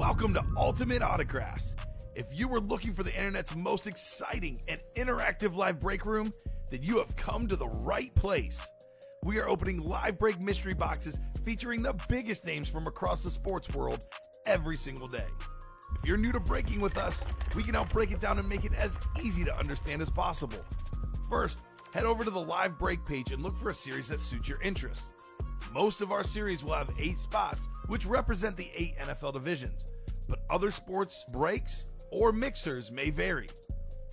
Welcome to Ultimate Autographs. If you were looking for the internet's most exciting and interactive live break room, then you have come to the right place. We are opening live break mystery boxes featuring the biggest names from across the sports world every single day. If you're new to breaking with us, we can help break it down and make it as easy to understand as possible. First, head over to the live break page and look for a series that suits your interests. Most of our series will have 8 spots, which represent the 8 NFL divisions, but other sports breaks or mixers may vary.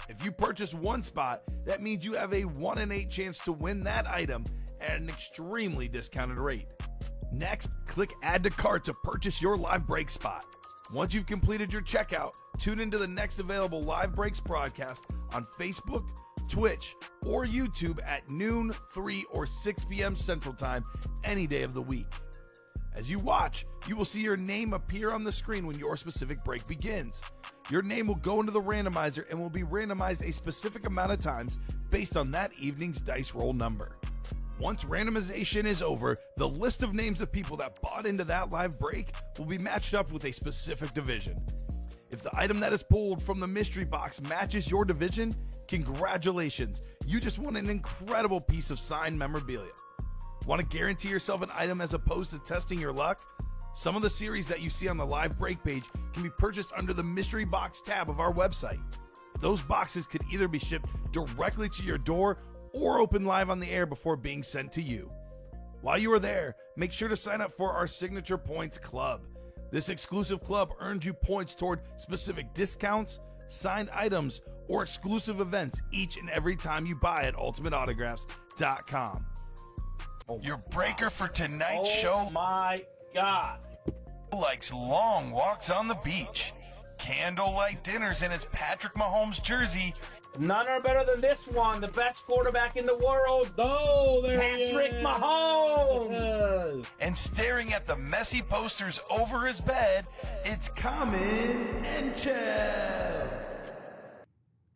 If you purchase one spot, that means you have a 1 in 8 chance to win that item at an extremely discounted rate. Next, click Add to Cart to purchase your live break spot. Once you've completed your checkout, tune into the next available live breaks broadcast on Facebook, Twitch, or YouTube at noon, 3, or 6 p.m. Central Time any day of the week. As you watch, you will see your name appear on the screen when your specific break begins. Your name will go into the randomizer and will be randomized a specific amount of times based on that evening's dice roll number. Once randomization is over, the list of names of people that bought into that live break will be matched up with a specific division. If the item that is pulled from the mystery box matches your division, congratulations, you just won an incredible piece of signed memorabilia. Want to guarantee yourself an item as opposed to testing your luck? Some of the series that you see on the live break page can be purchased under the mystery box tab of our website. Those boxes could either be shipped directly to your door or open live on the air before being sent to you. While you are there, make sure to sign up for our Signature Points Club. This exclusive club earns you points toward specific discounts, signed items, or exclusive events each and every time you buy at ultimateautographs.com. Your breaker for tonight's show. Oh my God. Likes long walks on the beach, candlelight dinners in his Patrick Mahomes jersey, None are better than this one. The best quarterback in the world. Oh, there Patrick he is. Mahomes. and staring at the messy posters over his bed, it's Kamen Entchev.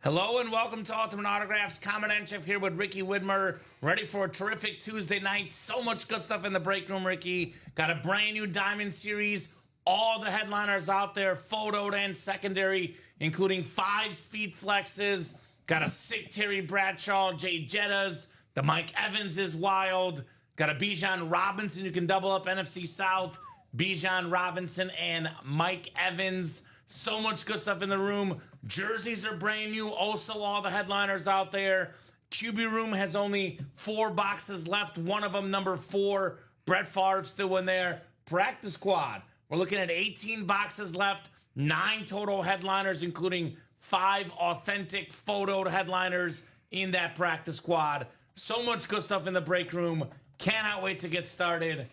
Hello and welcome to Ultimate Autographs. Kamen Entchev here with Ricky Widmer. Ready for a terrific Tuesday night. So much good stuff in the break room, Ricky. Got a brand new Diamond Series. All the headliners out there, photoed and secondary, including 5 speed flexes. Got a sick Terry Bradshaw, Jay Jettas. The Mike Evans is wild. Got a Bijan Robinson. You can double up NFC South. Bijan Robinson and Mike Evans. So much good stuff in the room. Jerseys are brand new. Also, all the headliners out there. QB room has only 4 boxes left. One of them, number 4. Brett Favre still in there. Practice squad. We're looking at 18 boxes left. 9 total headliners, including 5 authentic photoed headliners in that practice squad. So much good stuff in the break room. Cannot wait to get started.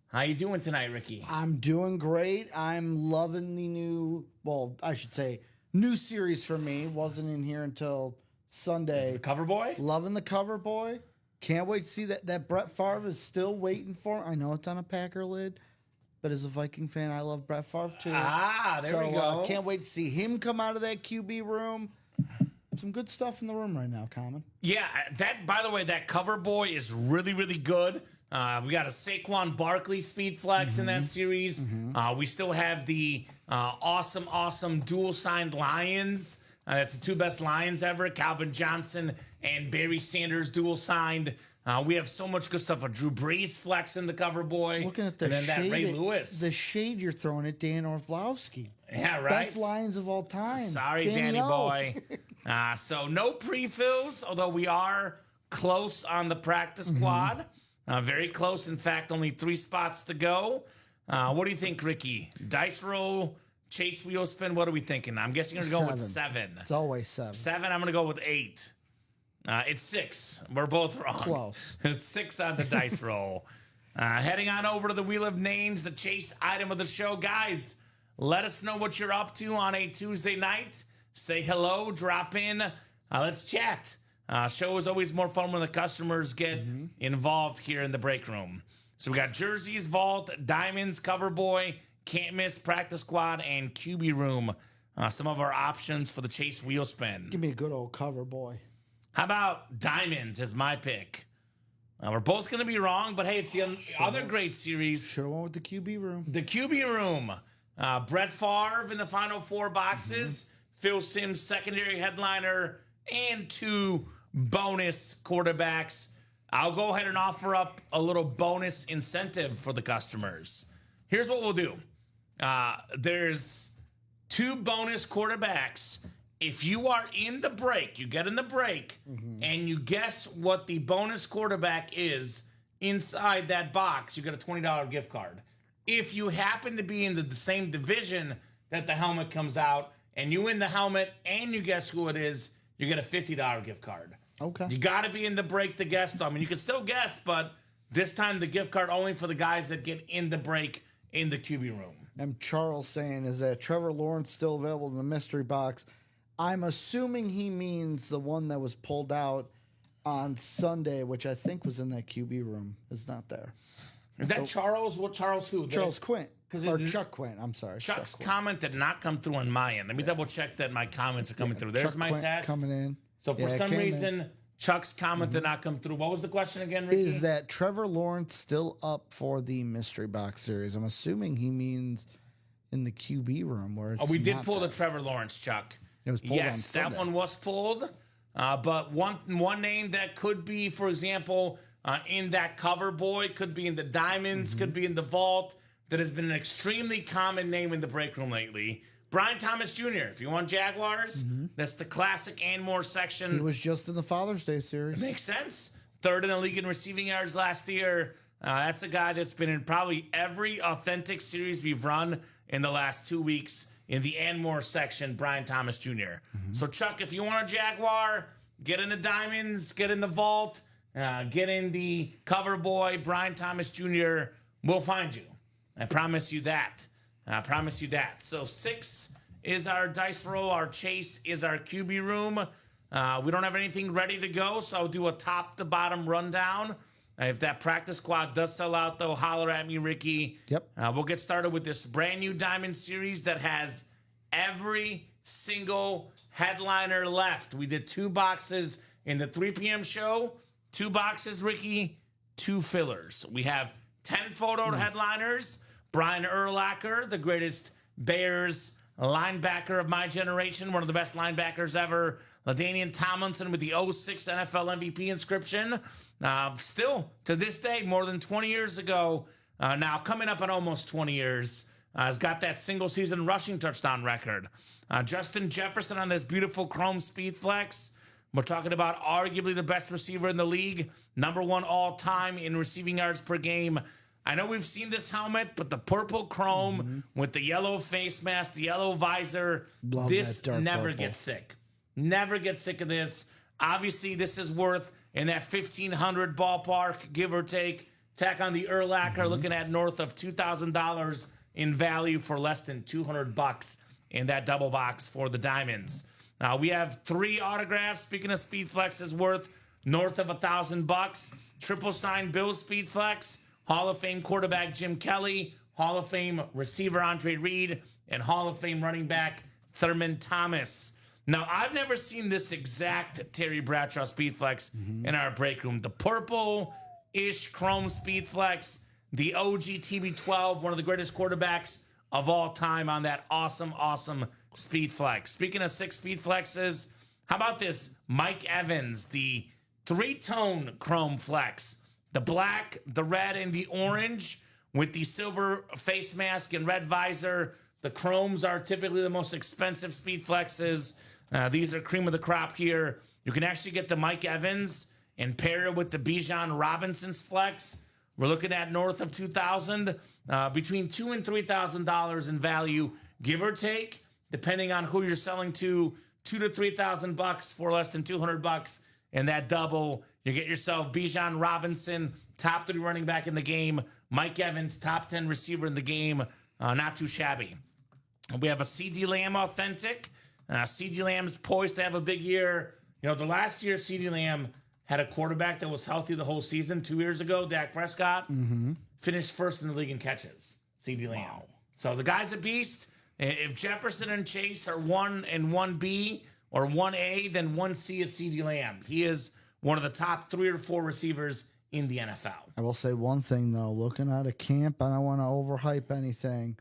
How you doing tonight, Ricky? I'm doing great. I'm loving the new, new series for me. Wasn't in here until Sunday. The cover boy? Loving the cover boy. Can't wait to see that Brett Favre is still waiting for. I know it's on a Packer lid, but as a Viking fan, I love Brett Favre too. There we go. Can't wait to see him come out of that QB room. Some good stuff in the room right now, Common. Yeah, by the way, that cover boy is really, really good. We got a Saquon Barkley speed flex in that series. We still have the awesome dual signed Lions. That's the 2 best Lions ever. Calvin Johnson and Barry Sanders dual signed. We have so much good stuff. A Drew Brees flex in the cover boy. Looking at the and then shade, that Ray Lewis. the shade you're throwing at Dan Orlovsky. Yeah, right. Best Lions of all time. Sorry, Danny boy. So no pre-fills, although we are close on the practice squad. Very close. In fact, only 3 spots to go. What do you think, Ricky? Dice roll, chase wheel spin. What are we thinking? I'm guessing you're going to go with 7. It's always 7. 7, I'm going to go with 8. It's 6. We're both wrong. Close. 6 on the dice roll. Heading on over to the Wheel of Names, the chase item of the show. Guys, let us know what you're up to on a Tuesday night. Say hello, drop in. Let's chat. Show is always more fun when the customers get involved here in the break room. So we got jerseys, vault, diamonds, cover boy, can't miss, practice squad, and QB room. Some of our options for the chase wheel spin. Give me a good old cover boy. How about diamonds as my pick? We're both going to be wrong, but hey, it's the other great series. Should have went with the QB room. The QB room. Brett Favre in the final 4 boxes. Phil Simms, secondary headliner, and 2 bonus quarterbacks. I'll go ahead and offer up a little bonus incentive for the customers. Here's what we'll do. There's 2 bonus quarterbacks. If you are in the break, you get in the break, and you guess what the bonus quarterback is inside that box, you get a $20 gift card. If you happen to be in the same division that the helmet comes out, and you win the helmet and you guess who it is, you get a $50 gift card. Okay. You got to be in the break to guess them. I mean, you can still guess, but this time the gift card only for the guys that get in the break in the QB room. And Charles saying, is that Trevor Lawrence still available in the mystery box? I'm assuming he means the one that was pulled out on Sunday, which I think was in that QB room, is not there. Is that Charles? What Charles who? Charles Quint. Or it- Chuck Quint, I'm sorry. Chuck's Chuck Quint. comment did not come through on my end. Let me double check that my comments are coming through. There's Chuck my Quint test. coming in. So for Yeah, it some came in. reason, Chuck's comment did not come through. What was the question again, Ricky? Is that Trevor Lawrence still up for the mystery box series? I'm assuming he means in the QB room where it's we did not pull there. the Trevor Lawrence, Chuck. It was pulled on Yes, that Sunday. one was pulled. But one name that could be, for example, in that cover boy, could be in the diamonds, could be in the vault, that has been an extremely common name in the break room lately. Brian Thomas Jr., if you want Jaguars, that's the classic and more section. He was just in the Father's Day series. Makes sense. 3rd in the league in receiving yards last year. That's a guy that's been in probably every authentic series we've run in the last 2 weeks in the and more section, Brian Thomas Jr. So, Chuck, if you want a Jaguar, get in the diamonds, get in the vault, get in the cover boy, Brian Thomas Jr., we'll find you. I promise you that. I promise you that. So 6 is our dice roll. Our chase is our QB room. We don't have anything ready to go, so I'll do a top-to-bottom rundown. If that practice squad does sell out, though, holler at me, Ricky. Yep. We'll get started with this brand-new Diamond Series that has every single headliner left. We did 2 boxes in the 3 p.m. show. 2 boxes, Ricky, 2 fillers. We have 10 photoed headliners. Brian Urlacher, the greatest Bears linebacker of my generation, one of the best linebackers ever. LaDainian Tomlinson with the 06 NFL MVP inscription. Still, to this day, more than 20 years ago, now coming up on almost 20 years, has got that single-season rushing touchdown record. Justin Jefferson on this beautiful chrome speed flex. We're talking about arguably the best receiver in the league, number 1 all-time in receiving yards per game. I know we've seen this helmet, but the purple chrome with the yellow face mask, the yellow visor, Love this that dark never purple. gets sick. Never get sick of this. Obviously, this is worth in that $1,500 ballpark, give or take. Tack on the Urlacher, looking at north of $2,000 in value for less than $200 in that double box for the Diamonds. We have 3 autographs. Speaking of Speed Flex, is worth north of $1,000. Triple sign Bill Speed Flex, Hall of Fame quarterback Jim Kelly, Hall of Fame receiver Andre Reed, and Hall of Fame running back Thurman Thomas. Now, I've never seen this exact Terry Bradshaw Speed Flex in our break room. The purple-ish chrome Speed Flex, the OG TB12, one of the greatest quarterbacks of all time on that awesome, awesome Speed Flex. Speaking of 6 Speed Flexes, how about this Mike Evans, the 3-tone chrome flex? The black, the red, and the orange with the silver face mask and red visor. The chromes are typically the most expensive Speed Flexes. These are cream of the crop here. You can actually get the Mike Evans and pair it with the Bijan Robinson's flex. We're looking at north of $2,000, between $2,000 and $3,000 in value, give or take, depending on who you're selling to. $2,000 to $3,000 for less than $200. And that double, you get yourself Bijan Robinson, top 3 running back in the game. Mike Evans, top 10 receiver in the game. Not too shabby. We have a CD Lamb authentic. CD Lamb's poised to have a big year. You know, the last year CD Lamb had a quarterback that was healthy the whole season. 2 years ago, Dak Prescott finished first in the league in catches. CD Lamb. Wow. So the guy's a beast. If Jefferson and Chase are 1 and 1B or 1A, then 1C is CD Lamb. He is one of the top 3 or 4 receivers in the NFL. I will say one thing, though. Looking at a camp, I don't want to overhype anything.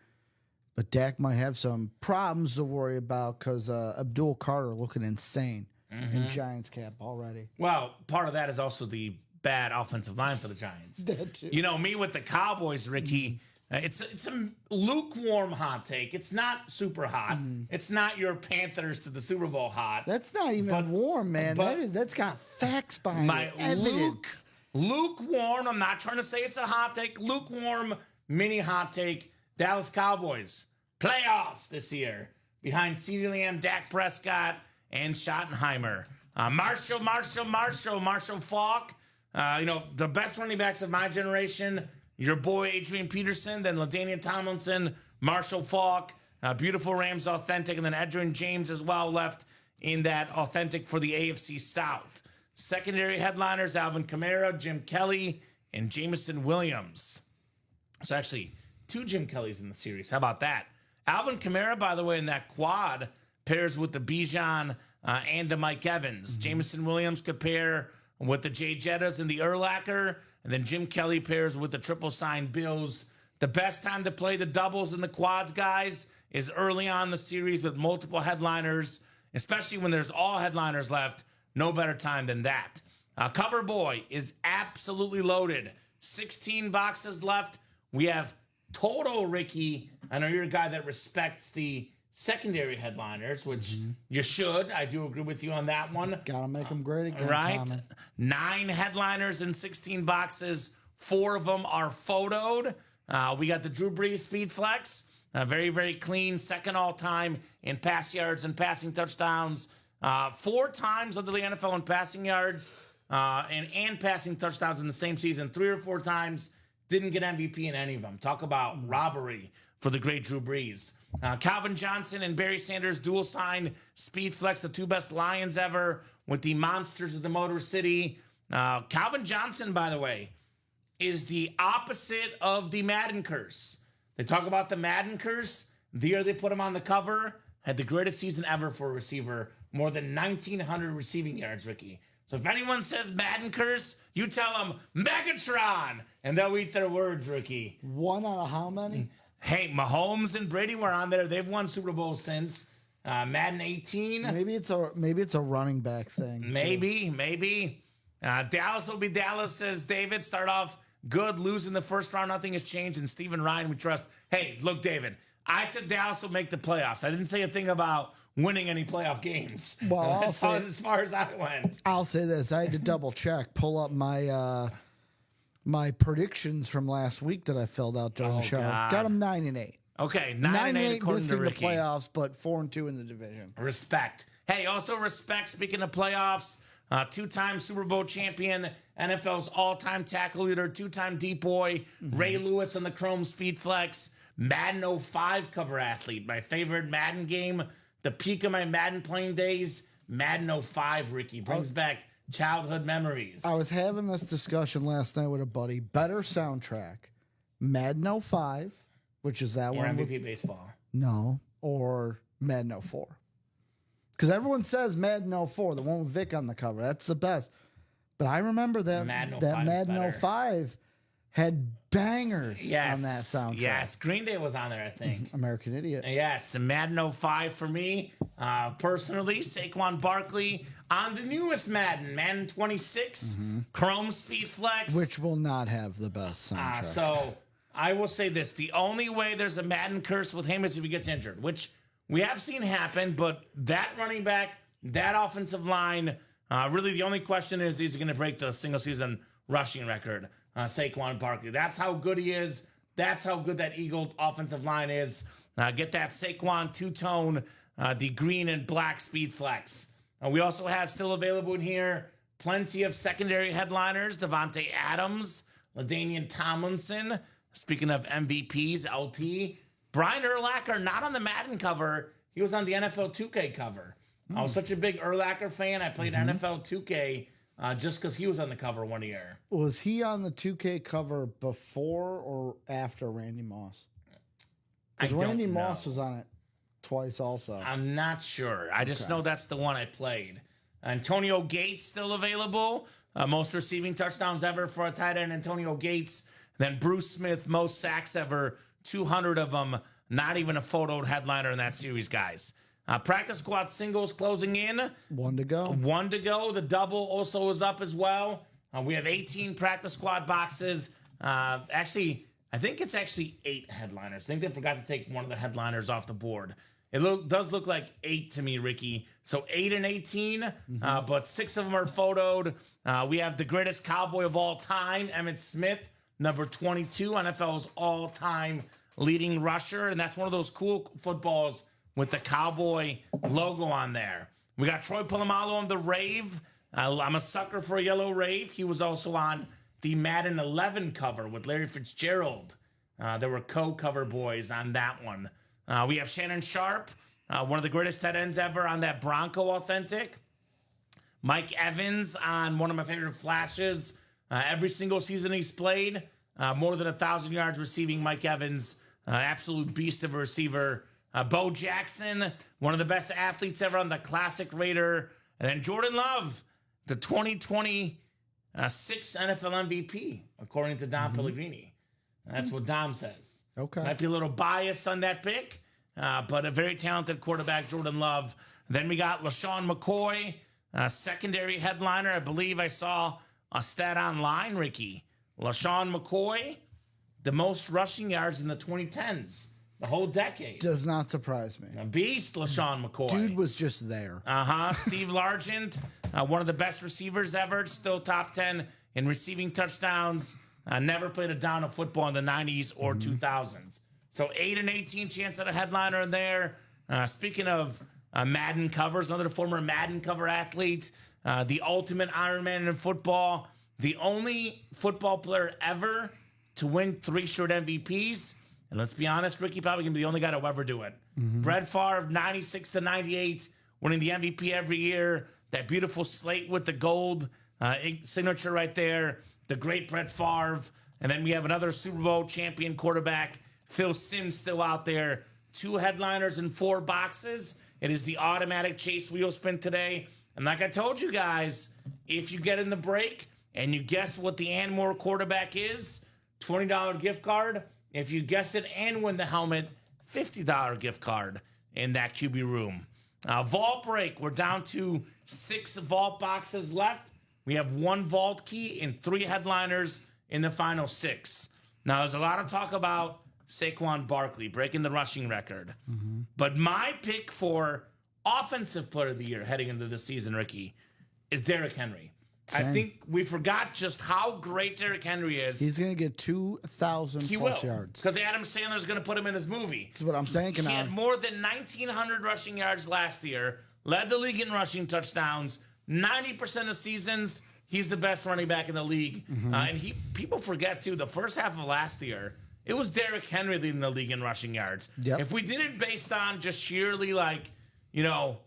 But Dak might have some problems to worry about because Abdul Carter looking insane in Giants cap already. Well, part of that is also the bad offensive line for the Giants. That too. You know, me with the Cowboys, Ricky, it's a lukewarm hot take. It's not super hot. It's not your Panthers to the Super Bowl hot. That's not even warm, man. That's got facts behind it. Evidence. Lukewarm. I'm not trying to say it's a hot take. Lukewarm, mini hot take. Dallas Cowboys playoffs this year behind CeeDee Lamb, Dak Prescott, and Schottenheimer. Marshall Faulk. The best running backs of my generation. Your boy Adrian Peterson, then LaDainian Tomlinson, Marshall Faulk, beautiful Rams authentic, and then Edgerrin James as well left in that authentic for the AFC South. Secondary headliners, Alvin Kamara, Jim Kelly, and Jameson Williams. So actually, 2 Jim Kellys in the series. How about that? Alvin Kamara, by the way, in that quad pairs with the Bijan and the Mike Evans. Jameson Williams could pair with the Jay Jettas and the Urlacher, and then Jim Kelly pairs with the triple sign Bills. The best time to play the doubles and the quads, guys, is early on in the series with multiple headliners, especially when there's all headliners left. No better time than that. Cover Boy is absolutely loaded. 16 boxes left. We have total, Ricky. I know you're a guy that respects the secondary headliners, which you should. I do agree with you on that one. Gotta make them great again. Right? Common. 9 headliners in 16 boxes. 4 of them are photoed. We got the Drew Brees Speed Flex. Very, very clean. Second all-time in pass yards and passing touchdowns. 4 times under the NFL in passing yards and passing touchdowns in the same season. 3 or 4 times. Didn't get MVP in any of them. Talk about robbery for the great Drew Brees. Calvin Johnson and Barry Sanders dual sign Speed Flex, the 2 best Lions ever with the Monsters of the Motor City. Calvin Johnson, by the way, is the opposite of the Madden curse. They talk about the Madden curse. The year they put him on the cover, had the greatest season ever for a receiver. More than 1,900 receiving yards, Ricky. So if anyone says Madden curse, you tell them Megatron, and they'll eat their words, Ricky. 1 out of how many? Hey, Mahomes and Brady were on there. They've won Super Bowls since. Madden 18. Maybe it's a running back thing. Maybe. Dallas will be Dallas, says David. Start off good, losing the first round. Nothing has changed. And Stephen Ryan, we trust. Hey, look, David, I said Dallas will make the playoffs. I didn't say a thing about winning any playoff games. Well, as far as I went. I'll say this. I had to double check, pull up my my predictions from last week that I filled out during the show. God. Got them 9-8. Okay, 9-8 according missing to Ricky. the playoffs, but 4-2 in the division. Respect. Hey, also respect, speaking of playoffs, 2-time Super Bowl champion, NFL's all-time tackle leader, 2-time deep boy, Ray Lewis on the Chrome Speed Flex, Madden 05 cover athlete. My favorite Madden game, the peak of my Madden playing days, Madden 05, Ricky. Brings back childhood memories. I was having this discussion last night with a buddy. Better soundtrack, Madden 05, which is that or one. MVP baseball. No, or Madden 04. Because everyone says Madden 04, the one with Vic on the cover. That's the best. But I remember that Madden 05 had bangers on that soundtrack. Yes, Green Day was on there, I think. American Idiot. Yes, Madden 05 for me. Personally, Saquon Barkley on the newest Madden 26, Chrome Speed Flex. Which will not have the best soundtrack. So I will say this. The only way there's a Madden curse with him is if he gets injured, which we have seen happen. But that running back, that offensive line, really the only question is he going to break the single-season rushing record? Saquon Barkley. That's how good he is. That's how good that Eagle offensive line is. Get that Saquon two-tone, the green and black Speed Flex. We also have still available in here plenty of secondary headliners. Devontae Adams, LaDainian Tomlinson. Speaking of MVPs, LT. Brian Urlacher, not on the Madden cover. He was on the NFL 2K cover. I was such a big Urlacher fan. I played NFL 2K just because he was on the cover one year. Was he on the 2K cover before or after Randy Moss? Because Randy Moss was on it twice also. I'm not sure. I just know that's the one I played. Antonio Gates still available. Most receiving touchdowns ever for a tight end, Antonio Gates. Then Bruce Smith, most sacks ever, 200 of them Not even a photoed headliner in that series, guys. Practice squad singles closing in. 1 to go. 1 to go. The double also is up as well. We have 18 practice squad boxes. Actually, I think it's actually 8 headliners. I think they forgot to take one of the headliners off the board. It does look like 8 to me, Ricky. So 8 and 18, but 6 of them are photoed. We have the greatest cowboy of all time, Emmitt Smith, number 22, NFL's all-time leading rusher. And that's one of those cool footballs with the cowboy logo on there. We got Troy Polamalu on the Rave. I'm a sucker for a yellow Rave. He was also on the Madden 11 cover with Larry Fitzgerald. There were co-cover boys on that one. We have Shannon Sharp, one of the greatest tight ends ever on that Bronco Authentic. Mike Evans on one of my favorite flashes. Every single season he's played, more than 1,000 yards receiving. Mike Evans, absolute beast of a receiver. Bo Jackson, one of the best athletes ever on the Classic Raider. And then Jordan Love, the 2026 NFL MVP, according to Dom Pellegrini. That's what Dom says. Okay. Might be a little biased on that pick, but a very talented quarterback, Jordan Love. Then we got LaShawn McCoy, secondary headliner. I believe I saw a stat online, Ricky. LaShawn McCoy, the most rushing yards in the 2010s. The whole decade. Does not surprise me. A beast, LaShawn McCoy. Dude was just there. Steve Largent, one of the best receivers ever, still top 10 in receiving touchdowns. Never played a down of football in the 90s or 2000s. So 8 and 18 chance at a headliner in there. Speaking of Madden covers, another former Madden cover athlete, the ultimate Iron Man in football, the only football player ever to win 3 short MVPs. And let's be honest, Ricky probably going to be the only guy to ever do it. Brett Favre, 96 to 98, winning the MVP every year. That beautiful slate with the gold signature right there. The great Brett Favre. And then we have another Super Bowl champion quarterback, Phil Simms, still out there. 2 headliners and 4 boxes. It is the automatic Chase wheel spin today. And like I told you guys, if you get in the break and you guess what the Anmore quarterback is, $20 gift card. If you guess it and win the helmet, $50 gift card in that QB room. Vault break. We're down to 6 vault boxes left. We have 1 vault key and 3 headliners in the final 6. Now, there's a lot of talk about Saquon Barkley breaking the rushing record. But my pick for offensive player of the year heading into the season, Ricky, is Derrick Henry. Same. I think we forgot just how great Derrick Henry is. He's going to get 2,000 plus yards. Because Adam Sandler's going to put him in his movie. That's what I'm thinking He had of. more than 1,900 rushing yards last year, led the league in rushing touchdowns. 90% of seasons, he's the best running back in the league. And people forget, too, the first half of last year, it was Derrick Henry leading the league in rushing yards. Yep. If we did it based on just sheerly, like, you know,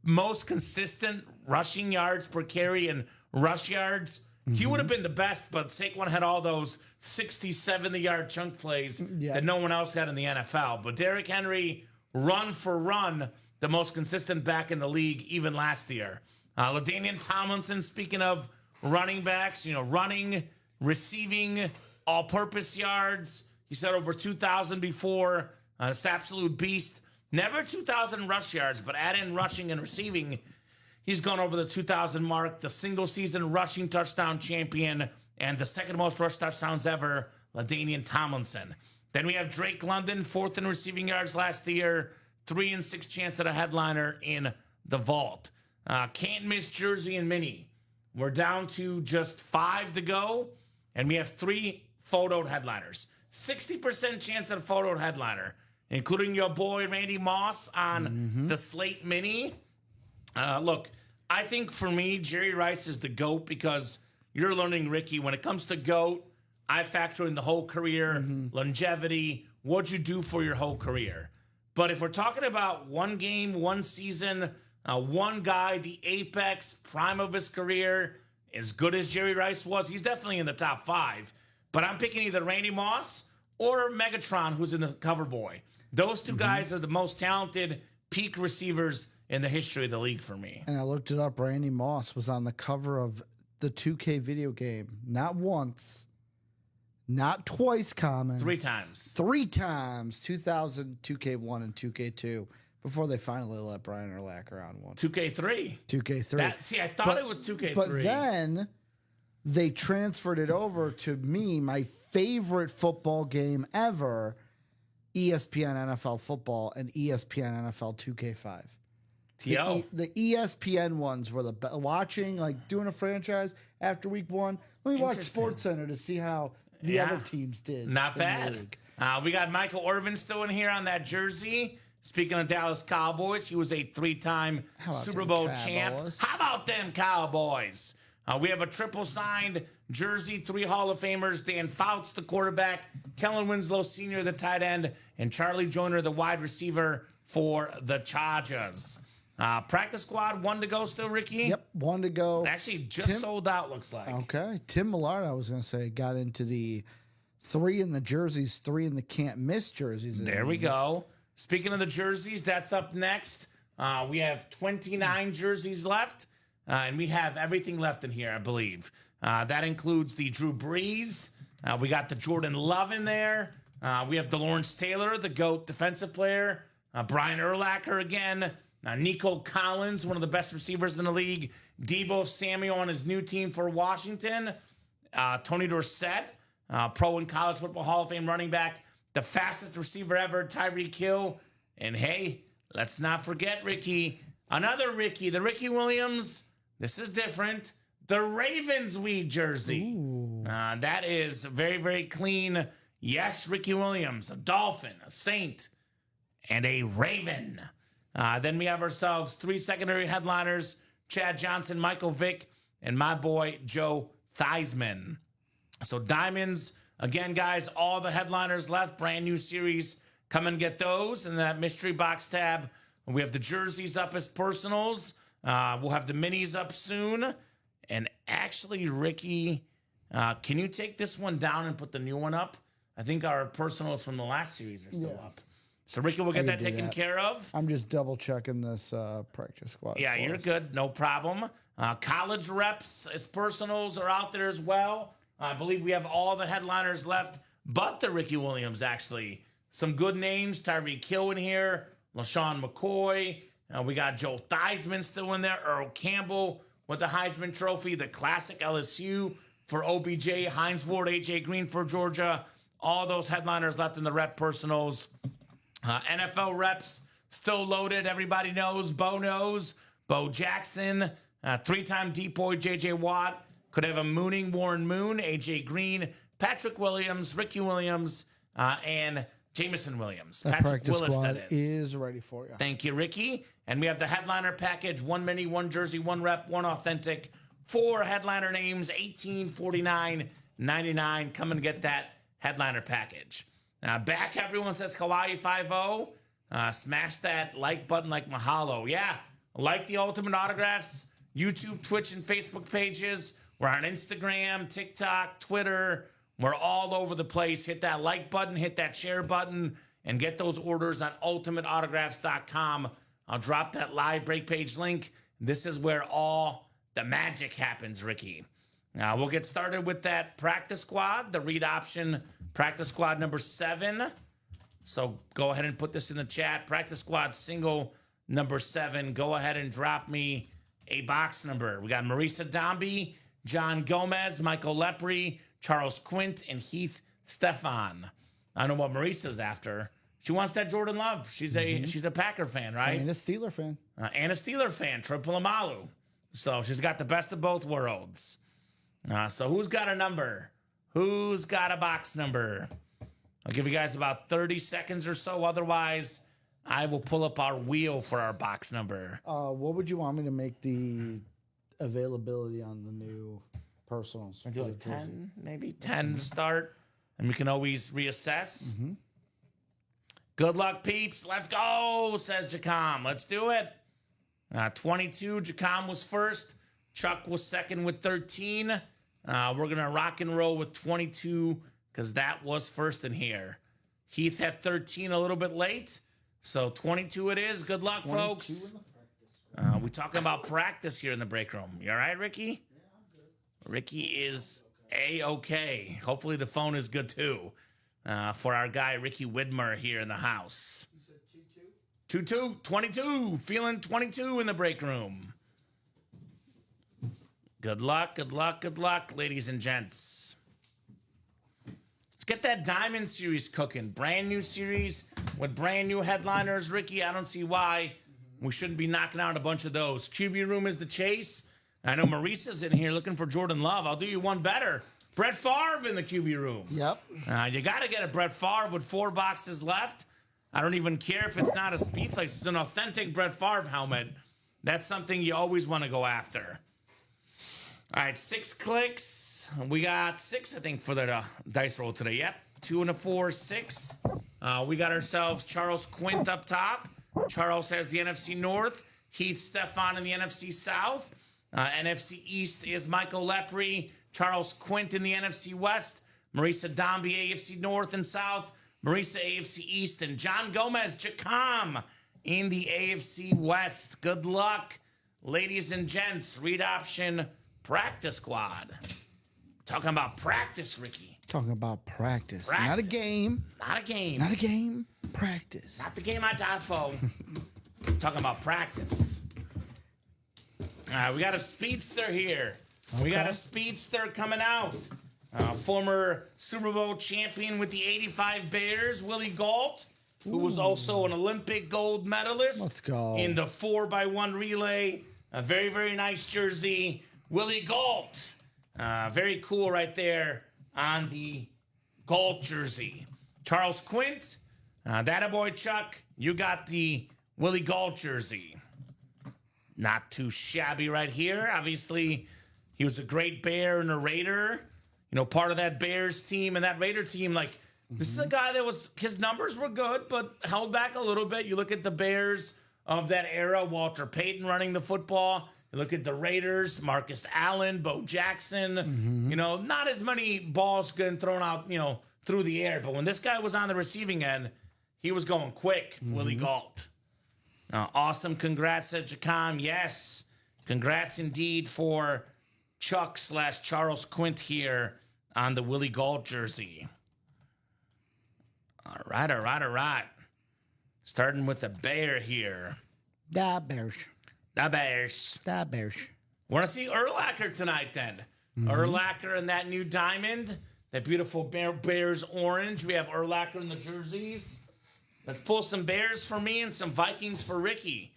most consistent rushing yards per carry and rush yards, he would have been the best, but Saquon had all those 60, 70-yard chunk plays that no one else had in the NFL. But Derrick Henry, run for run, the most consistent back in the league, even last year. LaDainian Tomlinson, speaking of running backs, you know, running, receiving, all-purpose yards. He said over 2,000 before. This absolute beast. Never 2,000 rush yards, but add in rushing and receiving. He's gone over the 2,000 mark, the single-season rushing touchdown champion, and the second most rush touchdowns ever, LaDainian Tomlinson. Then we have Drake London, 4th in receiving yards last year, 3 and 6 chance at a headliner in the vault. Can't miss Jersey and Mini. We're down to just 5 to go, and we have 3 photoed headliners. 60% chance at a photoed headliner, including your boy Randy Moss on the Slate Mini. Look, I think for me, Jerry Rice is the GOAT because you're learning, Ricky, when it comes to GOAT, I factor in the whole career, longevity, what you do for your whole career. But if we're talking about one game, one season, one guy, the apex, prime of his career, as good as Jerry Rice was, he's definitely in the top 5. But I'm picking either Randy Moss or Megatron, who's in the cover boy. Those 2 guys are the most talented peak receivers in the history of the league for me. And I looked it up. Randy Moss was on the cover of the 2K video game, not once, Not twice Kamen. 3 times. 3 times. 2000, 2K1, and 2K2 before they finally let Brian Urlacher on one. 2K3. 2K3. See, I thought it was 2K3. But then they transferred it over to me, my favorite football game ever, ESPN NFL Football and ESPN NFL 2K5. The ESPN ones were the watching, like doing a franchise after week 1. Let me watch SportsCenter to see how the other teams did. Not bad. We got Michael Irvin still in here on that jersey. Speaking of Dallas Cowboys, he was a 3-time Super Bowl champ. How about them Cowboys? We have a triple signed jersey, 3 Hall of Famers: Dan Fouts, the quarterback, Kellen Winslow Sr., the tight end, and Charlie Joyner, the wide receiver for the Chargers. Practice squad, 1 to go still, Ricky? Yep, 1 to go. Actually, just sold out, looks like. Okay. Tim Millard, I was going to say, got into the 3 in the jerseys, 3 in the can't miss jerseys. There we go. Speaking of the jerseys, that's up next. We have 29 jerseys left, and we have everything left in here, I believe. That includes the Drew Brees. We got the Jordan Love in there. We have DeLawrence Taylor, the GOAT defensive player. Brian Urlacher again. Nico Collins, one of the best receivers in the league. Deebo Samuel on his new team for Washington. Tony Dorsett, pro and college football Hall of Fame running back. The fastest receiver ever, Tyreek Hill. And hey, let's not forget Ricky. Another Ricky, the Ricky Williams. This is different. The Ravens weed jersey. That is very, very clean. Yes, Ricky Williams, a Dolphin, a Saint, and a Raven. Then we have ourselves 3 secondary headliners: Chad Johnson, Michael Vick, and my boy Joe Theismann. So Diamonds, again, guys, all the headliners left, brand new series. Come and get those in that mystery box tab. We have the jerseys up as personals. We'll have the minis up soon. And actually, Ricky, can you take this one down and put the new one up? I think our personals from the last series are still up. So, Ricky, we'll get that taken care of. I'm just double checking this practice squad. Yeah, you're good. No problem. College reps as personals are out there as well. I believe we have all the headliners left, but the Ricky Williams, actually. Some good names. Tyreek Hill in here. LaShawn McCoy. We got Joe Theismann still in there. Earl Campbell with the Heisman Trophy. The classic LSU for OBJ. Hines Ward, A.J. Green for Georgia. All those headliners left in the rep personals. NFL reps still loaded. Everybody knows. Bo knows. Bo Jackson. 3-time deep boy J.J. Watt. Could have a mooning Warren Moon. A.J. Green. Patrick Williams. Ricky Williams. And Jameson Williams. Patrick Willis, that is ready for you. Thank you, Ricky. And we have the headliner package: 1 mini, 1 jersey, 1 rep, 1 authentic. 4 headliner names, $18.49.99. Come and get that headliner package. Back, everyone says Hawaii 5-0. Smash that like button like mahalo. Yeah, like the Ultimate Autographs YouTube, Twitch, and Facebook pages. We're on Instagram, TikTok, Twitter. We're all over the place. Hit that like button, hit that share button, and get those orders on ultimateautographs.com. I'll drop that live break page link. This is where all the magic happens, Ricky. Now, we'll get started with that practice squad, the read option practice squad number 7. So go ahead and put this in the chat. Practice squad single number 7. Go ahead and drop me a box number. We got Marisa Dombey, John Gomez, Michael Lepre, Charles Quint, and Heath Stefan. I don't know what Marisa's after. She wants that Jordan Love. She's a Packer fan, right? And a Steeler fan. Triple Amalu. So she's got the best of both worlds. So who's got a number? Who's got a box number? I'll give you guys about 30 seconds or so. Otherwise, I will pull up our wheel for our box number. What would you want me to make the availability on the new personals? I do like 10, maybe 10 to start, and we can always reassess. Good luck, peeps. Let's go, says Jacom. Let's do it. 22, Jacom was first. Chuck was second with 13. We're going to rock and roll with 22 because that was first in here. Heath had 13 a little bit late, so 22 it is. Good luck, folks. We're talking about practice here in the break room. You all right, Ricky? Yeah, I'm good. Ricky is A-okay. Hopefully the phone is good too. For our guy Ricky Widmer here in the house. You said 2-2? 22. Feeling 22 in the break room. Good luck, ladies and gents. Let's get that Diamond Series cooking. Brand new series with brand new headliners. Ricky, I don't see why we shouldn't be knocking out a bunch of those. QB room is the chase. I know Marissa's in here looking for Jordan Love. I'll do you one better. Brett Favre in the QB room. Yep. You got to get a Brett Favre with 4 boxes left. I don't even care if it's not a Speedflex. It's an authentic Brett Favre helmet. That's something you always want to go after. All right, 6 clicks. We got 6, I think, for the dice roll today. Yep, 2 and a 4, 6. We got ourselves Charles Quint up top. Charles has the NFC North. Heath Stefan in the NFC South. NFC East is Michael Lepre. Charles Quint in the NFC West. Marisa Dombie, AFC North and South. Marisa, AFC East. And John Gomez, Jacom in the AFC West. Good luck, ladies and gents. Read option practice squad. Talking about practice, Ricky. Talking about practice. Practice. Not a game. Not a game. Not a game. Practice. Not the game I died for. Talking about practice. All right, we got a speedster here. We got a speedster coming out. Former Super Bowl champion with the 85 Bears, Willie Gault, who was also an Olympic gold medalist. Let's go. In the 4x1 relay. A very, very nice jersey. Willie Gault. Very cool right there on the Gault jersey. Charles Quint. That boy Chuck, you got the Willie Gault jersey. Not too shabby right here. Obviously, he was a great Bear and a Raider. You know, part of that Bears team and that Raider team. Like, this is a guy that was, his numbers were good, but held back a little bit. You look at the Bears of that era, Walter Payton running the football. You look at the Raiders, Marcus Allen, Bo Jackson. You know, not as many balls getting thrown out, you know, through the air. But when this guy was on the receiving end, he was going quick, Willie Gault. Awesome. Congrats, says Jacom. Yes. Congrats indeed for Chuck / Charles Quint here on the Willie Gault jersey. All right. Starting with the Bear here. Da Bears. The Bears. Da Bears. Want to see Urlacher tonight then. Urlacher and that new diamond. That beautiful Bears orange. We have Urlacher in the jerseys. Let's pull some Bears for me and some Vikings for Ricky.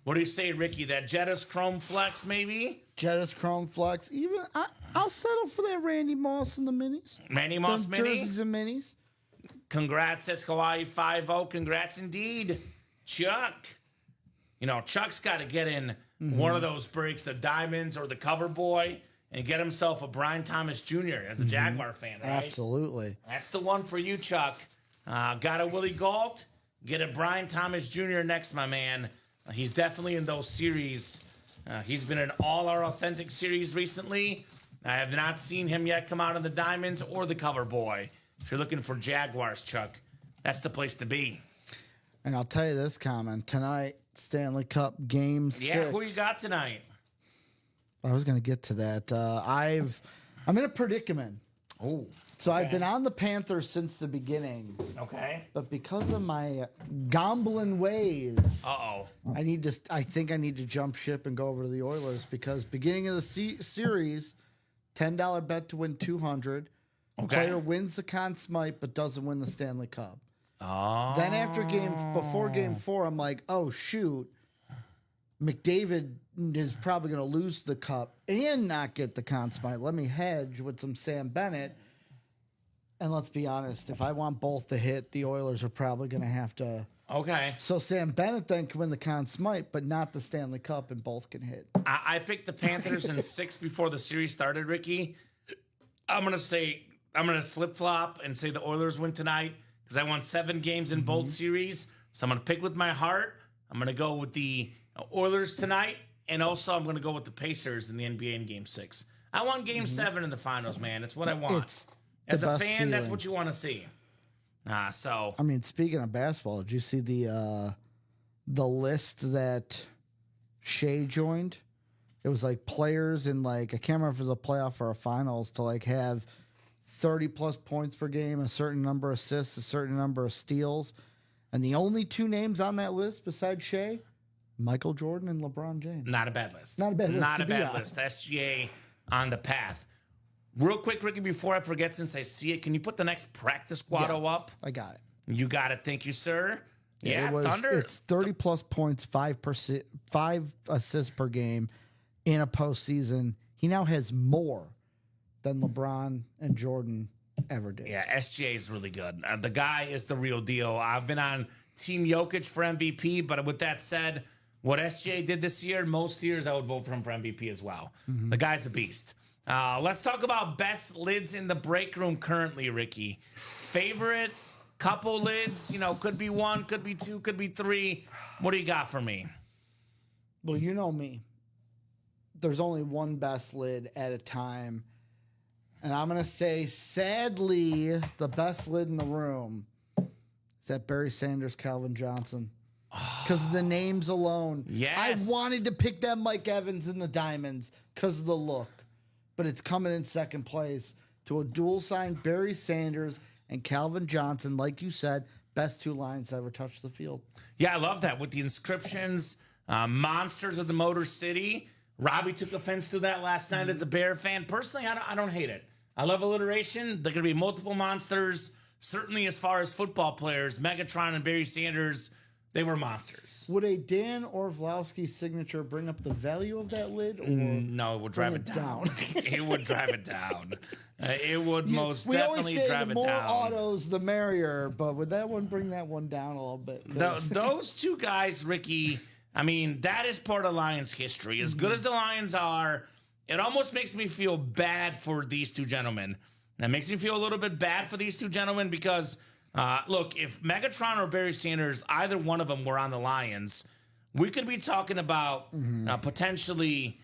What do you say, Ricky? That Jettis Chrome Flex, maybe? Jettis Chrome Flex. Even I'll settle for that Randy Moss and the minis. Randy Moss mini? Jerseys and minis. Congrats, says Hawaii 5-0. Congrats indeed, Chuck. You know, Chuck's got to get in one of those breaks, the Diamonds or the Cover Boy, and get himself a Brian Thomas Jr. as a Jaguar fan, right? Absolutely. That's the one for you, Chuck. Got a Willie Gault. Get a Brian Thomas Jr. next, my man. He's definitely in those series. He's been in all our authentic series recently. I have not seen him yet come out in the Diamonds or the Cover Boy. If you're looking for Jaguars, Chuck, that's the place to be. And I'll tell you this, Kamen. Tonight, Stanley Cup Game 6. Yeah, who you got tonight? I was going to get to that. I'm in a predicament. Oh. So I've been on the Panthers since the beginning. Okay. But because of my gambling ways, I think I need to jump ship and go over to the Oilers because beginning of the series, $10 bet to win $200. Okay. Player wins the Conn Smythe but doesn't win the Stanley Cup. Oh. Then before game 4, I'm like, oh shoot, McDavid is probably going to lose the cup and not get the Conn Smythe. Let me hedge with some Sam Bennett. And let's be honest, if I want both to hit, the Oilers are probably going to have to. Okay. So Sam Bennett then can win the Conn Smythe, but not the Stanley Cup, and both can hit. I picked the Panthers in 6 before the series started, Ricky. I'm going to flip-flop and say the Oilers win tonight because I won 7 games in both series. So I'm going to pick with my heart. I'm going to go with the Oilers tonight, and also I'm going to go with the Pacers in the NBA in Game 6. I want Game 7 in the finals, man. It's what I want. As a fan, that's what you want to see. So I mean, speaking of basketball, did you see the list that Shea joined It was like players in like, I can't remember if it was a playoff or a finals, to like have 30 plus points per game, a certain number of assists, a certain number of steals. And the only two names on that list besides Shea, Michael Jordan and LeBron James. Not a bad list. Not a bad list. Not to a be bad honest. list. SGA on the path. Real quick, Ricky, before I forget, since I see it, can you put the next practice squad up? I got it. You got it. Thank you, sir. Yeah, it was, Thunder. It's 30 plus points, 5 assists per game in a postseason. He now has more than LeBron and Jordan ever did. Yeah, SGA is really good. The guy is the real deal. I've been on Team Jokic for MVP, but with that said, what SGA did this year, most years I would vote for him for MVP as well. The guy's a beast. Let's talk about best lids in the break room currently, Ricky. Favorite couple lids, could be one, could be two, could be three. What do you got for me? Well, you know me. There's only one best lid at a time. And I'm going to say, sadly, the best lid in the room is that Barry Sanders, Calvin Johnson. Because of the names alone. Yes. I wanted to pick that Mike Evans in the Diamonds because of the look. But it's coming in second place to a dual sign Barry Sanders and Calvin Johnson. Like you said, best two lines to ever touch the field. Yeah, I love that with the inscriptions, monsters of the Motor City. Robbie took offense to that last night as a Bear fan. Personally, I don't hate it. I love alliteration. There are going to be multiple monsters. Certainly as far as football players, Megatron and Barry Sanders, they were monsters. Would a Dan Orlovsky signature bring up the value of that lid? Or no, it would drive it down. It would drive it down. It would most definitely drive it down. The more autos, the merrier. But would that one bring that one down a little bit? Those two guys, Ricky, I mean, that is part of Lions history. As good as the Lions are, it almost makes me feel bad for these two gentlemen. That makes me feel a little bit bad for these two gentlemen because, look, if Megatron or Barry Sanders, either one of them were on the Lions, we could be talking about potentially,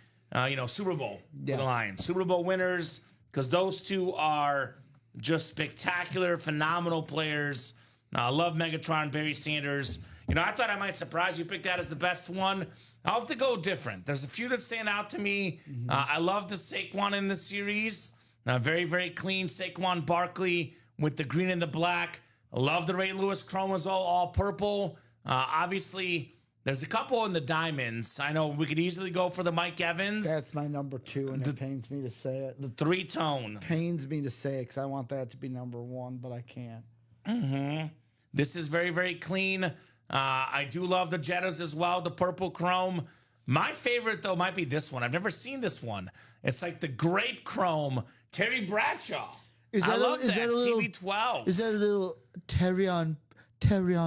Super Bowl for the Lions. Super Bowl winners, because those two are just spectacular, phenomenal players. I love Megatron, Barry Sanders. I thought I might surprise you, pick that as the best one. I'll have to go different. There's a few that stand out to me. I love the Saquon in the series. Very, very clean Saquon Barkley with the green and the black. I love the Ray Lewis chrome as well, all purple. Obviously, there's a couple in the diamonds. I know we could easily go for the Mike Evans. That's my number two, and it pains me to say it. The three-tone. Pains me to say it because I want that to be number one, but I can't. This is very, very clean. I do love the Jettas as well, the purple chrome. My favorite, though, might be this one. I've never seen this one. It's like the grape chrome, Terry Bradshaw. I love that. TB12. Is that a little Terry on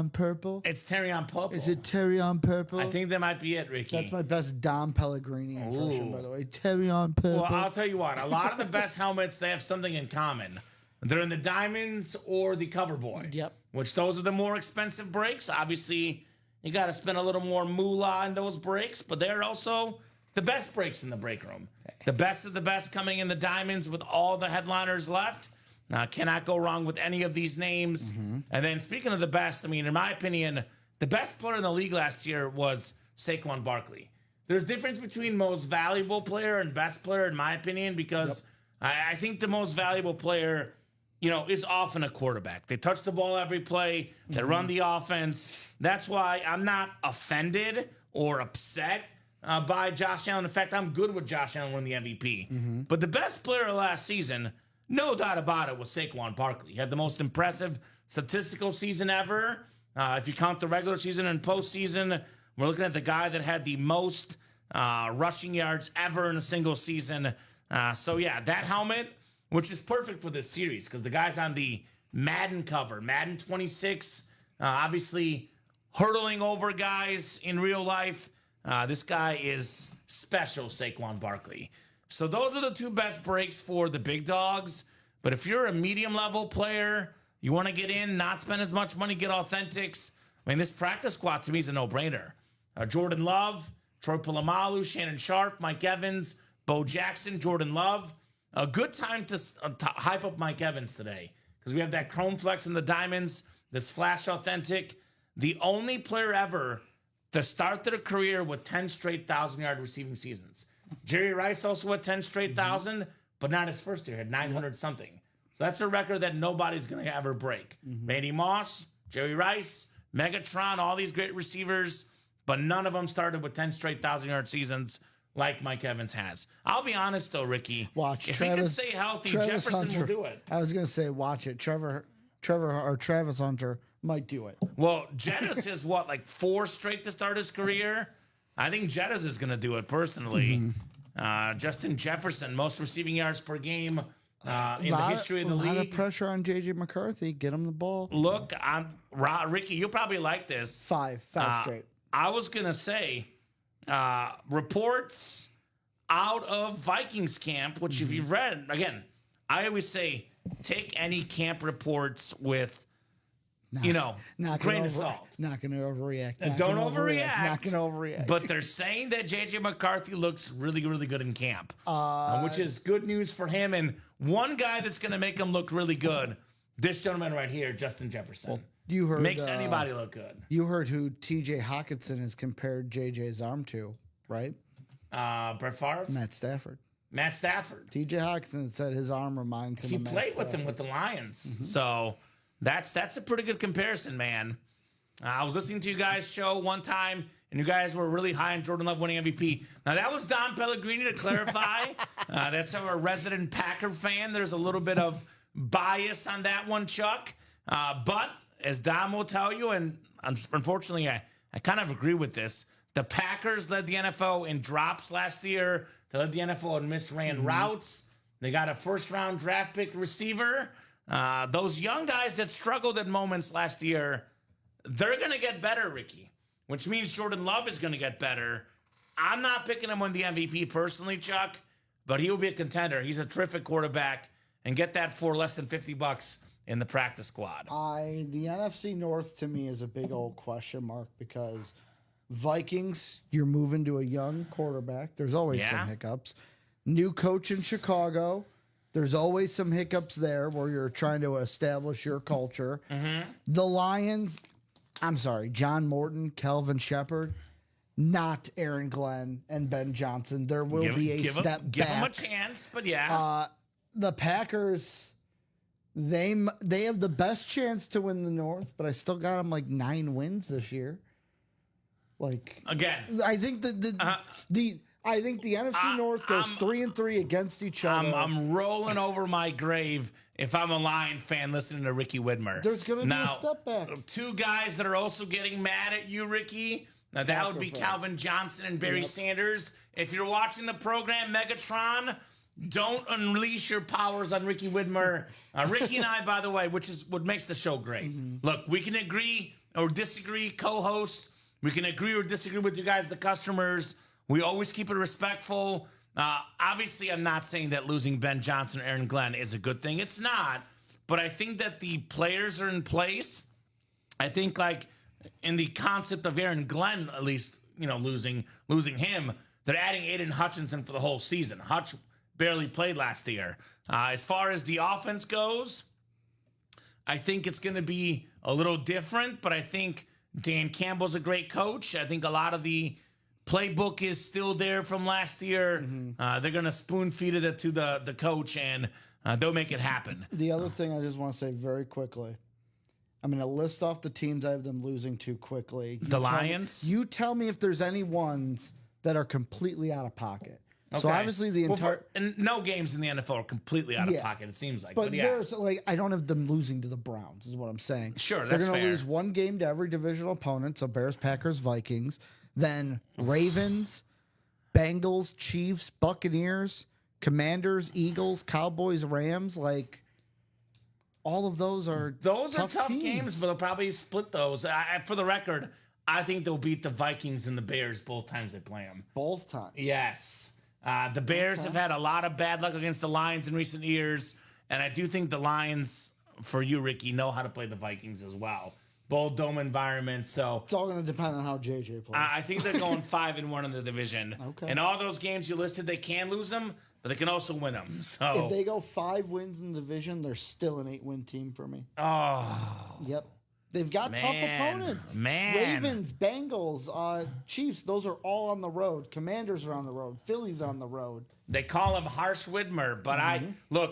purple? It's Terry on purple. Is it Terry on purple? I think that might be it, Ricky. That's my best Dom Pellegrini impression, by the way. Terry on purple. Well, I'll tell you what. A lot of the best helmets, they have something in common. They're in the diamonds or the cover boy. Yep. Which those are the more expensive breaks. Obviously, you got to spend a little more moolah in those breaks, but they're also the best breaks in the break room. The best of the best coming in the diamonds with all the headliners left. Cannot go wrong with any of these names. And then speaking of the best, I mean, in my opinion, the best player in the league last year was Saquon Barkley. There's difference between most valuable player and best player, in my opinion, because I think the most valuable player, is often a quarterback. They touch the ball every play. They run the offense. That's why I'm not offended or upset by Josh Allen. In fact, I'm good with Josh Allen winning the MVP. But the best player last season, no doubt about it, was Saquon Barkley. He had the most impressive statistical season ever. If you count the regular season and postseason, we're looking at the guy that had the most rushing yards ever in a single season. That helmet, which is perfect for this series because the guy's on the Madden cover, Madden 26, obviously hurdling over guys in real life. This guy is special, Saquon Barkley. So those are the two best breaks for the big dogs. But if you're a medium-level player, you want to get in, not spend as much money, get authentics. I mean, this practice squad to me is a no-brainer. Jordan Love, Troy Polamalu, Shannon Sharp, Mike Evans, Bo Jackson, Jordan Love. A good time to hype up Mike Evans today because we have that Chrome Flex in the diamonds, this Flash Authentic. The only player ever to start their career with 10 straight 1,000-yard receiving seasons. Jerry Rice also had 10 straight thousand, but not his first year. Had 900 something. So that's a record that nobody's going to ever break. Randy Moss, Jerry Rice, Megatron, all these great receivers, but none of them started with 10 straight 1,000-yard seasons like Mike Evans has. I'll be honest, though, Ricky. Watch. If he can stay healthy, Jefferson Hunter, will do it. I was going to say, watch it. Travis Hunter might do it. Well, Jettis is what, like 4 straight to start his career? I think Jettis is going to do it personally. Justin Jefferson, most receiving yards per game in the history of the league. A lot of pressure on J.J. McCarthy. Get him the ball. Look, Ricky, you'll probably like this. Five straight. I was going to say reports out of Vikings camp, which if you've read, again, I always say take any camp reports with, grain of salt. Not going to overreact. Don't overreact. Not going to overreact. But they're saying that J.J. McCarthy looks really, really good in camp, which is good news for him. And one guy that's going to make him look really good, this gentleman right here, Justin Jefferson. Well, you heard makes anybody look good. You heard who T.J. Hawkinson has compared J.J.'s arm to, right? Brett Favre? Matt Stafford. T.J. Hawkinson said his arm reminds him he of Matt played with Stafford. him with the Lions. So that's a pretty good comparison, man. I was listening to you guys' show one time, and you guys were really high on Jordan Love winning MVP. Now, that was Don Pellegrini, to clarify. That's our resident Packer fan. There's a little bit of bias on that one, Chuck. But as Don will tell you, and unfortunately I kind of agree with this, the Packers led the NFL in drops last year. They led the NFL in misran routes. They got a first-round draft pick receiver. Those young guys that struggled at moments last year, they're going to get better, Ricky, which means Jordan Love is going to get better. I'm not picking him win the MVP personally, Chuck, but he will be a contender. He's a terrific quarterback, and get that for less than $50 in the practice squad. The NFC North to me is a big old question mark because Vikings, you're moving to a young quarterback. There's always some hiccups. New coach in Chicago. There's always some hiccups there where you're trying to establish your culture. The Lions, John Morton, Calvin Shepard, not Aaron Glenn and Ben Johnson. There will be a step back. Give them a chance, but yeah. The Packers, they have the best chance to win the North, but I still got them like 9 wins this year. Like again, I think the NFC North goes 3-3 against each other. I'm rolling over my grave if I'm a Lion fan listening to Ricky Widmer. There's going to be a step back. 2 guys that are also getting mad at you, Ricky. Now, that would be Calvin Johnson and Barry Sanders. If you're watching the program, Megatron, don't unleash your powers on Ricky Widmer. Ricky and I, by the way, which is what makes the show great. Look, we can agree or disagree, co-host. We can agree or disagree with you guys, the customers. We always keep it respectful. Obviously, I'm not saying that losing Ben Johnson or Aaron Glenn is a good thing. It's not. But I think that the players are in place. I think, like, in the concept of Aaron Glenn, at least, losing him, they're adding Aiden Hutchinson for the whole season. Hutch barely played last year. As far as the offense goes, I think it's going to be a little different, but I think Dan Campbell's a great coach. I think a lot of the playbook is still there from last year. They're going to spoon feed it to the coach, and they'll make it happen. The other thing I just want to say very quickly, I'm going to list off the teams I have them losing to quickly. Lions? You tell me if there's any ones that are completely out of pocket. Okay. So obviously the entire... and no games in the NFL are completely out of pocket, it seems like. But there's, I don't have them losing to the Browns, is what I'm saying. Sure, that's They're going fair. to lose 1 game to every divisional opponent, so Bears, Packers, Vikings. Then Ravens, Bengals, Chiefs, Buccaneers, Commanders, Eagles, Cowboys, Rams. All of those are tough teams. Games, but they'll probably split those. For the record, I think they'll beat the Vikings and the Bears both times they play them. Both times? Yes. The Bears have had a lot of bad luck against the Lions in recent years, and I do think the Lions, for you, Ricky, know how to play the Vikings as well. Bold dome environment, so it's all going to depend on how JJ plays. I think they're going 5-1 in the division. Okay. And all those games you listed, they can lose them, but they can also win them. So if they go 5 wins in the division, they're still an 8-win team for me. Oh. Yep. They've got tough opponents. Ravens, Bengals, Chiefs, those are all on the road. Commanders are on the road. Philly's on the road. They call him Harsh Widmer, but I LA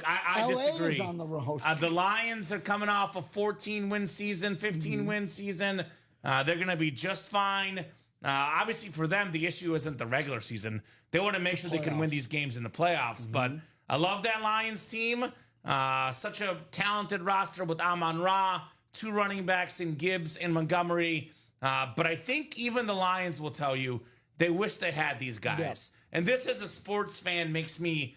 disagree. is on the road. The Lions are coming off a 14-win season, 15-win season. They're going to be just fine. Obviously, for them, the issue isn't the regular season. They want to make sure they can win these games in the playoffs. But I love that Lions team. Such a talented roster with Amon-Ra, 2 running backs in Gibbs and Montgomery. But I think even the Lions will tell you they wish they had these guys. Yep. And this, as a sports fan, makes me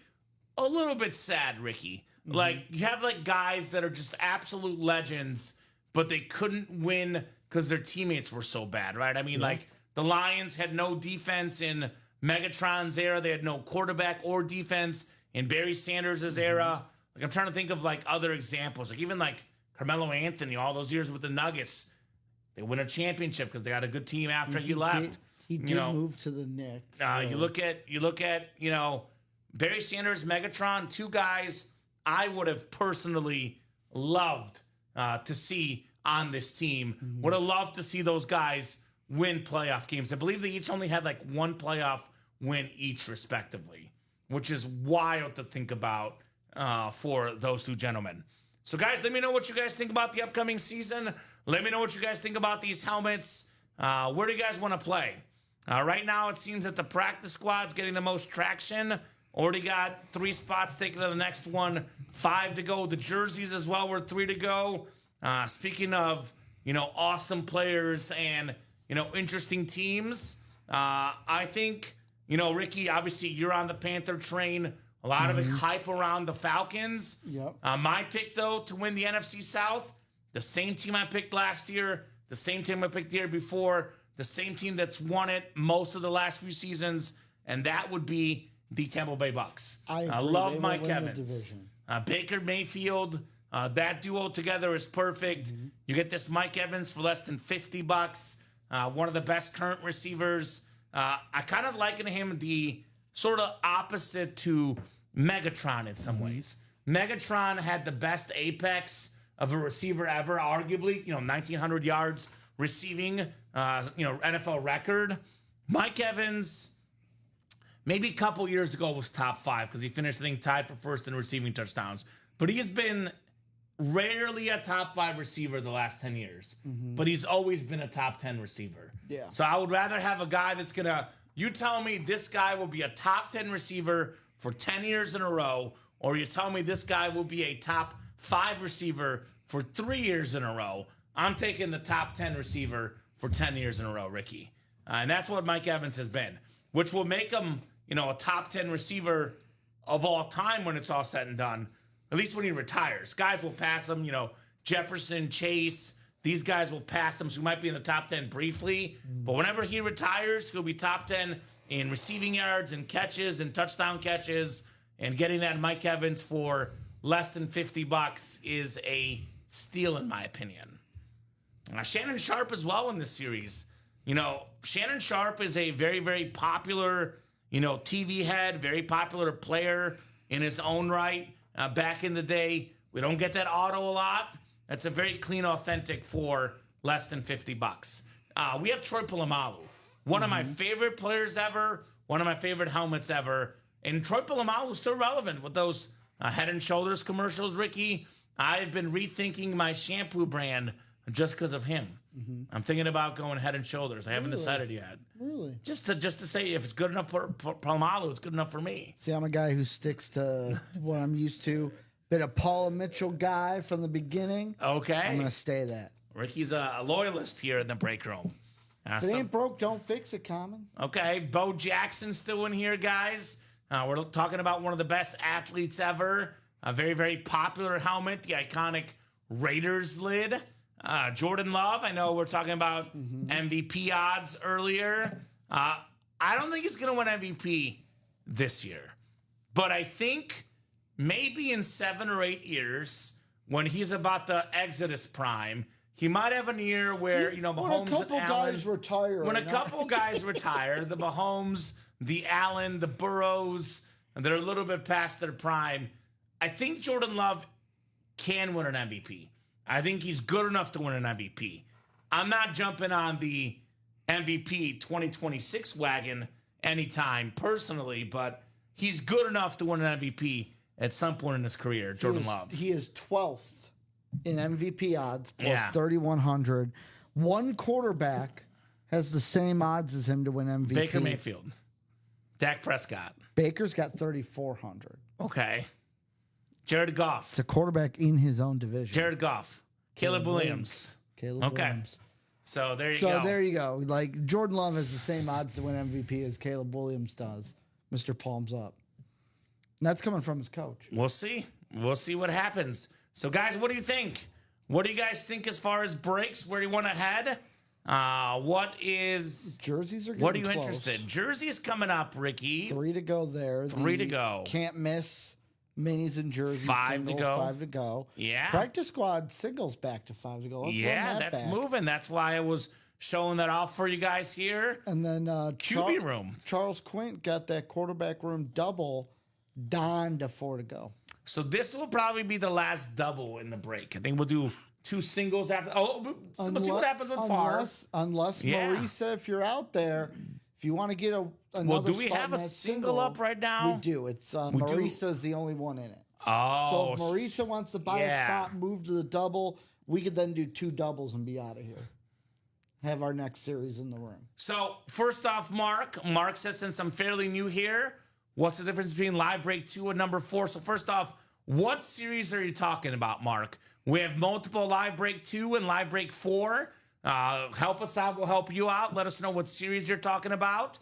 a little bit sad, Ricky. Like, you have, like, guys that are just absolute legends, but they couldn't win because their teammates were so bad, right? I mean, like, the Lions had no defense in Megatron's era. They had no quarterback or defense in Barry Sanders' era. Like, I'm trying to think of, like, other examples. Like, even, like, Carmelo Anthony, all those years with the Nuggets, they win a championship because they got a good team after he left. He did move to the Knicks. You look at Barry Sanders, Megatron, 2 guys I would have personally loved to see on this team. Would have loved to see those guys win playoff games. I believe they each only had like 1 playoff win each, respectively, which is wild to think about for those 2 gentlemen. So, guys, let me know what you guys think about the upcoming season. Let me know what you guys think about these helmets. Where do you guys want to play? Right now, it seems that the practice squad's getting the most traction. Already got 3 spots taken to the next one, 5 to go. The jerseys as well were 3 to go. Speaking of, awesome players and, interesting teams, I think, Ricky, obviously you're on the Panther train. A lot of hype around the Falcons. Yep. My pick, though, to win the NFC South, the same team I picked last year, the same team I picked the year before, the same team that's won it most of the last few seasons, and that would be the Tampa Bay Bucks. I love Mike Evans. Baker Mayfield, that duo together is perfect. You get this Mike Evans for less than $50. One of the best current receivers. I kind of liken him the sort of opposite to Megatron in some ways. Megatron had the best apex of a receiver ever, arguably, 1,900 yards receiving, NFL record. Mike Evans, maybe a couple years ago, was top 5 because he finished, I think, tied for first in receiving touchdowns. But he has been rarely a top 5 receiver the last 10 years. But he's always been a top 10 receiver. Yeah. So I would rather have a guy that's going to, you tell me this guy will be a top 10 receiver for 10 years in a row, or you tell me this guy will be a top 5 receiver for 3 years in a row. I'm taking the top 10 receiver for 10 years in a row, Ricky. And that's what Mike Evans has been, which will make him, a top 10 receiver of all time when it's all said and done, at least when he retires. Guys will pass him, Jefferson, Chase, these guys will pass him, so he might be in the top 10 briefly. But whenever he retires, he'll be top 10 in receiving yards and catches and touchdown catches. And getting that Mike Evans for less than $50 is a steal, in my opinion. Shannon Sharp as well in this series. Shannon Sharp is a very, very popular, TV head, very popular player in his own right. Back in the day, we don't get that auto a lot. That's a very clean, authentic for less than $50. We have Troy Polamalu, one of my favorite players ever, one of my favorite helmets ever. And Troy Polamalu is still relevant with those Head and Shoulders commercials, Ricky. I've been rethinking my shampoo brand just because of him. I'm thinking about going Head and Shoulders. I haven't decided yet. Really? Just to say if it's good enough for Polamalu, it's good enough for me. See, I'm a guy who sticks to what I'm used to. Been a Paula Mitchell guy from the beginning. Okay. I'm going to stay that. Ricky's a loyalist here in the break room. If it ain't broke, don't fix it, Kamen. Okay, Bo Jackson's still in here, guys. We're talking about one of the best athletes ever. A very, very popular helmet, the iconic Raiders lid. Jordan Love, I know we're talking about MVP odds earlier. I don't think he's going to win MVP this year. But I think maybe in 7 or 8 years, when he's about to exit his prime, he might have a year where, Mahomes when a couple and Allen, guys retire. When a couple guys retire, the Mahomes, the Allen, the Burrows, they're a little bit past their prime. I think Jordan Love can win an MVP. I think he's good enough to win an MVP. I'm not jumping on the MVP 2026 wagon anytime personally, but he's good enough to win an MVP at some point in his career, Jordan Love. He is 12th in MVP odds plus Yeah. 3,100. One quarterback has the same odds as him to win MVP. Baker Mayfield. Dak Prescott. Baker's got 3,400. Okay. Jared Goff. It's a quarterback in his own division. Jared Goff. Caleb Williams. Caleb Okay. Williams. So there you So go. there you go. Like Jordan Love has the same odds to win MVP as Caleb Williams does. Mr. Palms up. And that's coming from his coach. We'll see. We'll see what happens. So, guys, what do you think? What do you guys think as far as breaks? Where do you want to head? What is... Jerseys are getting What are you close. interested? Jerseys coming up, Ricky. 3 to go there. 3 to go. Can't miss minis and jerseys. 5 to singles, go. 5 to go. Yeah. Practice squad singles back to 5 to go. Let's Yeah, run that that's back. moving. That's why I was showing that off for you guys here. And then QB room. Charles Quint got that quarterback room double down to 4 to go. So this will probably be the last double in the break. I think we'll do 2 singles after. Oh, let's see what happens with Favre. Unless Yeah. Marisa, if you're out there, if you want to get another Well, do we spot have in a that single up right now? We do. It's do. Marisa's the only one in it. Oh, So if Marisa wants to buy yeah. a spot, move to the double, we could then do 2 doubles and be out of here. Have our next series in the room. So first off, Mark says, since I'm fairly new here, what's the difference between live break 2 and number 4? So first off, what series are you talking about, Mark? We have multiple live break 2 and live break 4. Help us out. We'll help you out. Let us know what series you're talking about.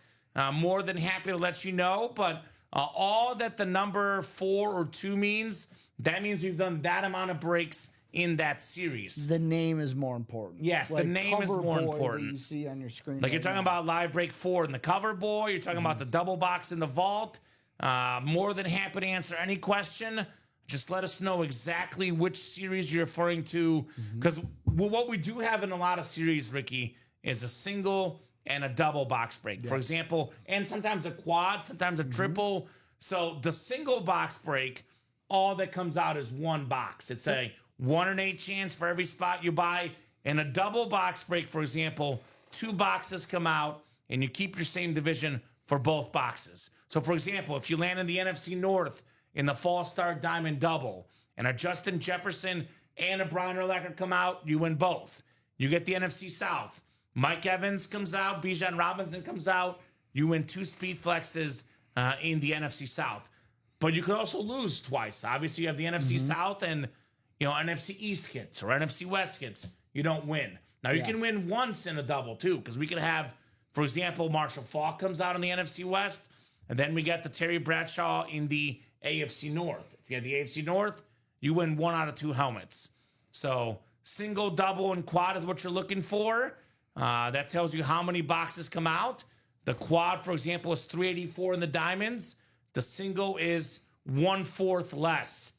More than happy to let you know. But all that the number 4 or 2 means, that means we've done that amount of breaks in that series. The name is more important. Yes, the name is Cover more Boy that important. you see on your screen. Like you're talking about live break 4 in the cover boy. You're talking about the double box in the vault. More than happy to answer any question. Just let us know exactly which series you're referring to. Because what we do have in a lot of series, Ricky, is a single and a double box break. For example, and sometimes a quad, sometimes a triple. So the single box break, all that comes out is 1 box. It's a 1 in 8 chance for every spot you buy. In a double box break, for example, 2 boxes come out and you keep your same division for both boxes. So, for example, if you land in the NFC North in the Fall Star Diamond Double and a Justin Jefferson and a Brian Urlacher come out, you win both. You get the NFC South. Mike Evans comes out, Bijan Robinson comes out, you win 2 speed flexes in the NFC South. But you could also lose twice. Obviously, you have the NFC South and NFC East hits or NFC West hits. You don't win. Now, you can win once in a double, too, because we could have, for example, Marshall Faulk comes out in the NFC West, and then we get the Terry Bradshaw in the AFC North. If you have the AFC North, you win 1 out of 2 helmets. So single, double, and quad is what you're looking for. That tells you how many boxes come out. The quad, for example, is 384 in the diamonds. The single is 1/4 less.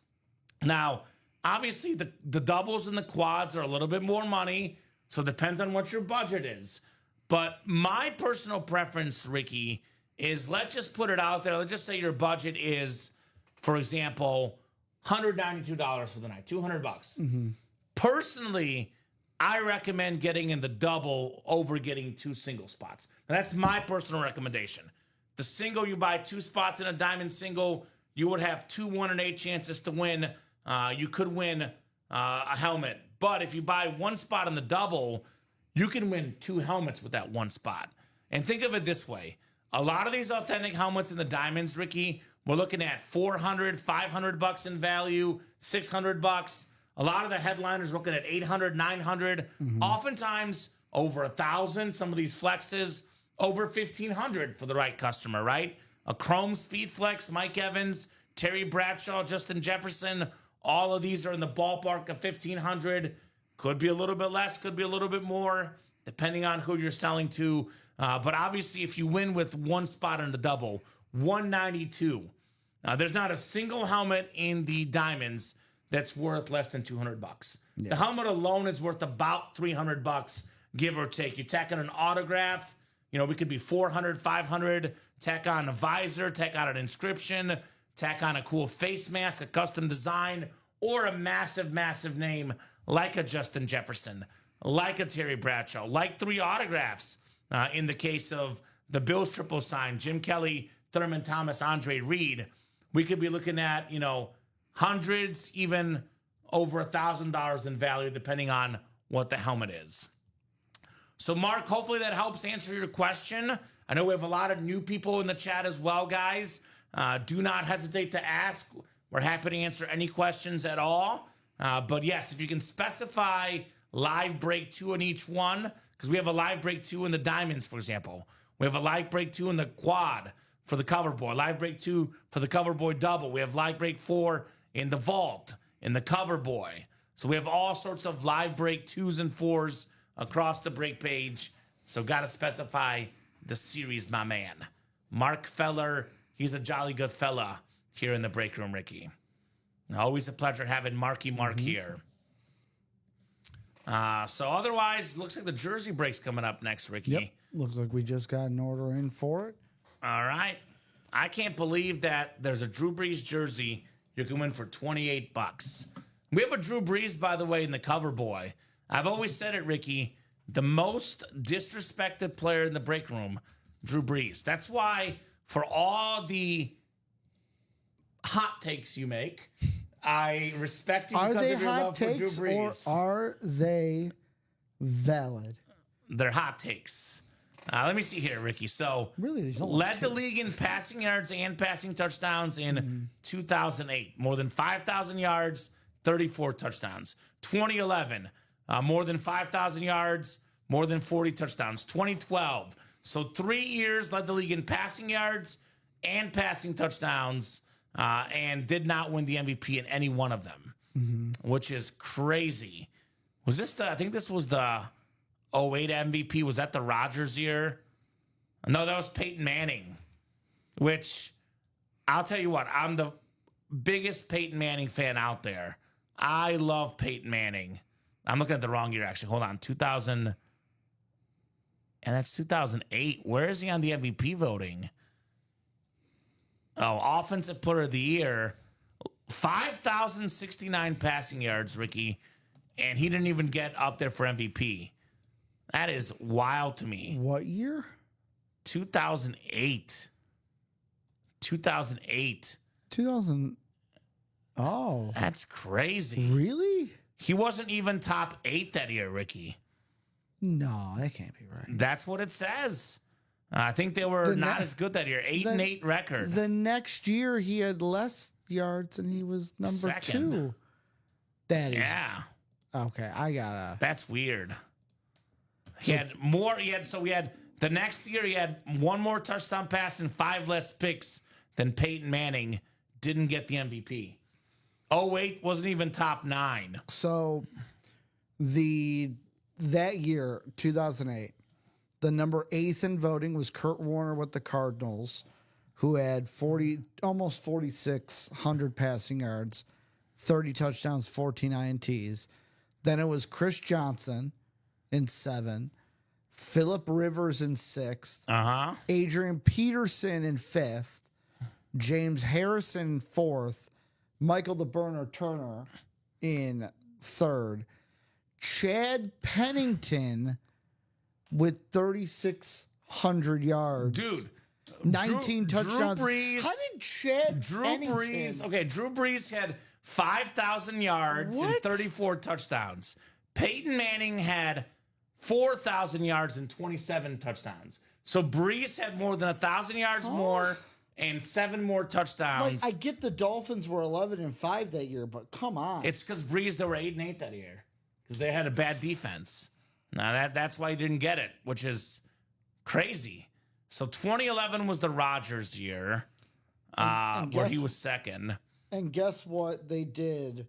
Now, obviously, the doubles and the quads are a little bit more money, so it depends on what your budget is. But my personal preference, Ricky, is let's just put it out there. Let's just say your budget is, for example, $192 for the night, $200. Personally, I recommend getting in the double over getting 2 single spots. Now, that's my personal recommendation. The single, you buy 2 spots in a diamond single, you would have 2 1 in 8 chances to win. You could win a helmet. But if you buy 1 spot in the double, you can win 2 helmets with that 1 spot. And think of it this way. A lot of these authentic helmets in the diamonds, Ricky, we're looking at $400, $500 in value, $600. A lot of the headliners are looking at $800, $900. Oftentimes over $1,000. Some of these flexes over $1,500 for the right customer, right? A Chrome Speed Flex, Mike Evans, Terry Bradshaw, Justin Jefferson. All of these are in the ballpark of $1,500. Could be a little bit less, could be a little bit more, depending on who you're selling to. But obviously, if you win with 1 spot in the double, $192. There's not a single helmet in the diamonds that's worth less than $200. Yeah. The helmet alone is worth about $300, give or take. You tack on an autograph, we could be $400, $500. Tack on a visor, tack on an inscription, tack on a cool face mask, a custom design. or a massive, massive name like a Justin Jefferson, like a Terry Bradshaw, like 3 autographs in the case of the Bills triple sign, Jim Kelly, Thurman Thomas, Andre Reed, we could be looking at, hundreds, even over $1,000 in value, depending on what the helmet is. So, Mark, hopefully that helps answer your question. I know we have a lot of new people in the chat as well, guys. Do not hesitate to ask. We're happy to answer any questions at all. But yes, if you can specify live break 2 in each one, because we have a live break 2 in the diamonds, for example. We have a live break 2 in the quad for the cover boy, live break 2 for the cover boy double. We have live break 4 in the vault, in the cover boy. So we have all sorts of live break 2s and 4s across the break page. So got to specify the series, my man. Mark Feller, he's a jolly good fella here in the break room, Ricky. Always a pleasure having Marky Mark here. So otherwise, looks like the jersey break's coming up next, Ricky. Yep. Looks like we just got an order in for it. All right. I can't believe that there's a Drew Brees jersey you can win for $28. We have a Drew Brees, by the way, in the cover boy. I've always said it, Ricky, the most disrespected player in the break room, Drew Brees. That's why for all the hot takes you make, I respect you because of your love for Drew Brees. Or are they valid? They're hot takes. Let me see here, Ricky. So, really, there's only led 2. the league in passing yards and passing touchdowns in 2008. More than 5,000 yards, 34 touchdowns. 2011, more than 5,000 yards, more than 40 touchdowns. 2012, so 3 years led the league in passing yards and passing touchdowns, and did not win the MVP in any one of them, which is crazy. Was this I think this was the 08 MVP. Was that the Rodgers year? No, that was Peyton Manning, which I'll tell you what, I'm the biggest Peyton Manning fan out there. I love Peyton Manning. I'm looking at the wrong year, actually. Hold on. 2000. And that's 2008. Where is he on the MVP voting? Oh, Offensive Player of the Year. 5,069 passing yards, Ricky. And he didn't even get up there for MVP. That is wild to me. What year? 2008. 2008. 2000. Oh. That's crazy. Really? He wasn't even top 8 that year, Ricky. No, that can't be right. That's what it says. I think they were not as good that year. 8-8 record. The next year, he had less yards and he was number Second. 2. That is. Yeah. Okay, I gotta. That's weird. He had more. We had the next year, he had 1 more touchdown pass and 5 less picks than Peyton Manning. Didn't get the MVP. 08 wasn't even top 9. So that year, 2008, the number 8th in voting was Kurt Warner with the Cardinals, who had almost 4,600 passing yards, 30 touchdowns, 14 INTs. Then it was Chris Johnson in 7, Phillip Rivers in 6th, Adrian Peterson in 5th, James Harrison in 4th, Michael the Burner Turner in 3rd, Chad Pennington with 3,600 yards. Dude. 19 touchdowns. Drew Brees. How did Chad Drew Pennington? Brees. Okay, Drew Brees had 5,000 yards and 34 touchdowns. Peyton Manning had 4,000 yards and 27 touchdowns. So Brees had more than 1,000 yards more and 7 more touchdowns. I get the Dolphins were 11-5 that year, but come on. It's because Brees, they were 8-8 that year because they had a bad defense. Now that's why he didn't get it, which is crazy. So 2011 was the Rodgers year, where he was second. And guess what they did,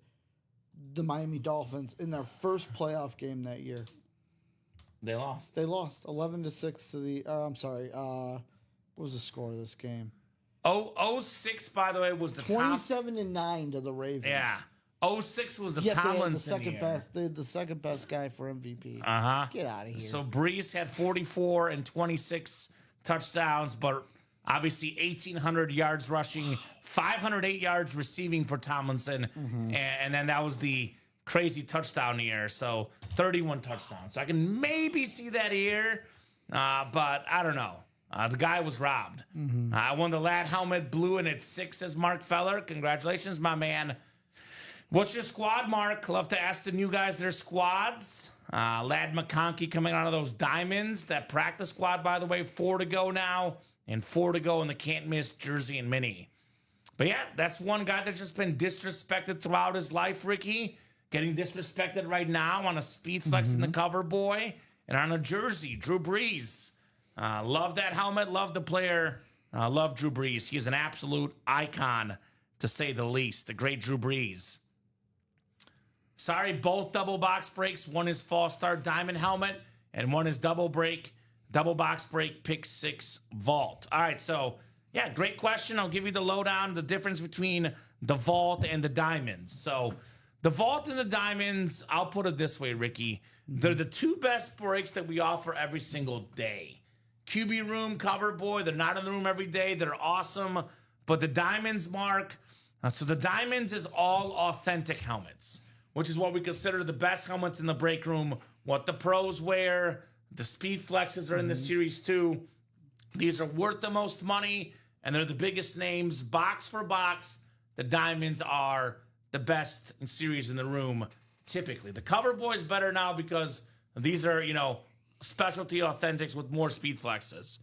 the Miami Dolphins, in their first playoff game that year? They lost. They lost 11-6 to the. I'm sorry. What was the score of this game? 06, by the way, was the 27-9 to the Ravens. Yeah. 06 was the Yet Tomlinson they had the second year. best. They had the second best guy for MVP. Get out of here. So Brees had 44 and 26 touchdowns, but Obviously, 1,800 yards rushing, 508 yards receiving for Tomlinson. And then that was the crazy touchdown year. So 31 touchdowns. So I can maybe see that here, but I don't know. The guy was robbed. I won the lad helmet blue, and it's 6, says Mark Feller. Congratulations, my man. What's your squad, Mark? Love to ask the new guys their squads. Lad McConkey coming out of those diamonds. That practice squad, by the way, 4 to go now, and 4 to go in the can't miss jersey and mini. But yeah, that's one guy that's just been disrespected throughout his life, Ricky. Getting disrespected right now on a speed flex in the cover boy and on a jersey, Drew Brees. Love that helmet. Love the player. Love Drew Brees. He's an absolute icon, to say the least. The great Drew Brees. Sorry, both double box breaks. One is false start diamond helmet, and one is double box break, pick 6 vault. All right, so yeah, great question. I'll give you the lowdown, the difference between the vault and the diamonds. So the vault and the diamonds, I'll put it this way, Ricky. They're the 2 best breaks that we offer every single day. QB room, cover boy, they're not in the room every day. They're awesome. But the diamonds, Mark, so the diamonds is all authentic helmets, which is what we consider the best helmets in the break room, what the pros wear. The speed flexes are in the series too. These are worth the most money, and they're the biggest names. Box for box, the diamonds are the best in series in the room, typically. The cover boy is better now because these are, specialty authentics with more speed flexes.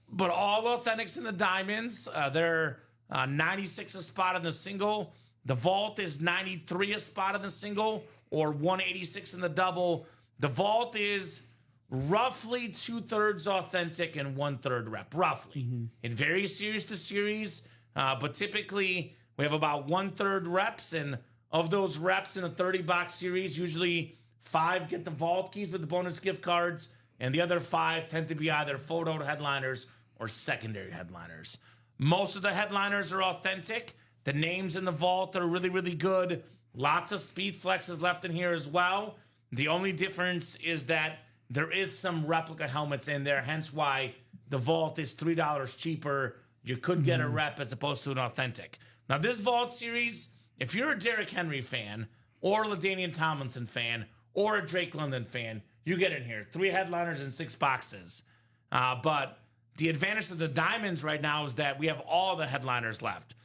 But all authentics in the diamonds, they're 96 a spot in the single. The vault is 93 a spot in the single, or 186 in the double. The vault is roughly 2/3 authentic and 1/3 rep, roughly. It varies series to series, but typically we have about 1/3 reps, and of those reps in a 30-box series, usually 5 get the vault keys with the bonus gift cards, and the other 5 tend to be either photo headliners or secondary headliners. Most of the headliners are authentic. The names in the vault are really, really good. Lots of speed flexes left in here as well. The only difference is that there is some replica helmets in there, hence why the vault is $3 cheaper. You could get a rep as opposed to an authentic. Now, this vault series, if you're a Derrick Henry fan or a LaDainian Tomlinson fan or a Drake London fan, you get in here. 3 headliners and 6 boxes. But the advantage of the diamonds right now is that we have all the headliners left.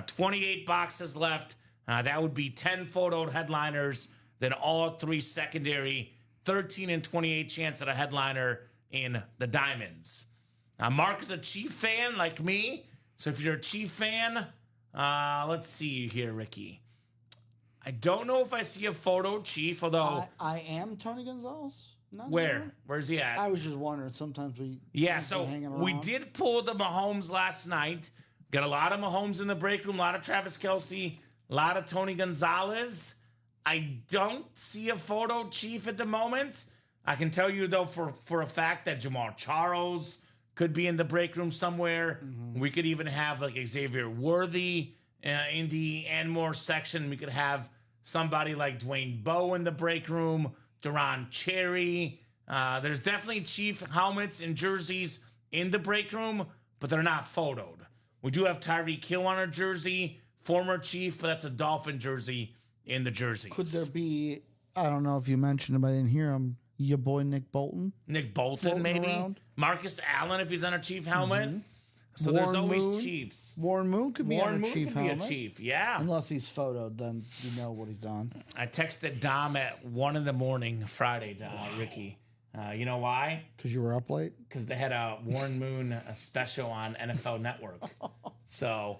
28 boxes left. That would be 10 photoed headliners, then all 3 secondary, 13 and 28 chance at a headliner in the diamonds. Mark is a Chief fan like me. So if you're a Chief fan, let's see here, Ricky. I don't know if I see a photo, Chief, although... I am Tony Gonzalez. Where? Where's he at? I was just wondering. Sometimes we... Yeah, so we did pull the Mahomes last night. Got a lot of Mahomes in the break room, a lot of Travis Kelce, a lot of Tony Gonzalez. I don't see a photo, Chief, at the moment. I can tell you, though, for a fact that Jamal Charles could be in the break room somewhere. We could even have, like, Xavier Worthy in the and more section. We could have somebody like Dwayne Bowe in the break room, Duron Cherry. There's definitely Chief helmets and jerseys in the break room, but they're not photoed. We do have Tyreek Hill on our jersey, former Chief, but that's a Dolphin jersey in the jerseys. Could there be, I don't know if you mentioned him, I didn't hear him, your boy Nick Bolton? Nick Bolton, maybe? Around? Marcus Allen, if he's on a Chief helmet. So Warren there's always Moon. Chiefs. Warren Moon could be Warren on a Moon Chief could be helmet. a Chief, yeah. Unless he's photoed, then you know what he's on. I texted Dom at 1 a.m. Friday, Ricky. You know why? Because you were up late? Because they had a Warren Moon special on NFL Network. So,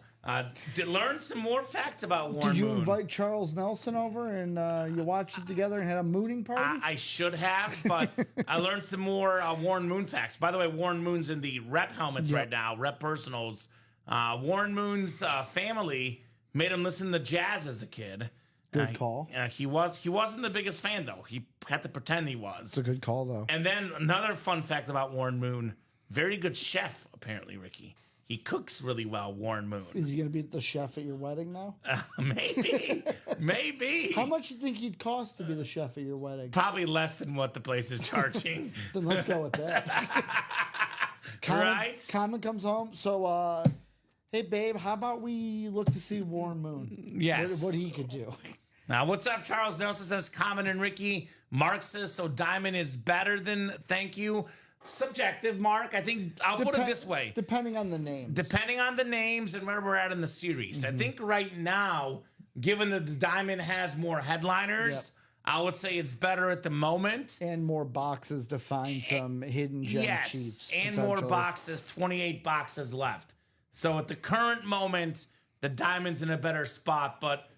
learn some more facts about Warren Moon. Did you invite Charles Nelson over and you watched it together and had a mooning party? I should have, but I learned some more Warren Moon facts. By the way, Warren Moon's in the rep helmets right now, rep personals. Warren Moon's family made him listen to jazz as a kid. Good call. He wasn't the biggest fan, though. He had to pretend he was. It's a good call, though. And then another fun fact about Warren Moon, very good chef, apparently, Ricky. He cooks really well, Warren Moon. Is he going to be the chef at your wedding now? Maybe. Maybe. How much do you think he'd cost to be the chef at your wedding? Probably less than what the place is charging. Then let's go with that. Kamen comes home. So, hey, babe, how about we look to see Warren Moon? Yes. What he could do. Now, what's up? Charles Nelson says Kamen and Ricky. Mark says, so Diamond is better than thank you. Subjective, Mark. I think I'll put it this way. Depending on the name. Depending on the names and where we're at in the series. I think right now, given that the Diamond has more headliners, I would say it's better at the moment. And more boxes to find some hidden gem chiefs. And more boxes, 28 boxes left. So at the current moment, the Diamond's in a better spot. But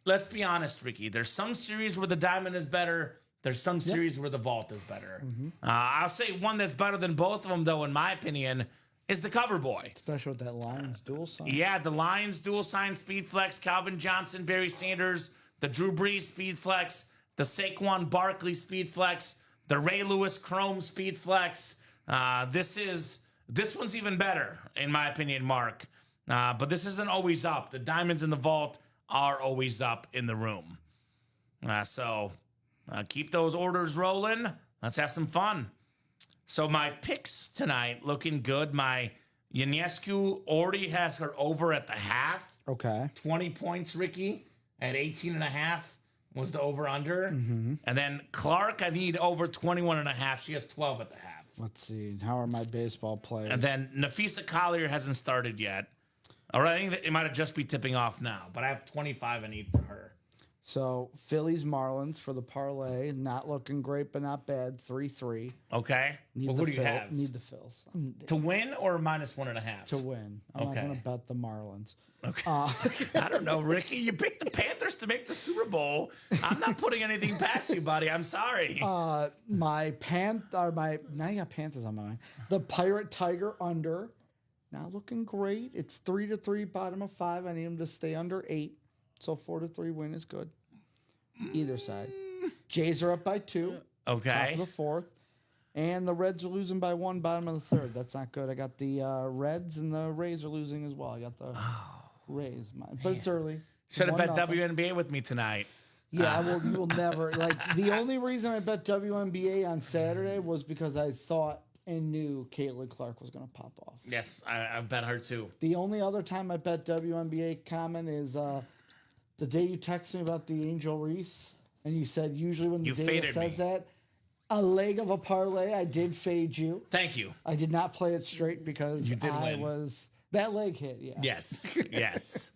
let's be honest, Ricky. There's some series where the Diamond is better. There's some series where the Vault is better. I'll say one that's better than both of them, though, in my opinion, is the Cover Boy. Especially with that Lions dual sign. Yeah, the Lions dual sign Speed Flex, Calvin Johnson, Barry Sanders, the Drew Brees Speed Flex, the Saquon Barkley Speed Flex, the Ray Lewis Chrome Speed Flex. This one's even better, in my opinion, Mark. But this isn't always up. The Diamonds in the Vault are always up in the room. So keep those orders rolling. Let's have some fun. So my picks tonight looking good. My Ionescu already has her over at the half. Okay. 20 points, Ricky, at 18.5 was the over-under. And then Clark, I need over 21.5. She has 12 at the half. Let's see. How are my baseball players? And then Nafisa Collier hasn't started yet. Or I think that it might have just be tipping off now. But I have 25 I need for her. So, Phillies Marlins for the parlay. Not looking great, but not bad. 3-3. Okay. Well, who do you have? Need the Phils. To win or -1.5? To win. I'm not going to bet the Marlins. Okay. I don't know, Ricky. You picked the Panthers to make the Super Bowl. I'm not putting anything past you, buddy. I'm sorry. Now you got Panthers on my mind. The Pirate Tiger under. Not looking great. It's 3-3, bottom of 5. I need them to stay under 8. So 4-3 win is good. Either side. Jays are up by 2. Okay. Top of the 4th. And the Reds are losing by 1, bottom of the 3rd. That's not good. I got the Reds and the Rays are losing as well. I got the Rays. But it's early. Should have bet WNBA with me tonight. Yeah, you will never. The only reason I bet WNBA on Saturday was because I thought and knew Caitlin Clark was going to pop off. Yes, I bet her too. The only other time I bet WNBA Kamen is the day you texted me about the Angel Reese, and you said usually when the data says that, a leg of a parlay, I did fade you. Thank you. I did not play it straight because that leg hit. Yeah. Yes. Yes.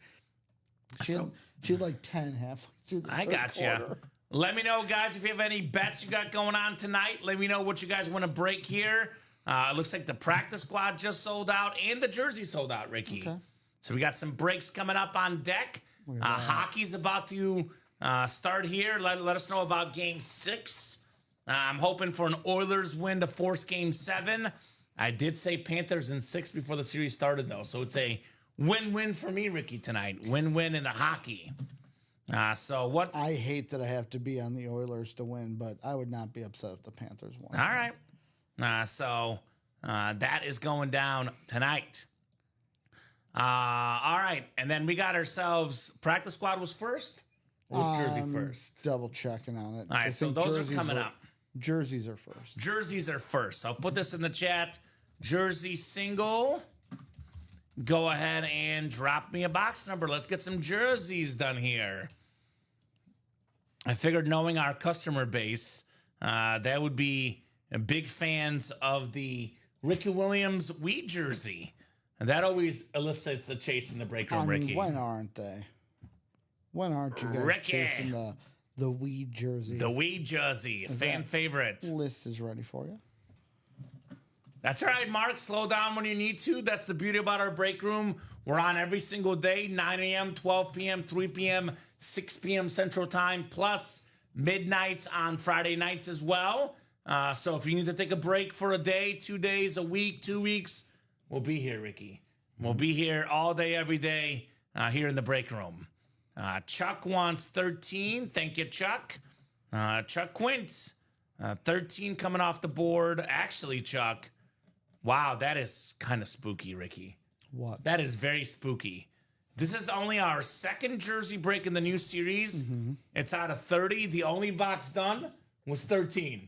She had like 10 halfway through the third got quarter. you. Let me know, guys, if you have any bets you got going on tonight. Let me know what you guys want to break here. It looks like the practice squad just sold out and the jersey sold out, Ricky. Okay. So we got some breaks coming up on deck. Hockey's about to start here. Let us know about Game 6. I'm hoping for an Oilers win to force Game 7. I did say Panthers in 6 before the series started, though. So it's a win-win for me, Ricky, tonight. Win-win in the hockey. So what? I hate that I have to be on the Oilers to win, but I would not be upset if the Panthers won. All right. So that is going down tonight. All right. And then we got ourselves, practice squad was first? Or was Jersey first? Double checking on it. All right, so those are coming up. Jerseys are first. Jerseys are first. I'll put this in the chat. Jersey single. Go ahead and drop me a box number. Let's get some jerseys done here. I figured knowing our customer base, that would be big fans of the Ricky Williams Wii jersey. And that always elicits a chase in the break room, Ricky. When aren't they? When aren't you guys chasing the Wii jersey? The Wii jersey, fan favorite. List is ready for you. That's all right, Mark. Slow down when you need to. That's the beauty about our break room. We're on every single day, 9 a.m., 12 p.m., 3 p.m., 6 p.m. Central Time, plus midnights on Friday nights as well. So if you need to take a break for a day, 2 days, a week, 2 weeks, we'll be here, Ricky. We'll be here all day, every day here in the break room. Chuck wants 13. Thank you, Chuck. Chuck Quint, 13 coming off the board. Actually, Chuck, wow, that is kind of spooky, Ricky. What? That is very spooky. This is only our second jersey break in the new series. It's out of 30. The only box done was 13.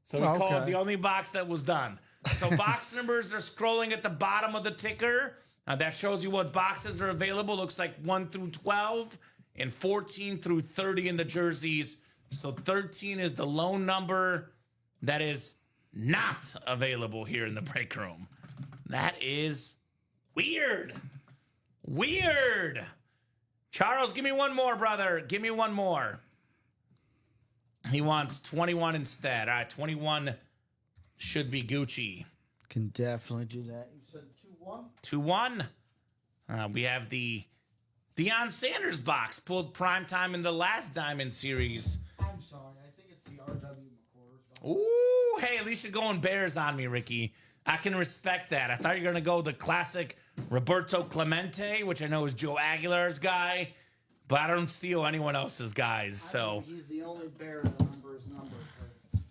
So we call it Okay. the only box that was done. So box numbers are scrolling at the bottom of the ticker. That shows you what boxes are available. Looks like 1 through 12 and 14 through 30 in the jerseys. So 13 is the lone number that is not available here in the break room. That is weird. Weird. Charles, give me one more, brother. Give me one more. He wants 21 instead. All right, 21 should be Gucci. Can definitely do that. You said 2-1? 2-1. We have the Deion Sanders box pulled prime time in the last Diamond series. I'm sorry. I think it's the R.W. McCorders box. Ooh, hey, at least you're going Bears on me, Ricky. I can respect that. I thought you were going to go the classic Roberto Clemente, which I know is Joe Aguilar's guy, but I don't steal anyone else's guys, so. I think he's the only Bear to remember his number. 'Cause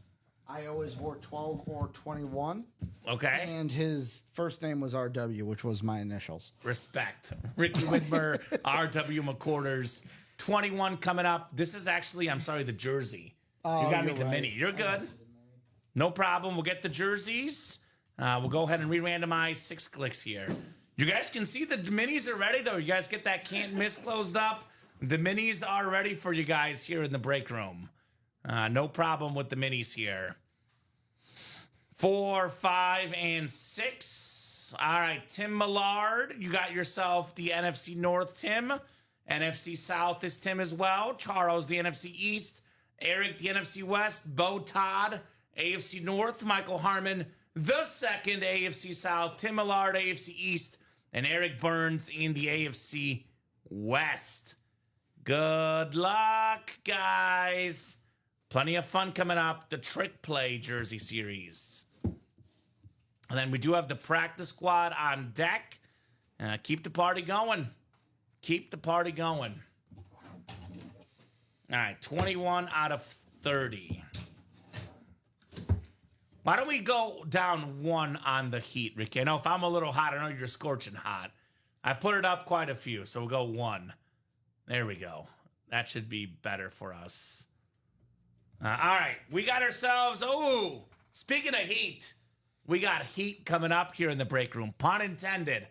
I always wore 12 or 21. Okay. And his first name was RW, which was my initials. Respect. Ricky Widmer, R.W. McCorders, 21 coming up. This is actually, I'm sorry, the jersey. You got me you're the right. mini. You're good. No problem. We'll get the jerseys. We'll go ahead and re-randomize 6 clicks here. You guys can see the minis are ready, though. You guys get that can't miss closed up. The minis are ready for you guys here in the break room. No problem with the minis here. 4, 5, and 6. All right, Tim Millard, you got yourself the NFC North, Tim. NFC South is Tim as well. Charles, the NFC East. Eric, the NFC West. Bo Todd, AFC North. Michael Harmon, the second AFC South. Tim Millard, AFC East. And Eric Burns in the AFC West. Good luck, guys. Plenty of fun coming up. The Trick Play Jersey Series. And then we do have the practice squad on deck. Keep the party going. Keep the party going. All right, 21 out of 30. Why don't we go down 1 on the heat, Ricky? I know if I'm a little hot, I know you're scorching hot. I put it up quite a few, so we'll go 1. There we go. That should be better for us. All right, we got ourselves, speaking of heat, we got heat coming up here in the break room. Pun intended.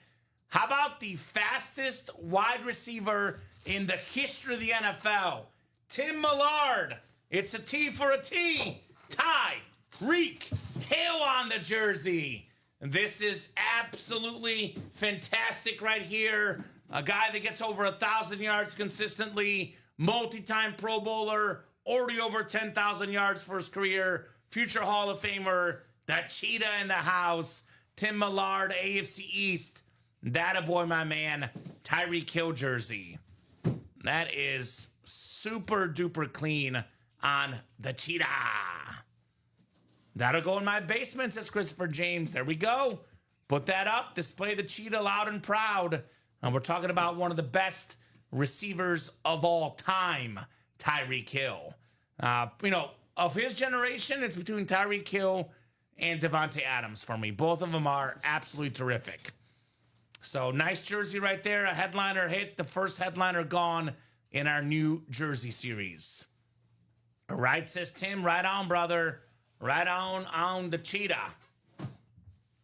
How about the fastest wide receiver in the history of the NFL? Tim Millard. It's a T for a T. Tyreek Hill on the jersey. This is absolutely fantastic right here. A guy that gets over 1,000 yards consistently, multi-time Pro Bowler, already over 10,000 yards for his career, future Hall of Famer, the cheetah in the house, Tim Millard, AFC East. That a boy, my man, Tyreek Hill jersey. That is super duper clean on the cheetah. That'll go in my basement, says Christopher James. There we go. Put that up. Display the cheetah loud and proud. And we're talking about one of the best receivers of all time, Tyreek Hill. Of his generation, it's between Tyreek Hill and Devontae Adams for me. Both of them are absolutely terrific. So nice jersey right there. A headliner hit. The first headliner gone in our new jersey series. All right, says Tim. Right on, brother. Right on the cheetah.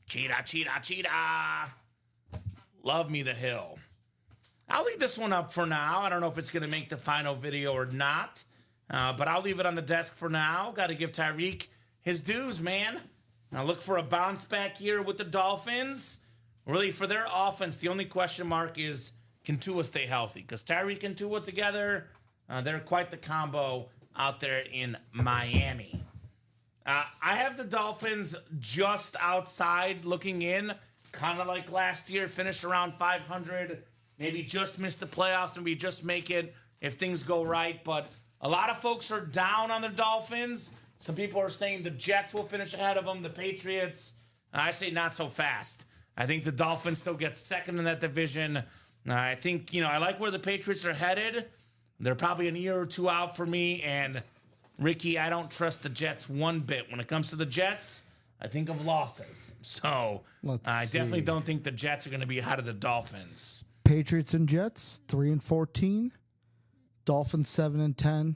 Cheetah, cheetah, cheetah. Love me the Hill. I'll leave this one up for now. I don't know if it's going to make the final video or not. But I'll leave it on the desk for now. Got to give Tyreek his dues, man. Now look for a bounce back here with the Dolphins. Really, for their offense, the only question mark is, can Tua stay healthy? Because Tyreek and Tua together, they're quite the combo out there in Miami. I have the Dolphins just outside looking in, kind of like last year, finish around 500, maybe just miss the playoffs, maybe just make it if things go right. But a lot of folks are down on the Dolphins. Some people are saying the Jets will finish ahead of them, the Patriots. I say not so fast. I think the Dolphins still get second in that division. I think, I like where the Patriots are headed. They're probably a year or two out for me. And, Ricky, I don't trust the Jets one bit. When it comes to the Jets, I think of losses. So, I definitely don't think the Jets are going to be ahead of the Dolphins. Patriots and Jets, 3-14. Dolphins, 7-10.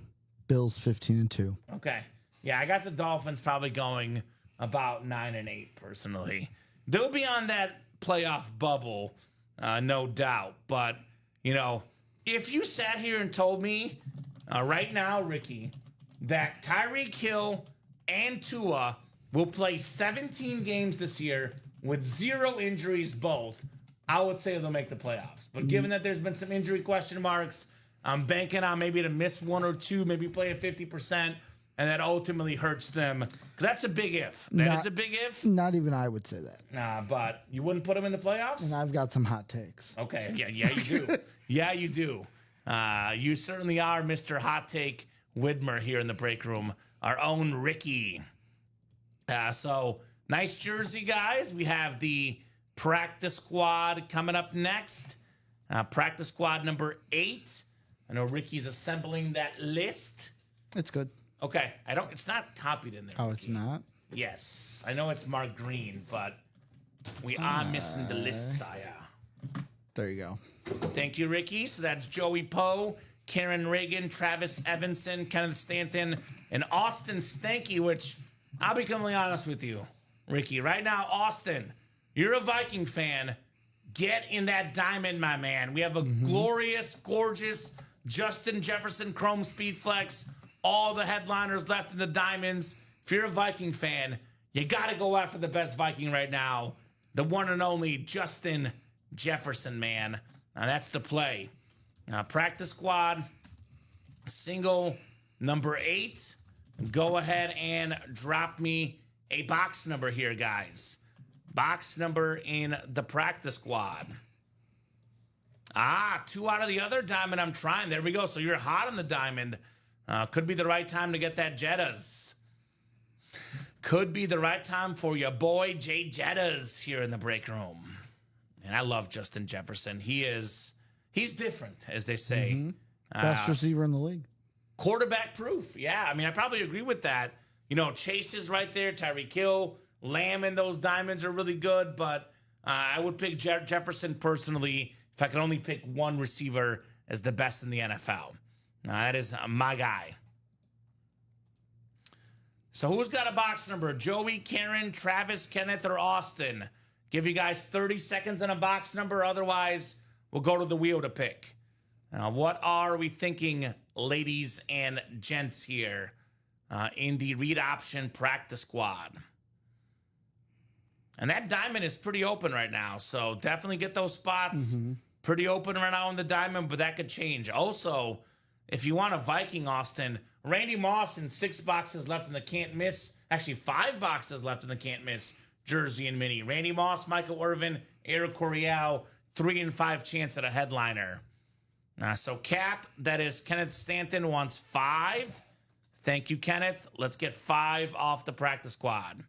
Bills, 15-2. Okay. Yeah, I got the Dolphins probably going about 9-8 personally. They'll be on that playoff bubble, no doubt. But, you know, if you sat here and told me right now, Ricky, that Tyreek Hill and Tua will play 17 games this year with 0 injuries both, I would say they'll make the playoffs. But given that there's been some injury question marks, I'm banking on maybe to miss 1 or 2, maybe play at 50%, and that ultimately hurts them. Because that's a big if. That is a big if. Not even I would say that. Nah, but you wouldn't put them in the playoffs? And I've got some hot takes. Okay, yeah, you do. Yeah, you do. You certainly are Mr. Hot Take Widmer here in the break room. Our own Ricky. So, nice jersey, guys. We have the practice squad coming up next. Practice squad number 8. I know Ricky's assembling that list. It's good. Okay, it's not copied in there. Oh, it's not? Yes. I know it's marked green, but we are missing the list, Saya. There you go. Thank you, Ricky. So that's Joey Poe, Karen Reagan, Travis Evanson, Kenneth Stanton, and Austin Stanky, which I'll be completely honest with you, Ricky. Right now, Austin, you're a Viking fan. Get in that diamond, my man. We have a glorious, gorgeous Justin Jefferson Chrome Speed Flex. All the headliners left in the diamonds. If you're a Viking fan, you got to go after the best Viking right now. The one and only Justin Jefferson, man. Now that's the play. Practice squad, single number 8. Go ahead and drop me a box number here, guys. Box number in the practice squad. 2 out of the other diamond I'm trying. There we go. So you're hot on the diamond. Could be the right time to get that Jettas. Could be the right time for your boy Jay Jettas here in the break room. And I love Justin Jefferson. He's different, as they say. Best receiver in the league. Quarterback proof. Yeah, I mean, I probably agree with that. You know, Chase is right there. Tyreek Hill, Lamb, and those diamonds are really good. But I would pick Jefferson personally if I could only pick one receiver as the best in the NFL. Now, that is my guy. So who's got a box number? Joey, Karen, Travis, Kenneth, or Austin? Give you guys 30 seconds on a box number. Otherwise, we'll go to the wheel to pick. Now, what are we thinking, ladies and gents here in the read option practice squad? And that diamond is pretty open right now. So definitely get those spots pretty open right now in the diamond, but that could change. Also, if you want a Viking, Austin, Randy Moss in 6 boxes left in the can't miss. Actually, 5 boxes left in the can't miss jersey and mini. Randy Moss, Michael Irvin, Eric Coryell, 3 and 5 chance at a headliner. So Cap, that is Kenneth Stanton, wants 5. Thank you, Kenneth. Let's get 5 off the practice squad.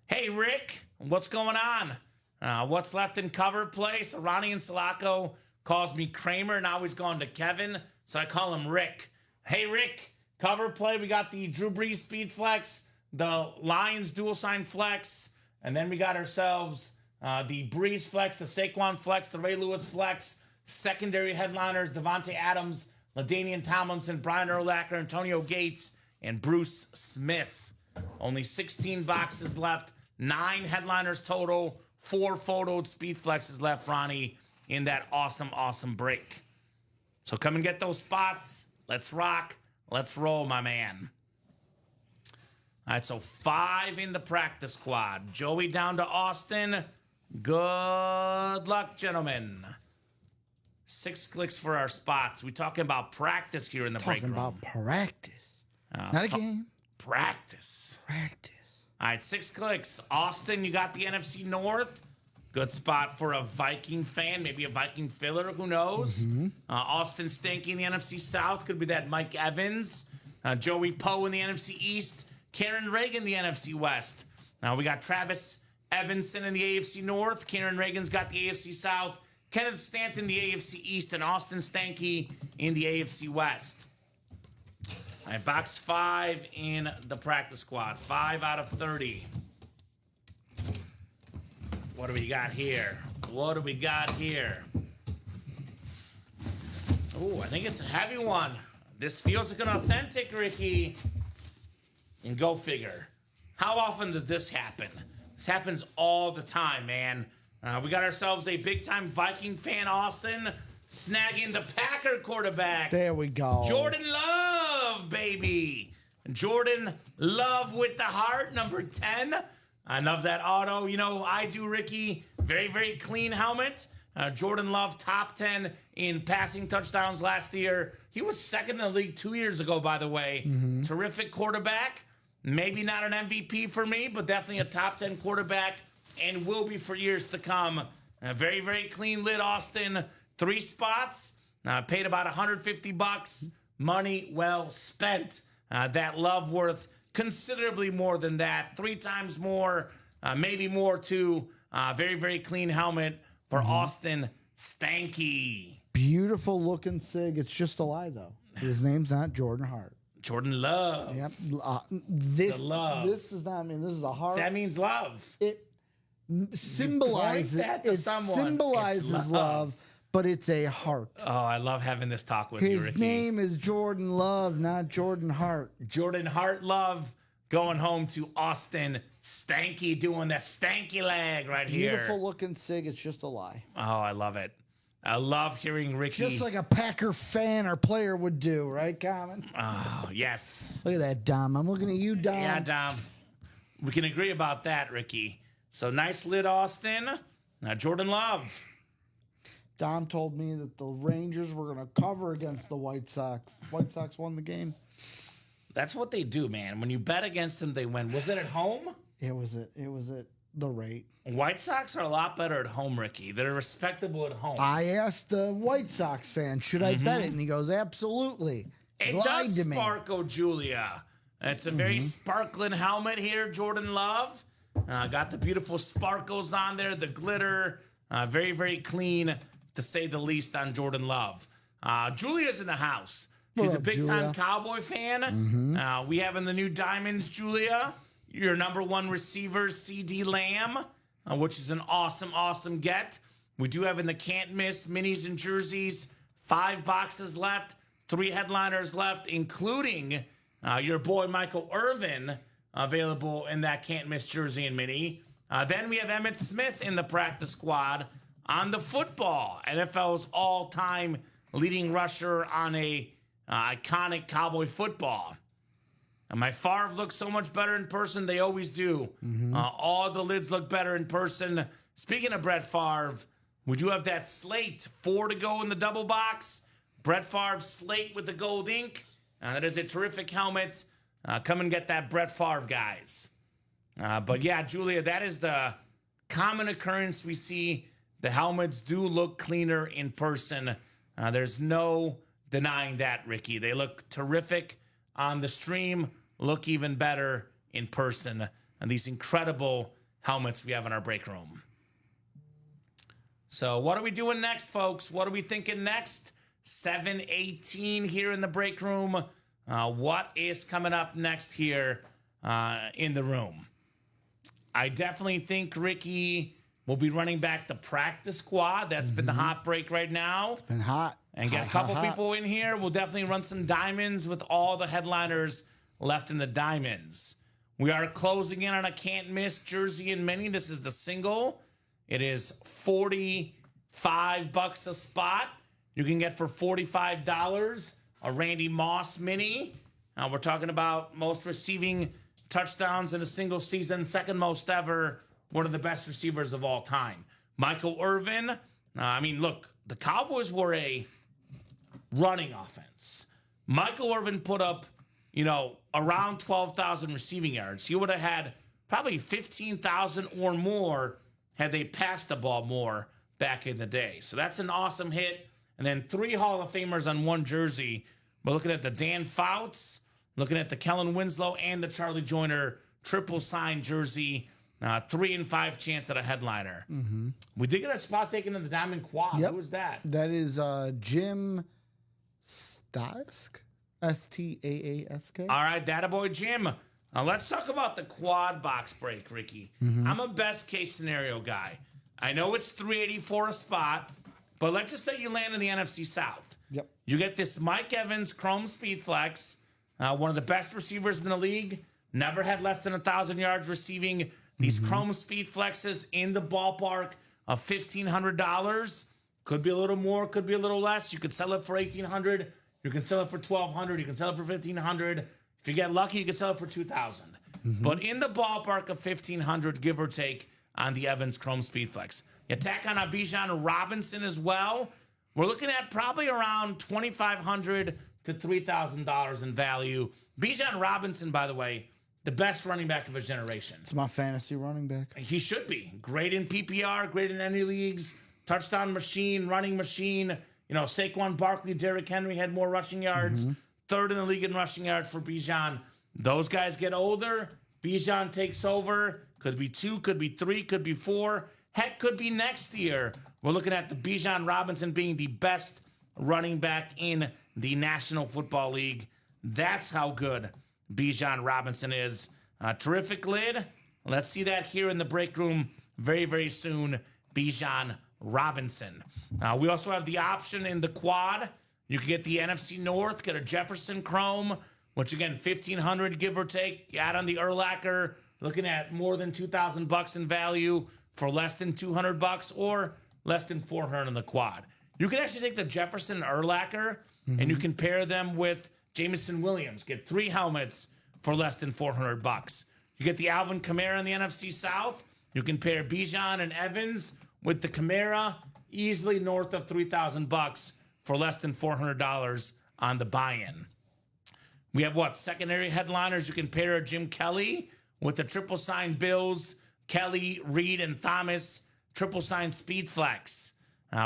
Hey, Rick, what's going on? What's left in cover play? So Ronnie and Sulaco calls me Kramer. Now he's gone to Kevin, so I call him Rick. Hey, Rick, cover play. We got the Drew Brees Speed Flex, the Lions Dual Sign Flex, and then we got ourselves the Brees Flex, the Saquon Flex, the Ray Lewis Flex, secondary headliners, Devontae Adams, LaDainian Tomlinson, Brian Urlacher, Antonio Gates, and Bruce Smith. Only 16 boxes left, 9 headliners total, 4 photoed Speed Flexes left, Ronnie, in that awesome, awesome break. So come and get those spots. Let's rock. Let's roll, my man. All right, so 5 in the practice squad. Joey down to Austin. Good luck, gentlemen. 6 clicks for our spots. We talking about practice here in the break room. Talking about practice. Not a game. Practice. Practice. All right, 6 clicks. Austin, you got the NFC North. Good spot for a Viking fan, maybe a Viking filler, who knows? Austin Stanky in the NFC South, could be that Mike Evans. Joey Poe in the NFC East. Karen Reagan, the NFC West. Now we got Travis Evanson in the AFC North. Karen Reagan's got the AFC South. Kenneth Stanton, the AFC East. And Austin Stanky in the AFC West. All right, box 5 in the practice squad. 5 out of 30. What do we got here? What do we got here? Oh, I think it's a heavy one. This feels like an authentic, Ricky. And go figure. How often does this happen? This happens all the time, man. We got ourselves a big-time Viking fan, Austin, snagging the Packer quarterback. There we go. Jordan Love, baby. Jordan Love with the heart, number 10. I love that auto. You know, I do, Ricky. Very, very clean helmet. Jordan Love, top 10 in passing touchdowns last year. He was second in the league 2 years ago, by the way. Terrific quarterback. Maybe not an MVP for me, but definitely a top 10 quarterback and will be for years to come. Very, very clean lid, Austin. 3 spots. Paid about $150. Money well spent. That Love worth considerably more than that. 3 times more, maybe more too. Very, very clean helmet for Austin Stanky. Beautiful looking sig. It's just a lie, though. His name's not Jordan Hart. Jordan Love. Yep. This love. This does not mean this is a heart. That means love. It symbolizes that to it someone. symbolizes It's love, but it's a heart. Oh, I love having this talk with you, His Ricky. name is Jordan Love, not Jordan Hart. Jordan Hart Love going home to Austin Stanky, doing the stanky leg right here. Beautiful looking sig. It's just a lie. Oh, I love it. I love hearing Ricky. Just like a Packer fan or player would do, right, Kamen? Oh, yes. Look at that, Dom. I'm looking at you, Dom. Yeah, Dom. We can agree about that, Ricky. So nice lid, Austin. Now, Jordan Love. Dom told me that the Rangers were going to cover against the White Sox. White Sox won the game. That's what they do, man. When you bet against them, they win. Was it at home? It was at the rate. White Sox are a lot better at home, Ricky. They're respectable at home. I asked a White Sox fan, should I bet it? And he goes, absolutely. It Lied does to me. sparkle, Julia. It's a very sparkling helmet here, Jordan Love. Got the beautiful sparkles on there, the glitter. Very, very clean, to say the least, on Jordan Love. Julia's in the house. She's a big-time Cowboy fan. We have in the new Diamonds, Julia, your number 1 receiver, CD Lamb, which is an awesome, awesome get. We do have in the can't miss minis and jerseys, 5 boxes left, 3 headliners left, including your boy Michael Irvin available in that can't miss jersey and mini. Then we have Emmitt Smith in the practice squad on the football, NFL's all-time leading rusher on a iconic Cowboy football. And my Favre looks so much better in person. They always do. All the lids look better in person. Speaking of Brett Favre, we do have that slate. 4 to go in the double box. Brett Favre slate with the gold ink. That is a terrific helmet. Come and get that Brett Favre, guys. But yeah, Julia, that is the common occurrence we see. The helmets do look cleaner in person. There's no denying that, Ricky. They look terrific on the stream, look even better in person. And these incredible helmets we have in our break room. So what are we doing next, folks? What are we thinking next? 7:18 here in the break room. What is coming up next here in the room? I definitely think Ricky will be running back the practice squad. That's been the hot break right now. It's been hot. And get a couple people in here. We'll definitely run some diamonds with all the headliners left in the diamonds. We are closing in on a can't miss jersey and mini. This is the single. It is $45 a spot. You can get for $45 a Randy Moss mini. We're talking about most receiving touchdowns in a single season, second most ever, one of the best receivers of all time. Michael Irvin. Look, the Cowboys were a running offense. Michael Irvin put up, around 12,000 receiving yards. He would have had probably 15,000 or more had they passed the ball more back in the day. So that's an awesome hit. And then 3 Hall of Famers on 1 jersey. We're looking at the Dan Fouts, looking at the Kellen Winslow, and the Charlie Joyner triple sign jersey. 3 and 5 chance at a headliner. We did get a spot taken in the Diamond Quad. Yep. Who was that? That is Jim Stask. Staask. All right, that boy Jim. Let's talk about the quad box break, Ricky. I'm a best case scenario guy. I know it's $384 a spot, but let's just say you land in the NFC South. Yep. You get this Mike Evans Chrome Speed Flex, one of the best receivers in the league, Never had less than 1,000 yards receiving. These Chrome Speed Flexes in the ballpark of $1,500. Could be a little more, could be a little less. You could sell it for $1,800. You can sell it for $1,200. You can sell it for $1,500. If you get lucky, you can sell it for $2,000. But in the ballpark of $1,500, give or take, on the Evans Chrome Speed Flex. You tack on a Bijan Robinson as well. We're looking at probably around $2,500 to $3,000 in value. Bijan Robinson, by the way, the best running back of his generation. It's my fantasy running back. He should be. Great in PPR, great in any leagues. Touchdown machine, running machine. You know, Saquon Barkley, Derrick Henry had more rushing yards. Third in the league in rushing yards for Bijan. Those guys get older. Bijan takes over. Could be 2, could be 3, could be 4. Heck, could be next year. We're looking at the Bijan Robinson being the best running back in the National Football League. That's how good Bijan Robinson is. Terrific lid. Let's see that here in the break room very, very soon. Bijan Robinson. We also have the option in the quad. You can get the NFC North, get a Jefferson Chrome, which again, $1,500 give or take. You add on the Urlacher, looking at more than $2,000 in value for less than $200 or less than $400 in the quad. You can actually take the Jefferson and Urlacher and you can pair them with Jameson Williams. Get 3 helmets for less than $400. You get the Alvin Kamara in the NFC South. You can pair Bijan and Evans with the Kamara, easily north of $3,000 for less than $400 on the buy-in. We have secondary headliners. You can pair a Jim Kelly with the triple sign Bills, Kelly, Reed, and Thomas, triple sign Speed Flex.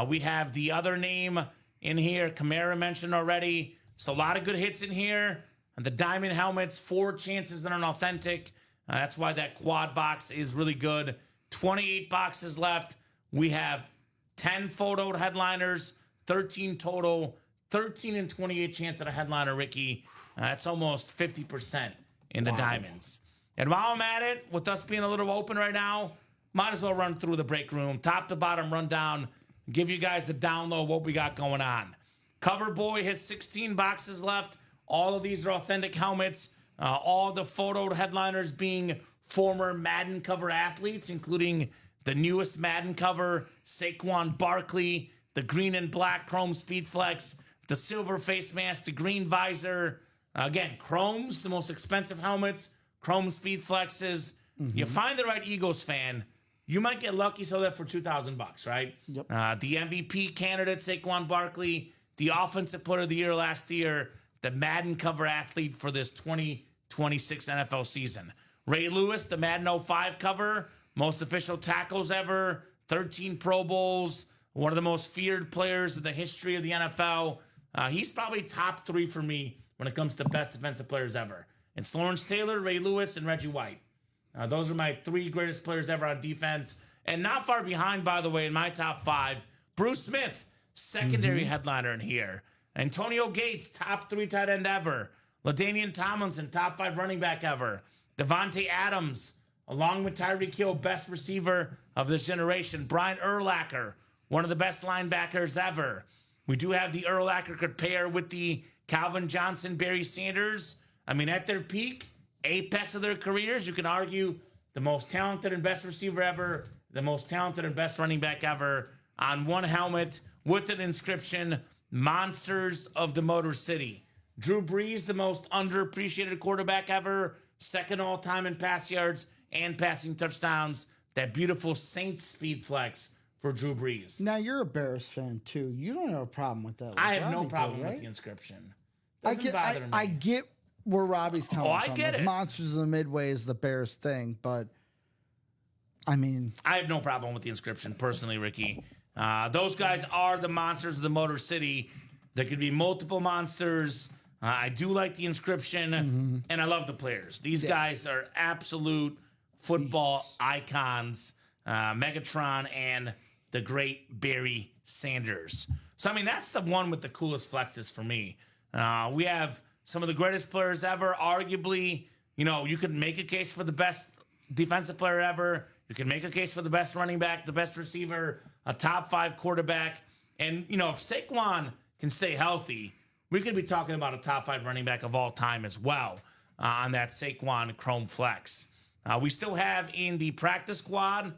We have the other name in here, Kamara mentioned already. So a lot of good hits in here. And the diamond helmets, 4 chances in an authentic. That's why that quad box is really good. 28 boxes left. We have 10 photoed headliners, 13 total, 13 and 28 chance at a headliner, Ricky. That's almost 50% in the diamonds. And while I'm at it, with us being a little open right now, might as well run through the break room, top to bottom rundown, give you guys the download what we got going on. Cover Boy has 16 boxes left. All of these are authentic helmets. All the photoed headliners being former Madden cover athletes, including the newest Madden cover, Saquon Barkley, the green and black Chrome Speed Flex, the silver face mask, the green visor. Again, Chrome's the most expensive helmets, Chrome Speed Flexes. You find the right Eagles fan, you might get lucky, sell that for $2,000, right? Yep. The MVP candidate, Saquon Barkley, the offensive player of the year last year, the Madden cover athlete for this 2026 NFL season. Ray Lewis, the Madden 05 cover, most official tackles ever, 13 Pro Bowls, one of the most feared players in the history of the NFL. He's probably top 3 for me when it comes to best defensive players ever. It's Lawrence Taylor, Ray Lewis, and Reggie White. Those are my 3 greatest players ever on defense. And not far behind, by the way, in my top 5, Bruce Smith, secondary headliner in here. Antonio Gates, top 3 tight end ever. LaDainian Tomlinson, top 5 running back ever. Devontae Adams, along with Tyreek Hill, best receiver of this generation. Brian Urlacher, one of the best linebackers ever. We do have the Urlacher could pair with the Calvin Johnson, Barry Sanders. I mean, at their peak, apex of their careers, you can argue the most talented and best receiver ever, the most talented and best running back ever on one helmet with an inscription, Monsters of the Motor City. Drew Brees, the most underappreciated quarterback ever, second all-time in pass yards and passing touchdowns. That beautiful Saints Speed Flex for Drew Brees. Now, you're a Bears fan, too. You don't have a problem with that. I have no Robbie problem did, right? with the inscription. I Doesn't bother me. get where Robbie's coming from. I get it. Monsters of the Midway is the Bears thing, but I mean, I have no problem with the inscription, personally, Ricky. Those guys are the monsters of the Motor City. There could be multiple monsters. I do like the inscription, and I love the players. These guys are absolute football icons. Megatron and the great Barry Sanders. So, I mean, that's the one with the coolest flexes for me. We have some of the greatest players ever. Arguably, you know, you could make a case for the best defensive player ever. You can make a case for the best running back, the best receiver, a top 5 quarterback. And, you know, if Saquon can stay healthy, we could be talking about a top 5 running back of all time as well. on that Saquon Chrome Flex. We still have in the practice squad.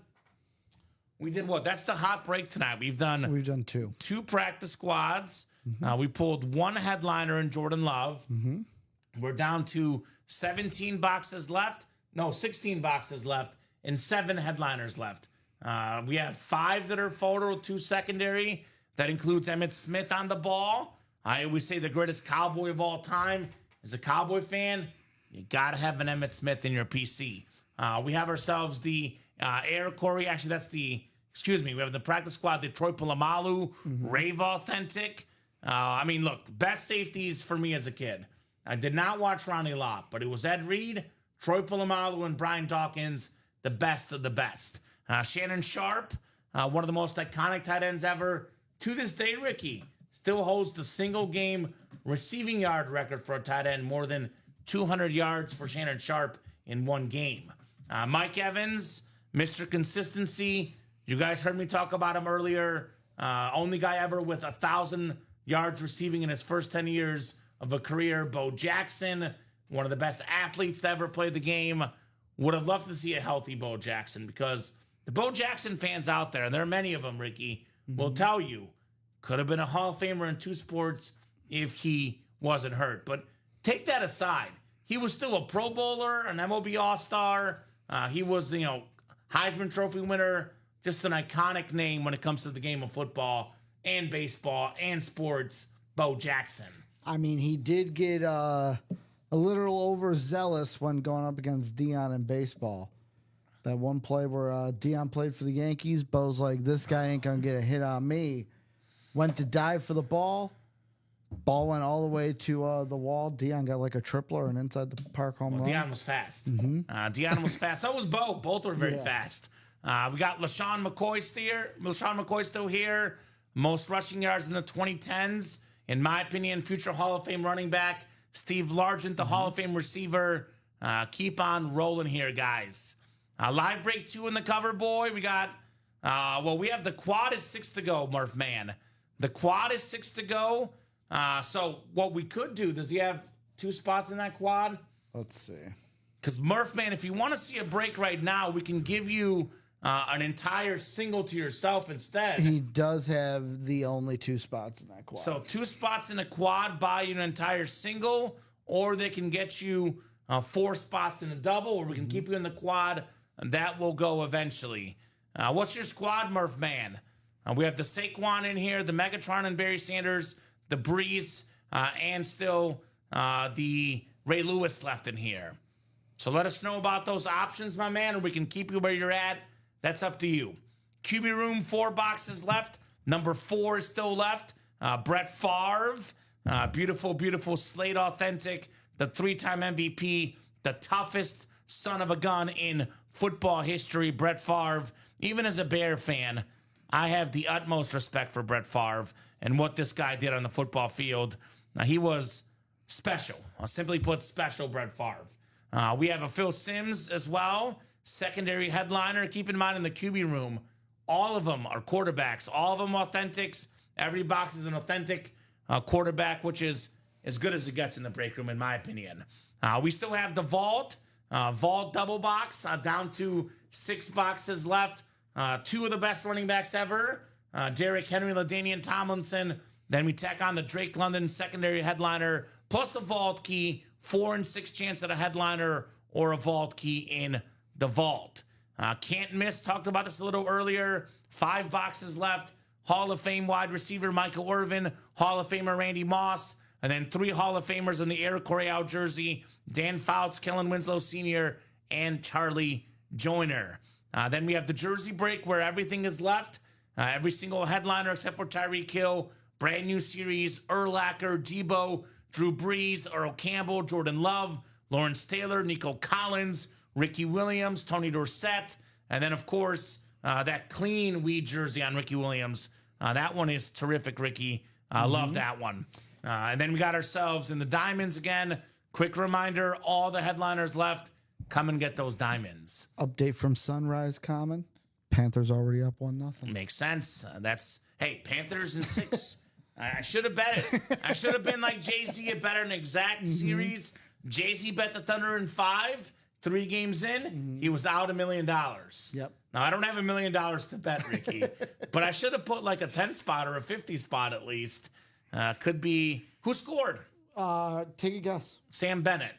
We did what? That's the hot break tonight. We've done two practice squads. We pulled one headliner in Jordan Love. We're down to 16 boxes left, and 7 headliners left. We have 5 that are photo, 2 secondary. That includes Emmitt Smith on the ball. I always say the greatest Cowboy of all time. As a Cowboy fan, you got to have an Emmitt Smith in your PC. We have ourselves the Air Corey. Actually, we have the practice squad, the Troy Polamalu, Rave Authentic. Look, best safeties for me as a kid. I did not watch Ronnie Lott, but it was Ed Reed, Troy Polamalu, and Brian Dawkins, the best of the best. Shannon Sharp, one of the most iconic tight ends ever. To this day, Ricky still holds the single game receiving yard record for a tight end, more than 200 yards for Shannon Sharp in one game. Mike Evans, Mr. Consistency. You guys heard me talk about him earlier. Only guy ever with 1,000 yards receiving in his first 10 years of a career. Bo Jackson, one of the best athletes to ever play the game. Would have loved to see a healthy Bo Jackson, because the Bo Jackson fans out there, and there are many of them, Ricky, will tell you, could have been a Hall of Famer in 2 sports if he wasn't hurt. But take that aside. He was still a Pro Bowler, an MLB All-Star. He was, Heisman Trophy winner. Just an iconic name when it comes to the game of football and baseball and sports, Bo Jackson. I mean, he did get a little overzealous when going up against Deion in baseball. That one play where Deion played for the Yankees, Bo's like, this guy ain't going to get a hit on me. Went to dive for the ball. Ball went all the way to the wall. Deion got like a tripler and inside the park home run. Deion was fast. Deion was fast. So was Bo. Both were very fast. We got LaShawn McCoy still here. Most rushing yards in the 2010s. In my opinion, future Hall of Fame running back. Steve Largent, the Hall of Fame receiver. Keep on rolling here, guys. Live break 2 in the cover, boy. We got, we have the quad is 6 to go, Murph Man. The quad is 6 to go. So what we could do, does he have 2 spots in that quad? Let's see. Because Murph Man, if you want to see a break right now, we can give you an entire single to yourself instead. He does have the only 2 spots in that quad. So 2 spots in a quad buy you an entire single, or they can get you 4 spots in a double, or we can keep you in the quad, and that will go eventually. What's your squad, Murph Man? We have the Saquon in here, the Megatron and Barry Sanders, the Breeze, and still the Ray Lewis left in here. So let us know about those options, my man, or we can keep you where you're at. That's up to you. QB room, 4 boxes left. Number 4 is still left. Brett Favre, beautiful, beautiful Slate Authentic, the 3-time MVP, the toughest son of a gun in football history, Brett Favre. Even as a Bear fan, I have the utmost respect for Brett Favre and what this guy did on the football field. He was special. Simply put, special Brett Favre. We have a Phil Simms as well, secondary headliner. Keep in mind in the QB room, all of them are quarterbacks. All of them authentics. Every box is an authentic quarterback, which is as good as it gets in the break room, in my opinion. We still have the Vault double box, down to 6 boxes left. 2 of the best running backs ever, Derrick Henry, LaDainian Tomlinson. Then we tack on the Drake London secondary headliner, plus a Vault key, 4 and 6 chance at a headliner or a Vault key in the Vault. Can't miss, talked about this a little earlier, 5 boxes left. Hall of Fame wide receiver Michael Irvin, Hall of Famer Randy Moss, and then 3 Hall of Famers in the Air Coryell jersey, Dan Fouts, Kellen Winslow Sr., and Charlie Joyner. Then we have the jersey break where everything is left. Every single headliner except for Tyreek Hill. Brand new series, Urlacher, Debo, Drew Brees, Earl Campbell, Jordan Love, Lawrence Taylor, Nico Collins, Ricky Williams, Tony Dorsett, and then, of course, that clean weed jersey on Ricky Williams. That one is terrific, Ricky. Love that one. And then we got ourselves in the diamonds again. Quick reminder, all the headliners left. Come and get those diamonds. Update from Sunrise Common. Panthers already up 1-0. Makes sense. Hey, Panthers in 6. I should have bet it. I should have been like Jay-Z, a bet an exact series. Jay-Z bet the Thunder in 5, 3 games in, he was out $1 million. Yep. Now, I don't have $1 million to bet, Ricky, but I should have put like a 10 spot or a 50 spot at least. Could be, who scored? Take a guess. Sam Bennett.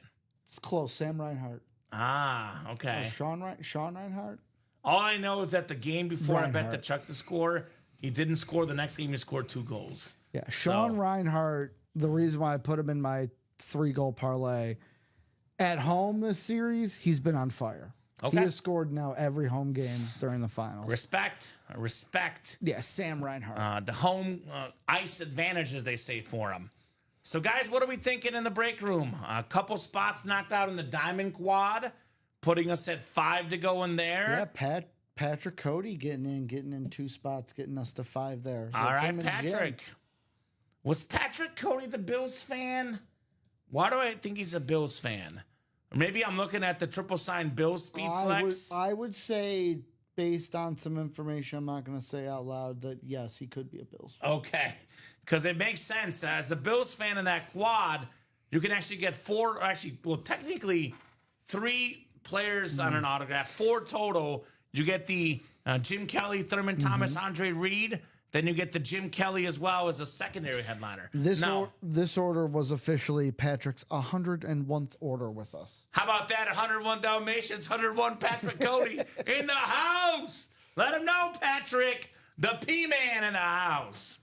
It's close. Sam Reinhart. Ah, okay. Sean Reinhart? All I know is that the game before I bet Reinhart. the Chuck to score, he didn't score. The next game, he scored 2 goals. Yeah, Sean Reinhart, the reason why I put him in my 3-goal parlay, at home this series, he's been on fire. Okay. He has scored now every home game during the finals. Respect. Yeah, Sam Reinhart. The home ice advantage, as they say, for him. So, guys, what are we thinking in the break room? A couple spots knocked out in the Diamond Quad, putting us at 5 to go in there. Yeah, Patrick Cody getting in 2 spots, getting us to 5 there. So All it's right, him and Jim. Patrick. Was Patrick Cody the Bills fan? Why do I think he's a Bills fan? Or maybe I'm looking at the triple sign Bills speed flex. I would say, based on some information I'm not going to say out loud, that yes, he could be a Bills fan. Okay. Because it makes sense. As a Bills fan in that quad, you can actually get 4, technically 3 players on an autograph, 4 total. You get the Jim Kelly, Thurman Thomas, Andre Reed. Then you get the Jim Kelly as well as a secondary headliner. This order was officially Patrick's 101st order with us. How about that? 101 Dalmatians, 101 Patrick Cody in the house. Let him know, Patrick, the P-Man in the house.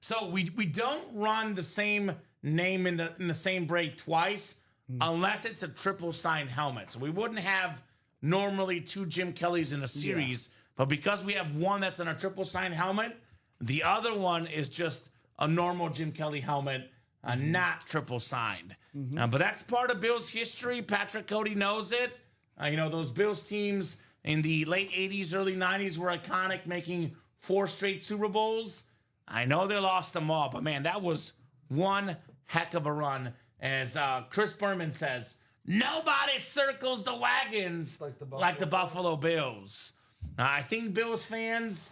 So we don't run the same name in the same break twice unless it's a triple signed helmet. So we wouldn't have normally 2 Jim Kellys in a series, but because we have one that's in a triple signed helmet, the other one is just a normal Jim Kelly helmet, not triple signed. But that's part of Bills history. Patrick Cody knows it. Those Bills teams in the late 80s, early 90s were iconic, making 4 straight Super Bowls. I know they lost them all, but man, that was one heck of a run. As Chris Berman says, nobody circles the wagons like the Buffalo Bills. I think Bills fans,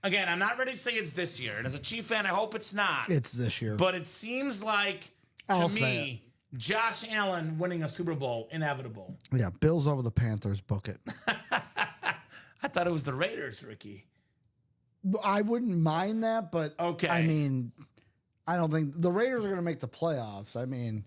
again, I'm not ready to say it's this year. And as a Chief fan, I hope it's not. It's this year. But it seems like, to me, Josh Allen winning a Super Bowl, inevitable. Yeah, Bills over the Panthers, book it. I thought it was the Raiders, Ricky. I wouldn't mind that, but okay. I mean, I don't think the Raiders are going to make the playoffs. I mean,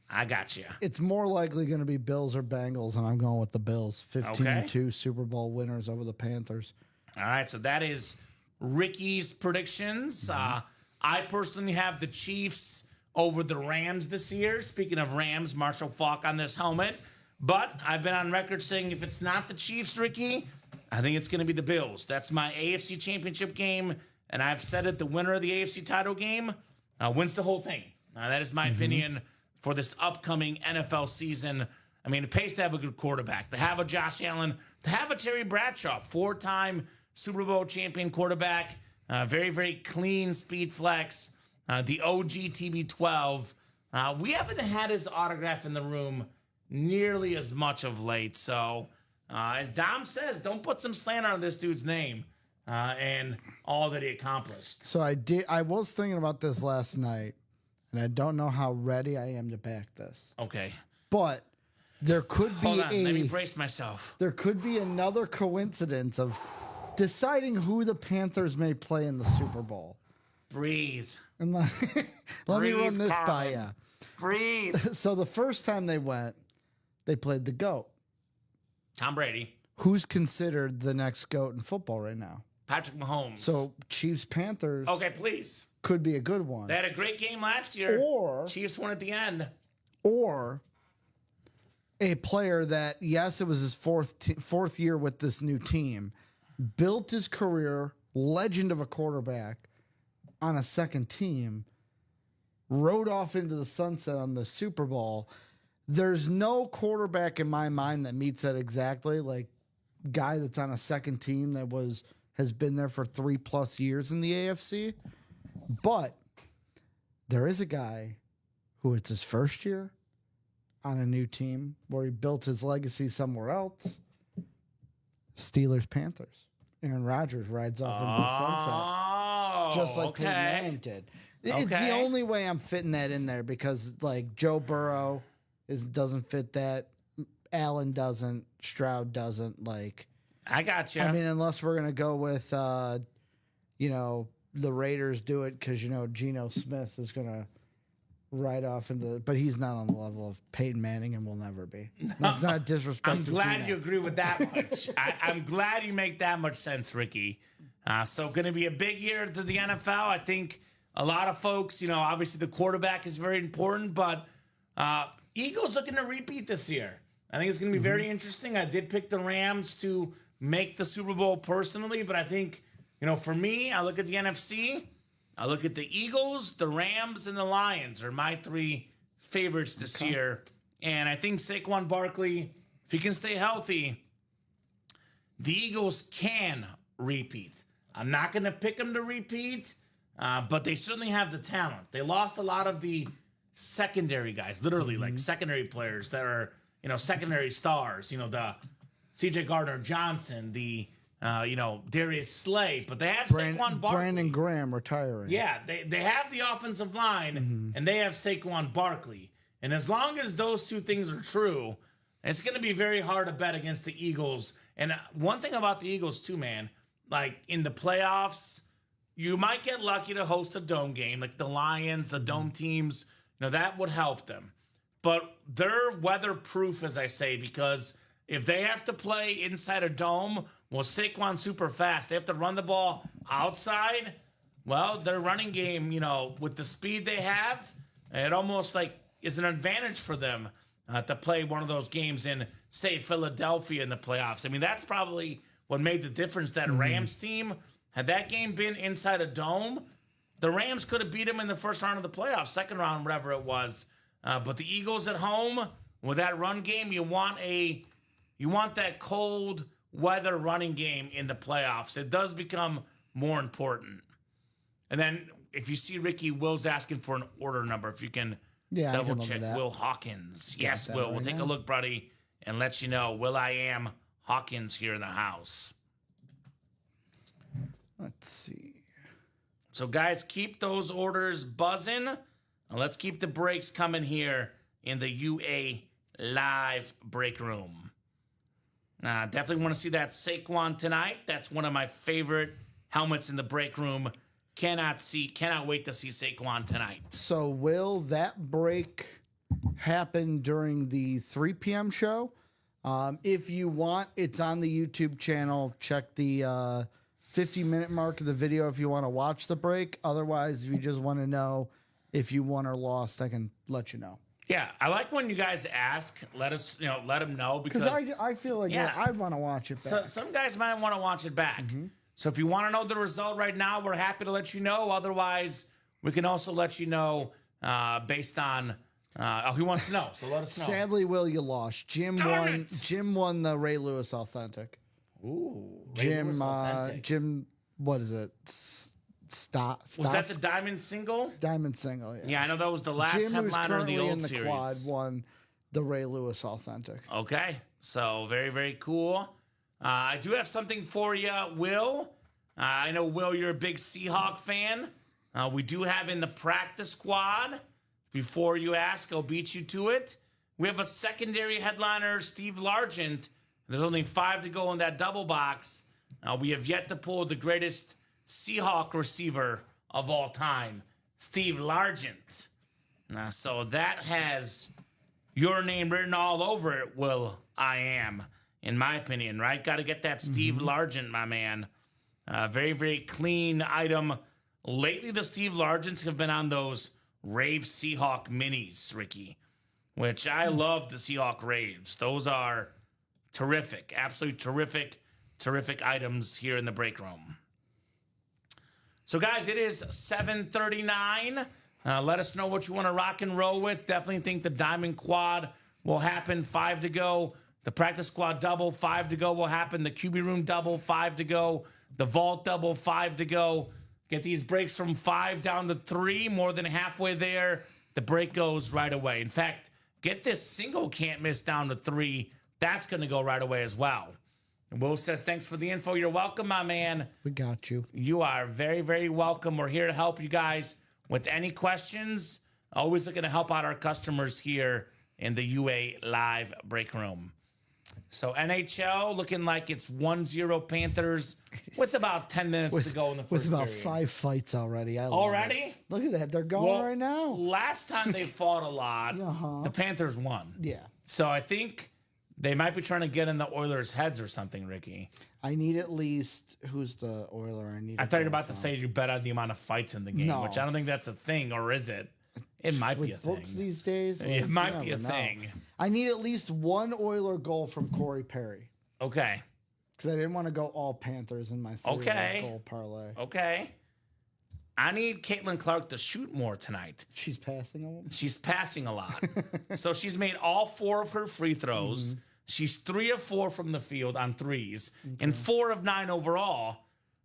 I got you. It's more likely going to be Bills or Bengals, and I'm going with the Bills. 15-2 Super Bowl winners over the Panthers. All right, so that is Ricky's predictions. I personally have the Chiefs over the Rams this year. Speaking of Rams, Marshall Faulk on this helmet. But I've been on record saying if it's not the Chiefs, Ricky, I think it's going to be the Bills. That's my AFC Championship game, and I've said it, the winner of the AFC title game wins the whole thing. That is my opinion for this upcoming NFL season. I mean, it pays to have a good quarterback, to have a Josh Allen, to have a Terry Bradshaw, 4-time Super Bowl champion quarterback, very, very clean speed flex, the OG TB12. We haven't had his autograph in the room nearly as much of late, so as Dom says, don't put some slander on this dude's name and all that he accomplished. So I was thinking about this last night, and I don't know how ready I am to back this. Okay. But there could be Hold on, let me brace myself. There could be another coincidence of deciding who the Panthers may play in the Super Bowl. Breathe. And let me run this by you. Breathe. So the first time they went, they played the GOAT. Tom Brady. Who's considered the next GOAT in football right now? Patrick Mahomes. So Chiefs-Panthers okay, please. could be a good one. They had a great game last year. Or Chiefs won at the end. Or a player that, yes, it was his fourth year with this new team, built his career, legend of a quarterback, on a second team, rode off into the sunset on the Super Bowl. There's no quarterback in my mind that meets that exactly, like guy that's on a second team that has been there for 3+ years in the AFC. But there is a guy who it's his first year on a new team where he built his legacy somewhere else. Steelers, Panthers. Aaron Rodgers rides off into the sunset. Just like Peyton Manning did. It's the only way I'm fitting that in there because, like, Joe Burrow, doesn't fit that. Allen doesn't. Stroud doesn't. Like, I got you. I mean, unless we're gonna go with, you know, the Raiders do it because you know Geno Smith is gonna ride off into, but he's not on the level of Peyton Manning and will never be. That's not disrespect. I'm to glad Geno. you agree with that much. I'm glad you make that much sense, Ricky. So going to be a big year to the NFL. I think a lot of folks, you know, obviously the quarterback is very important, but Eagles looking to repeat this year. I think it's going to be very interesting. I did pick the Rams to make the Super Bowl personally, but I think, you know, for me, I look at the NFC. I look at the Eagles, the Rams, and the Lions are my three favorites this year. And I think Saquon Barkley, if he can stay healthy, the Eagles can repeat. I'm not going to pick them to repeat, but they certainly have the talent. They lost a lot of the secondary guys, literally like secondary players that are, you know, secondary stars. You know, the C.J. Gardner-Johnson, the you know, Darius Slay, but they have Saquon Barkley. Brandon Graham retiring. Yeah, they have the offensive line, and they have Saquon Barkley. And as long as those two things are true, it's going to be very hard to bet against the Eagles. And one thing about the Eagles, too, man, like in the playoffs, you might get lucky to host a dome game, like the Lions, the dome teams. You know, that would help them. But they're weatherproof, as I say, because if they have to play inside a dome, well, Saquon's super fast. They have to run the ball outside. Well, their running game, you know, with the speed they have, it almost like is an advantage for them to play one of those games in, say, Philadelphia in the playoffs. I mean, that's probably what made the difference. That Rams team, had that game been inside a dome, the Rams could have beat them in the first round of the playoffs, second round, whatever it was. But the Eagles at home, with that run game, you want that cold weather running game in the playoffs. It does become more important. And then if you see Ricky, Will's asking for an order number. If you can double check Will Hawkins. Yes, Will. We'll take a look, buddy, and let you know. Will I am Hawkins here in the house. Let's see. So, guys, keep those orders buzzing. And let's keep the breaks coming here in the UA live break room. Definitely want to see that Saquon tonight. That's one of my favorite helmets in the break room. Cannot wait to see Saquon tonight. So will that break happen during the 3 p.m. show? If you want, it's on the YouTube channel. Check the 50-minute mark of the video if you want to watch the break. Otherwise, if you just want to know if you won or lost, I can let you know. Yeah, I like when you guys ask. Let us, let them know because I feel like I want to watch it back. So some guys might want to watch it back. So if you want to know the result right now, we're happy to let you know. Otherwise, we can also let you know based on who wants to know. So let us know. Sadly, Will, you lost. Jim won the Ray Lewis Authentic. Ooh, Jim. What is it? Was that the Diamond Single? Diamond Single, yeah. Yeah, I know that was the last Jim, headliner of the old in the series. quad, won the Ray Lewis Authentic. Okay, so very, very cool. I do have something for you, Will. I know, Will, you're a big Seahawk fan. We do have in the practice squad. Before you ask, I'll beat you to it. We have a secondary headliner, Steve Largent. There's only 5 to go in that double box. We have yet to pull the greatest Seahawk receiver of all time, Steve Largent. So that has your name written all over it, Will I am, in my opinion, right? Got to get that Steve Largent, my man. Very, very clean item. Lately, the Steve Largents have been on those Rave Seahawk minis, Ricky, which I love the Seahawk Raves. Those are terrific, absolutely terrific items here in the break room. So, guys, it is 7:39. Let us know what you want to rock and roll with. Definitely think the Diamond Quad will happen. 5 to go. The Practice Squad double, 5 to go will happen. The QB Room double, 5 to go. The Vault double, 5 to go. Get these breaks from 5 down to 3. More than halfway there. The break goes right away. In fact, get this single can't miss down to 3. That's going to go right away as well. Will says, thanks for the info. You're welcome, my man. We got you. You are very, very welcome. We're here to help you guys with any questions. Always looking to help out our customers here in the UA live break room. So NHL looking like it's 1-0 Panthers with about 10 minutes to go in the first With about period. 5 fights already. I love Already? it. Look at that. They're going right now. Last time they fought a lot, the Panthers won. Yeah. So I think they might be trying to get in the Oilers' heads or something, Ricky. I need at least, who's the Oiler? I thought you were about to say you bet on the amount of fights in the game, No. which I don't think that's a thing, or is it? It might be a With books thing. these days. It like, might you be a never know. thing. I need at least one Oiler goal from Corey Perry. Okay. Because I didn't want to go all Panthers in my 3 goal parlay. Okay. I need Caitlin Clark to shoot more tonight. She's passing a little. She's passing a lot. So she's made all 4 of her free throws. She's 3 of 4 from the field on threes and 4 of 9 overall.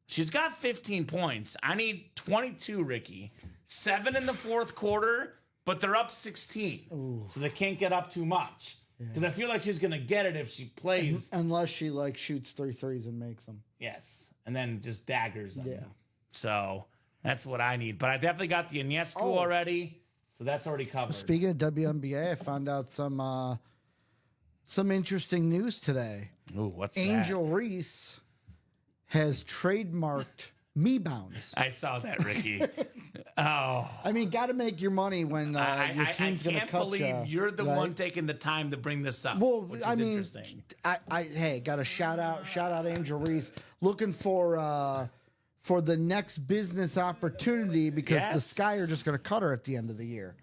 She's got 15 points. I need 22, Ricky. 7 in the fourth quarter, but they're up 16. So they can't get up too much. Because I feel like she's going to get it if she plays. Unless she like shoots 3 threes and makes them. Yes. And then just daggers them. Yeah. So that's what I need. But I definitely got the Ionescu already. So that's already covered. Speaking of WNBA, I found out some interesting news today. Ooh, what's Angel Reese has trademarked me bounce. that? I saw that, Ricky. Oh. I mean, got to make your money when your team's going to cut I can't believe you're the one taking the time to bring this up. Well, which I is mean, interesting. hey, got to shout out Angel Reese, looking for the next business opportunity because the Sky are just going to cut her at the end of the year.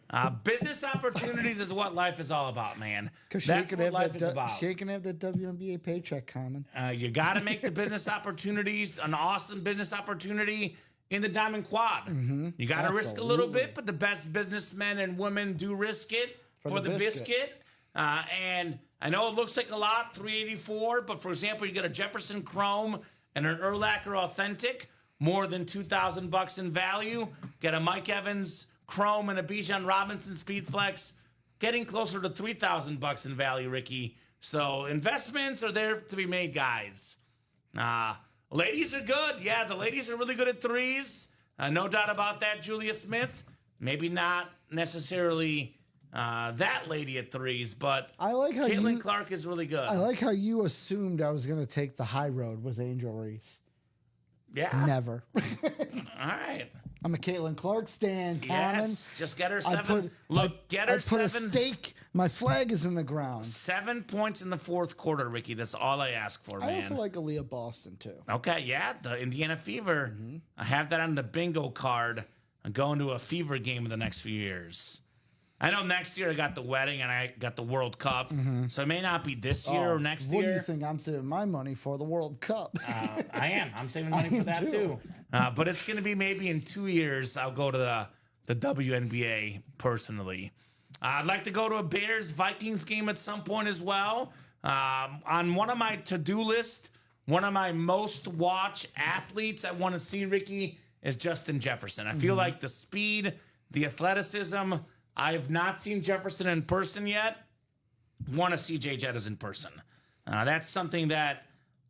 Business opportunities is what life is all about, man. Because That's what life is about. She can have that WNBA paycheck, Common. You got to make the business opportunities an awesome business opportunity in the Diamond Quad. You got to risk a little bit, but the best businessmen and women do risk it for the biscuit. And I know it looks like a lot, 384, but for example, you get a Jefferson Chrome and an Urlacher Authentic, more than $2,000 in value. Get a Mike Evans Chrome and a Bijan Robinson Speedflex, getting closer to $3,000 in value, Ricky. So investments are there to be made, guys. Ladies are good. Yeah, the ladies are really good at threes. No doubt about that, Julia Smith. Maybe not necessarily that lady at threes, but I like how Caitlin Clark is really good. I like how you assumed I was going to take the high road with Angel Reese. Yeah. Never. All right. I'm a Caitlin Clark stan, Common. Yes. Just get her 7. Get her I put 7. a stake. My flag is in the ground. 7 points in the fourth quarter, Ricky. That's all I ask for, man. I also like Aaliyah Boston, too. Okay, yeah, the Indiana Fever. I have that on the bingo card. I'm going to a Fever game in the next few years. I know next year I got the wedding and I got the World Cup, so it may not be this year or next What year. do you think I'm saving my money for? The World Cup. I am. I'm saving money for that too. But it's going to be maybe in 2 years I'll go to the WNBA personally. I'd like to go to a Bears-Vikings game at some point as well. On one of my to-do list, one of my most watch athletes I want to see, Ricky, is Justin Jefferson. I feel like the speed, the athleticism. I have not seen Jefferson in person yet. Want to see Jay Jettas in person. That's something that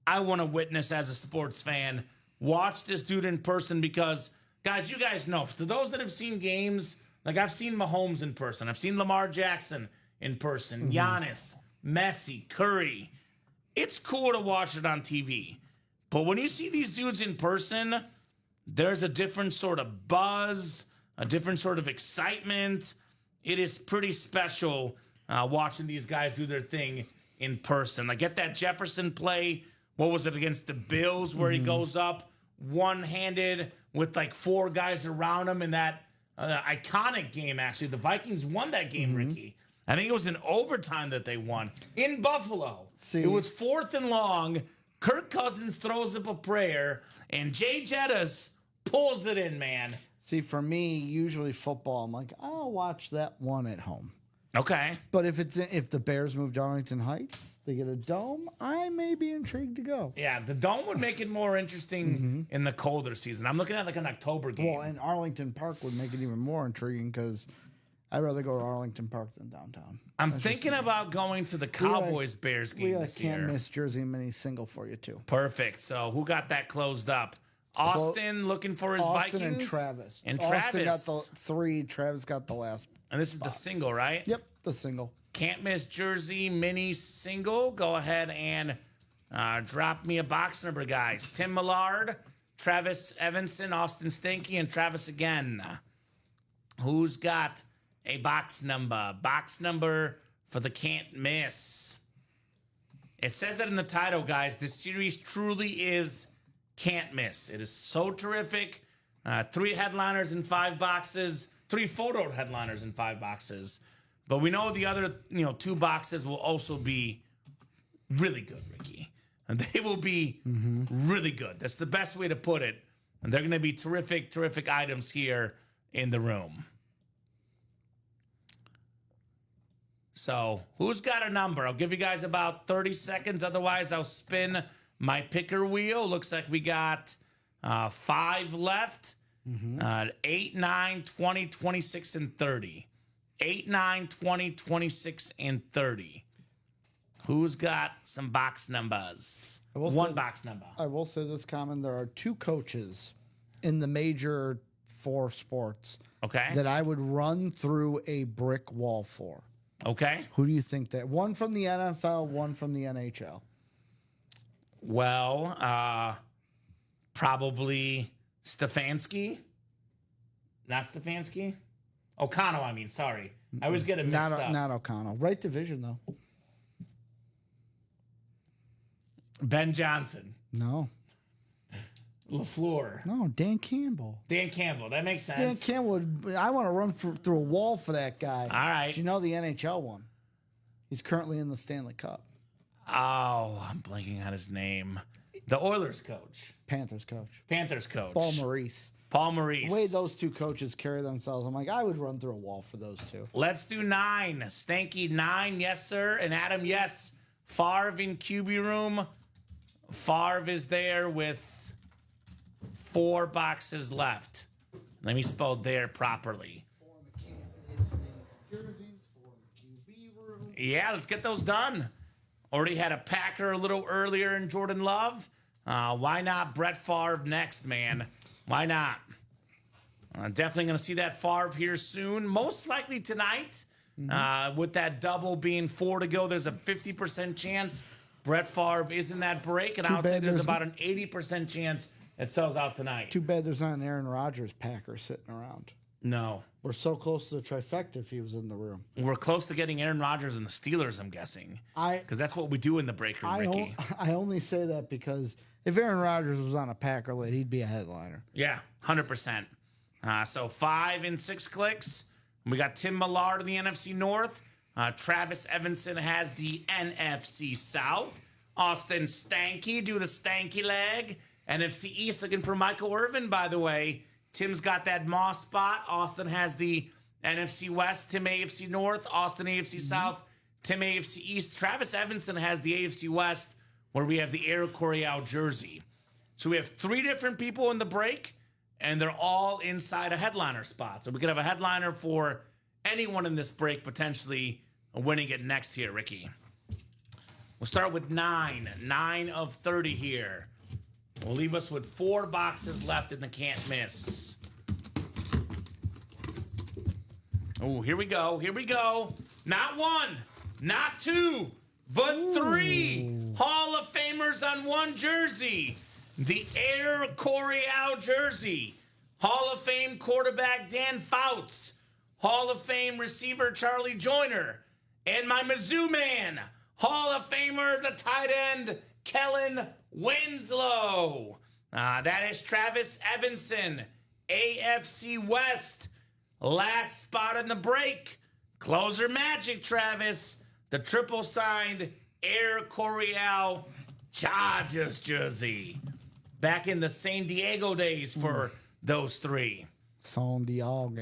I want to witness as a sports fan. Watch this dude in person because, guys, you guys know, to those that have seen games, like I've seen Mahomes in person. I've seen Lamar Jackson in person. Giannis, Messi, Curry. It's cool to watch it on TV. But when you see these dudes in person, there's a different sort of buzz, a different sort of excitement. It is pretty special watching these guys do their thing in person. Like, get that Jefferson play. What was it against the Bills where he goes up one-handed with like 4 guys around him in that iconic game, actually. The Vikings won that game, Ricky. I think it was in overtime that they won in Buffalo. It was 4th and long. Kirk Cousins throws up a prayer, and Jay Jettas pulls it in, man. See, for me, usually football, I'm like, I'll watch that one at home. Okay. But if the Bears move to Arlington Heights, they get a dome, I may be intrigued to go. Yeah, the dome would make it more interesting in the colder season. I'm looking at like an October game. Well, and Arlington Park would make it even more intriguing because I'd rather go to Arlington Park than downtown. I'm thinking about going to the Cowboys-Bears game this year. We got a can't miss Jersey Mini single for you, too. Perfect. So who got that closed up? Austin looking for his Austin Vikings? and Travis. And Austin Travis. got the 3. Travis got the last And this is the single, right? Yep, the single. Can't miss jersey mini single. Go ahead and drop me a box number, guys. Tim Millard, Travis Evanson, Austin Stanky, and Travis again. Who's got a box number? Box number for the can't miss. It says that in the title, guys. This series truly is can't miss. It is so terrific. 3 headliners in 5 boxes. 3 photo headliners in 5 boxes. But we know the other, 2 boxes will also be really good, Ricky. And they will be really good. That's the best way to put it. And they're going to be terrific, terrific items here in the room. So, who's got a number? I'll give you guys about 30 seconds. Otherwise, I'll spin my picker wheel. Looks like we got 5 left. 8, 9, 20, 26, and 30. 8, 9, 20, 26, and 30. Who's got some box numbers? One box number. I will say this, Kamen. There are 2 coaches in the major 4 sports that I would run through a brick wall for. Okay. Who do you think that? One from the NFL, one from the NHL. Well, probably Stefanski. Not Stefanski? O'Connell, I mean, sorry. I always get it mixed up. Not O'Connell. Right division, though. Ben Johnson. No. LaFleur. No, Dan Campbell. Dan Campbell. That makes sense. Dan Campbell, I want to run through a wall for that guy. All right. Do you know the NHL one? He's currently in the Stanley Cup. Oh, I'm blanking on his name. The Oilers coach. Panthers coach. Paul Maurice. The way those 2 coaches carry themselves, I'm like, I would run through a wall for those 2. Let's do 9. Stanky 9, yes, sir. And Adam, yes. Favre in QB room. Favre is there with 4 boxes left. Let me spell there properly. Yeah, let's get those done. Already had a Packer a little earlier in Jordan Love. Why not Brett Favre next, man? Why not? Definitely going to see that Favre here soon. Most likely tonight. With that double being 4 to go, there's a 50% chance Brett Favre is in that break. And I would say there's about an 80% chance it sells out tonight. Too bad there's not an Aaron Rodgers Packer sitting around. No. We're so close to the trifecta if he was in the room. We're close to getting Aaron Rodgers and the Steelers, I'm guessing. Because that's what we do in the break room, Ricky. I only say that because if Aaron Rodgers was on a Packer lid, he'd be a headliner. Yeah, 100%. So 5 and 6 clicks. We got Tim Millard in the NFC North. Travis Evanson has the NFC South. Austin Stanky, do the stanky leg. NFC East looking for Michael Irvin, by the way. Tim's got that Moss spot. Austin has the NFC West. Tim AFC North. Austin AFC South. Tim AFC East. Travis Evanson has the AFC West, where we have the Air Coryell jersey. So we have 3 different people in the break, and they're all inside a headliner spot. So we could have a headliner for anyone in this break potentially winning it next here, Ricky. We'll start with 9. 9 of 30 here. Will leave us with 4 boxes left in the can't miss. Oh, here we go. Here we go. Not 1, not 2, but 3 Hall of Famers on 1 jersey. The Air Coryell jersey. Hall of Fame quarterback Dan Fouts. Hall of Fame receiver Charlie Joyner. And my Mizzou man, Hall of Famer, the tight end, Kellen Winslow. That is Travis Evanson, AFC West. Last spot in the break. Closer magic, Travis. The triple signed Air Coryell Chargers jersey. Back in the San Diego days for those 3. San Diego.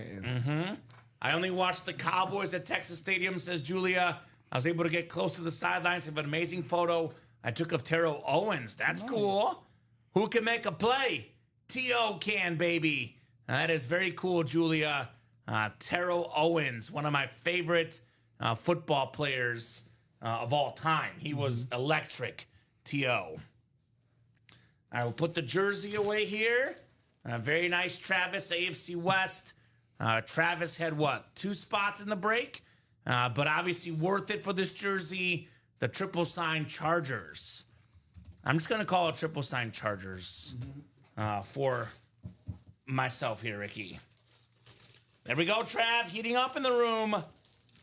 I only watched the Cowboys at Texas Stadium, says Julia. I was able to get close to the sidelines. I have an amazing photo I took of Terrell Owens. That's cool. Who can make a play? T.O. can, baby. That is very cool, Julia. Terrell Owens, one of my favorite football players of all time. He was electric, T.O. I will put the jersey away here. Very nice Travis, AFC West. Travis had, 2 spots in the break? But obviously worth it for this jersey. The triple sign Chargers. I'm just going to call it triple sign Chargers for myself here, Ricky. There we go, Trav, heating up in the room.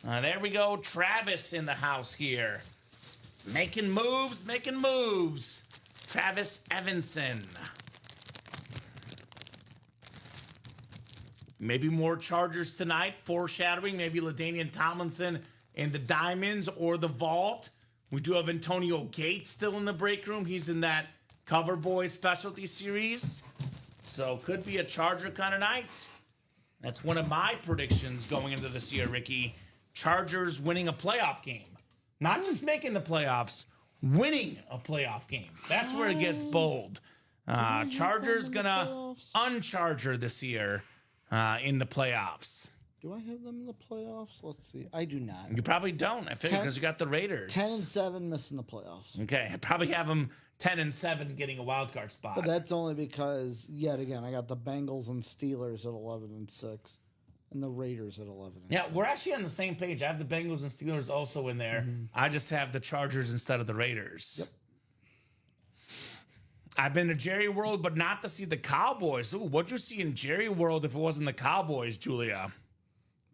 There we go, Travis in the house here. Making moves. Travis Evanson. Maybe more Chargers tonight, foreshadowing maybe LaDainian Tomlinson in the Diamonds or the Vault. We do have Antonio Gates still in the break room. He's in that Cover Boy specialty series. So could be a Charger kind of night. That's one of my predictions going into this year, Ricky. Chargers winning a playoff game. Not just making the playoffs, winning a playoff game. That's where it gets bold. Chargers gonna uncharger this year in the playoffs. Do I have them in the playoffs? Let's see. I do not. You probably don't. I figure because you got the Raiders. 10-7 missing the playoffs. Okay, I probably have them 10-7 getting a wild card spot. But that's only because, yet again, I got the Bengals and Steelers at 11-6, and the Raiders at 11-6. Yeah, we're actually on the same page. I have the Bengals and Steelers also in there. I just have the Chargers instead of the Raiders. Yep. I've been to Jerry World, but not to see the Cowboys. Ooh, what'd you see in Jerry World if it wasn't the Cowboys, Julia?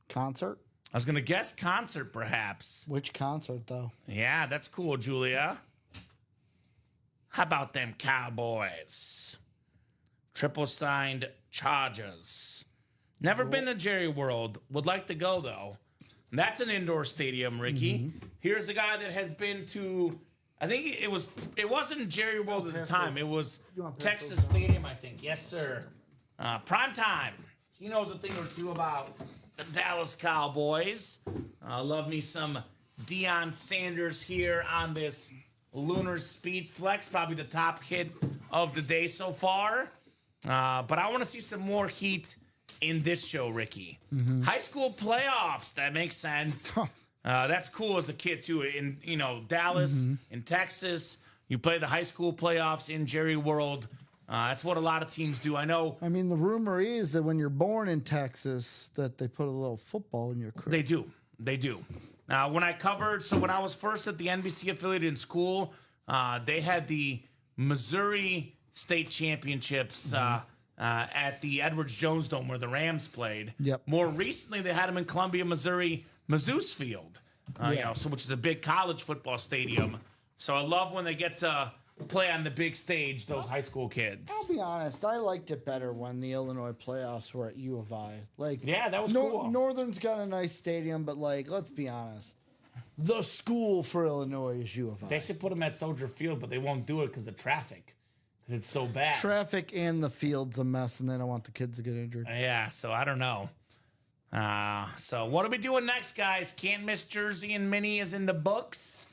Concert? I was going to guess concert, perhaps. Which concert, though? Yeah, that's cool, Julia. How about them Cowboys? Triple signed Chargers. Never been to Jerry World. Would like to go, though. That's an indoor stadium, Ricky. Here's a guy that has been to, I think it wasn't Jerry World at the time. It was Texas Stadium, I think. Yes, sir. Prime time. He knows a thing or two about the Dallas Cowboys. Love me some Deion Sanders here on this Lunar Speed Flex. Probably the top hit of the day so far. But I want to see some more heat in this show, Ricky. High school playoffs. That makes sense. That's cool as a kid, too. In, Dallas, in Texas, you play the high school playoffs in Jerry World. That's what a lot of teams do. I know. I mean, the rumor is that when you're born in Texas, that they put a little football in your career. They do. Now, when I was first at the NBC affiliate in school, they had the Missouri State Championships at the Edwards Jones Dome where the Rams played. Yep. More recently, they had them in Columbia, Missouri, Mizzou's Field, which is a big college football stadium. So I love when they get to play on the big stage, those high school kids. I'll be honest, I liked it better when the Illinois playoffs were at U of I. Yeah, that was cool. Northern's got a nice stadium, but let's be honest, the school for Illinois is U of I. They should put them at Soldier Field, but they won't do it because of traffic. Because it's so bad. Traffic and the field's a mess, and they don't want the kids to get injured. Yeah, so I don't know. So what are we doing next, guys? Can't Miss Jersey and Mini is in the books.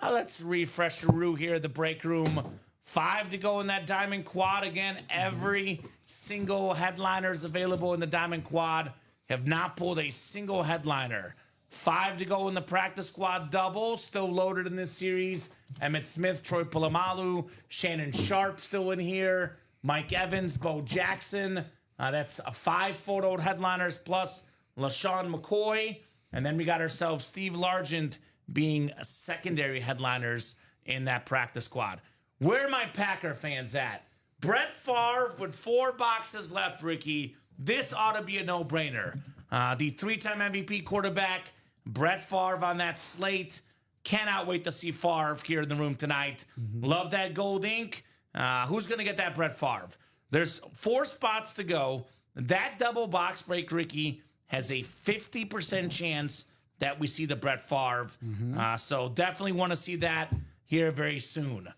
Let's refresh the room here at the break room. 5 to go in that Diamond Quad again. Every single headliner is available in the Diamond Quad. Have not pulled a single headliner. 5 to go in the Practice Squad double. Still loaded in this series. Emmett Smith, Troy Polamalu, Shannon Sharp still in here. Mike Evans, Bo Jackson. That's 5 photoed headliners plus LaShawn McCoy. And then we got ourselves Steve Largent being secondary headliners in that Practice Squad. Where are my Packer fans at? Brett Favre with 4 boxes left, Ricky. This ought to be a no-brainer. The 3-time MVP quarterback, Brett Favre on that slate. Cannot wait to see Favre here in the room tonight. Love that gold ink. Who's going to get that Brett Favre? There's 4 spots to go. That double box break, Ricky, has a 50% chance that we see the Brett Favre. So definitely want to see that here very soon.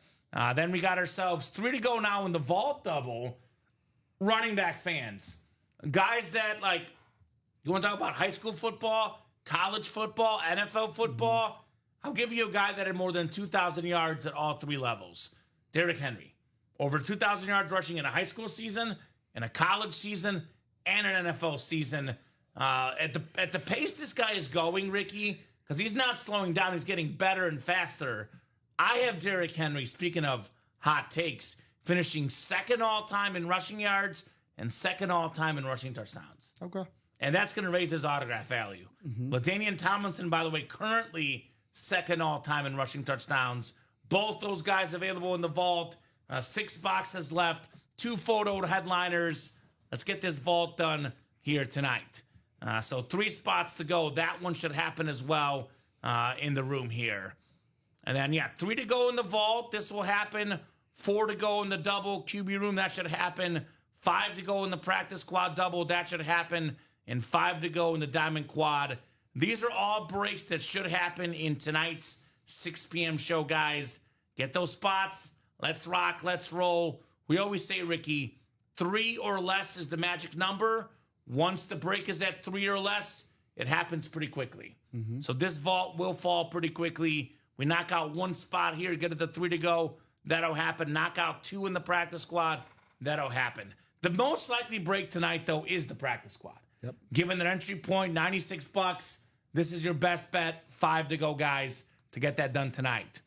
Then we got ourselves 3 to go now in the Vault double. Running back fans. Guys that, you want to talk about high school football, college football, NFL football? I'll give you a guy that had more than 2,000 yards at all 3 levels. Derrick Henry. Over 2,000 yards rushing in a high school season, in a college season, and an NFL season. At the pace this guy is going, Ricky, because he's not slowing down, he's getting better and faster. I have Derrick Henry, speaking of hot takes, finishing 2nd all-time in rushing yards and 2nd all-time in rushing touchdowns. Okay. and that's going to raise his autograph value. LaDainian Tomlinson, by the way, currently second all-time in rushing touchdowns. Both those guys available in the vault. 6 boxes left, 2 photo headliners. Let's get this vault done here tonight. So 3 spots to go. That one should happen as well in the room here. And then, 3 to go in the vault. This will happen. 4 to go in the double QB room. That should happen. 5 to go in the practice squad double. That should happen. And 5 to go in the diamond quad. These are all breaks that should happen in tonight's 6 p.m. show, guys. Get those spots. Let's rock. Let's roll. We always say, Ricky, 3 or less is the magic number. Once the break is at 3 or less, it happens pretty quickly. So this vault will fall pretty quickly. We knock out 1 spot here, get it to 3 to go. That'll happen. Knock out 2 in the practice squad. That'll happen. The most likely break tonight, though, is the practice squad. Yep. Given their entry point, $96, this is your best bet. 5 to go, guys, to get that done tonight.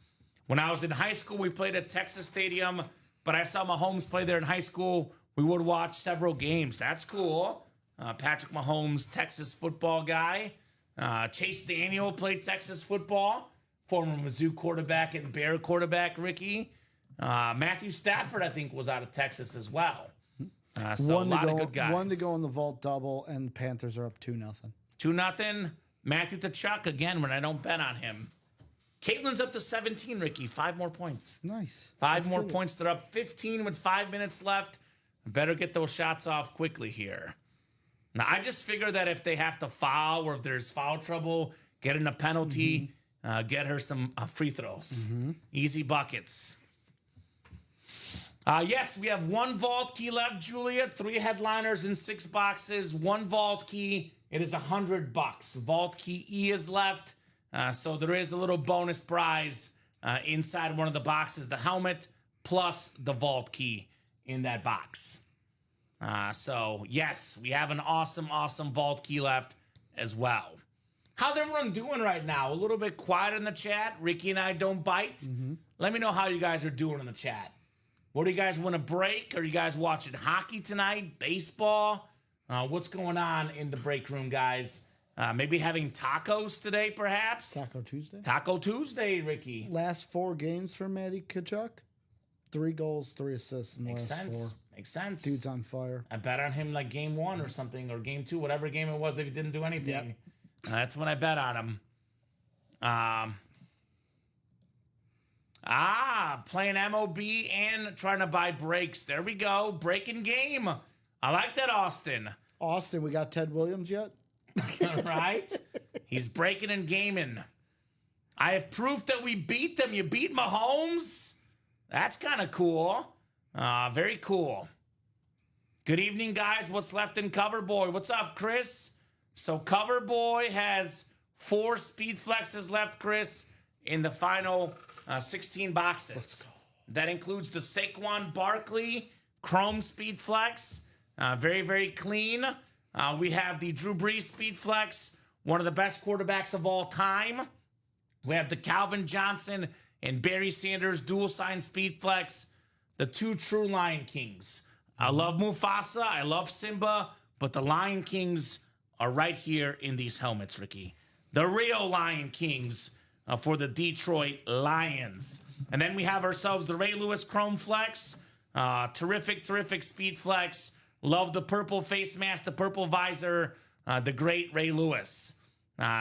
When I was in high school, we played at Texas Stadium, but I saw Mahomes play there in high school. We would watch several games. That's cool. Patrick Mahomes, Texas football guy. Chase Daniel played Texas football. Former Mizzou quarterback and Bear quarterback, Ricky. Matthew Stafford, I think, was out of Texas as well. So a lot of good guys. 1 to go in the vault double, and the Panthers are up 2-0. 2-0. Matthew Tkachuk again when I don't bet on him. Caitlin's up to 17, Ricky. 5 more points. Nice. 5 more points. They're up 15 with 5 minutes left. Better get those shots off quickly here. Now, I just figure that if they have to foul or if there's foul trouble, get in a penalty, get her some free throws. Easy buckets. Yes, we have 1 vault key left, Julia. 3 headliners in 6 boxes. 1 vault key. It is $100. Vault key E is left. So there is a little bonus prize inside one of the boxes, the helmet plus the vault key in that box. So, yes, we have an awesome, awesome vault key left as well. How's everyone doing right now? A little bit quiet in the chat. Ricky and I don't bite. Let me know how you guys are doing in the chat. What do you guys want to break? Are you guys watching hockey tonight? Baseball? What's going on in the break room, guys? Maybe having tacos today, perhaps? Taco Tuesday. Taco Tuesday, Ricky. Last 4 games for Matty Tkachuk. 3 goals, 3 assists in the Makes last sense. 4. Makes sense. Dude's on fire. I bet on him like game 1 or something, or game 2, whatever game it was that he didn't do anything. That's when I bet on him. Playing MOB and trying to buy breaks. There we go. Breaking game. I like that, Austin. Austin, we got Ted Williams yet? Right? He's breaking and gaming. I have proof that we beat them. You beat Mahomes? That's kind of cool. Very cool. Good evening, guys. What's left in Coverboy? What's up, Chris? So Coverboy has 4 speed flexes left, Chris, in the final 16 boxes. Let's go. That includes the Saquon Barkley Chrome Speed Flex. Very, very clean. We have the Drew Brees Speed Flex, one of the best quarterbacks of all time. We have the Calvin Johnson and Barry Sanders dual sign Speed Flex, the 2 true Lion Kings. I love Mufasa, I love Simba, but the Lion Kings are right here in these helmets, Ricky. The real Lion Kings for the Detroit Lions. And then we have ourselves the Ray Lewis Chrome Flex. Terrific, terrific Speed Flex. Love the purple face mask, the purple visor, the great Ray Lewis.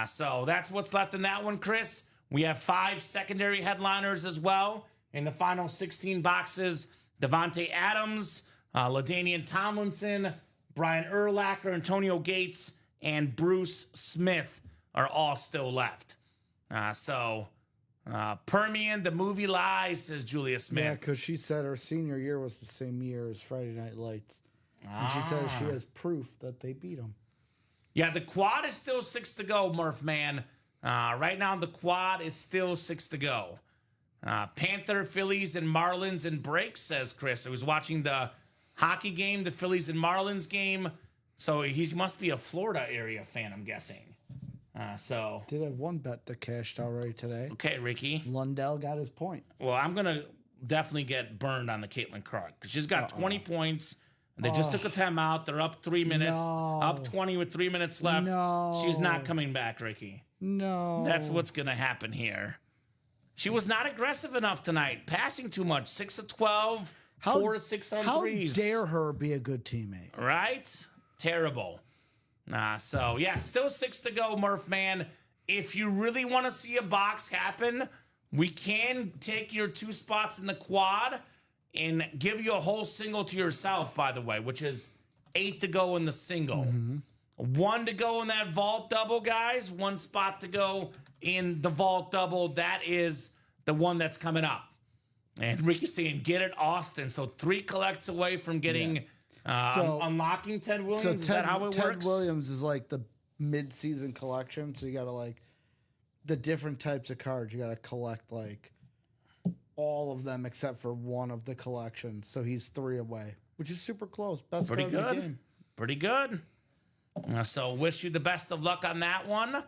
So that's what's left in that one, Chris. We have 5 secondary headliners as well in the final 16 boxes. Devontae Adams, LaDainian Tomlinson, Brian Urlacher, Antonio Gates, and Bruce Smith are all still left. Permian, the movie lies, says Julia Smith. Yeah, because she said her senior year was the same year as Friday Night Lights. And she says she has proof that they beat them. Yeah, the quad is still 6 to go, Murph, man. Right now, the quad is still 6 to go. Panther, Phillies, and Marlins and breaks, says Chris. I was watching the hockey game, the Phillies and Marlins game. So he must be a Florida area fan, I'm guessing. Did have one bet that cashed already today. Okay, Ricky. Lundell got his point. Well, I'm going to definitely get burned on the Caitlin Clark because she's got 20 points. They just took a timeout. They're up 3 minutes, No. up 20 with 3 minutes left. No. She's not coming back, Ricky. No. That's what's going to happen here. She was not aggressive enough tonight, passing too much. 6 of 12, 4 of 6 on threes. How dare her be a good teammate? Right? Terrible. So, yeah, still 6 to go, Murph, man. If you really want to see a box happen, we can take your 2 spots in the quad and give you a whole single to yourself, by the way, which is 8 to go in the single. 1 to go in that vault double, guys. 1 spot to go in the vault double. That is the one that's coming up. And Ricky's saying, get it, Austin. So 3 collects away from getting unlocking Ted Williams. Is that how it works? Ted Williams is like the mid-season collection. So you got to like the different types of cards. You got to collect like all of them except for one of the collections. So he's 3 away, which is super close. Best Pretty card in the good. game. Pretty good. So wish you the best of luck on that one.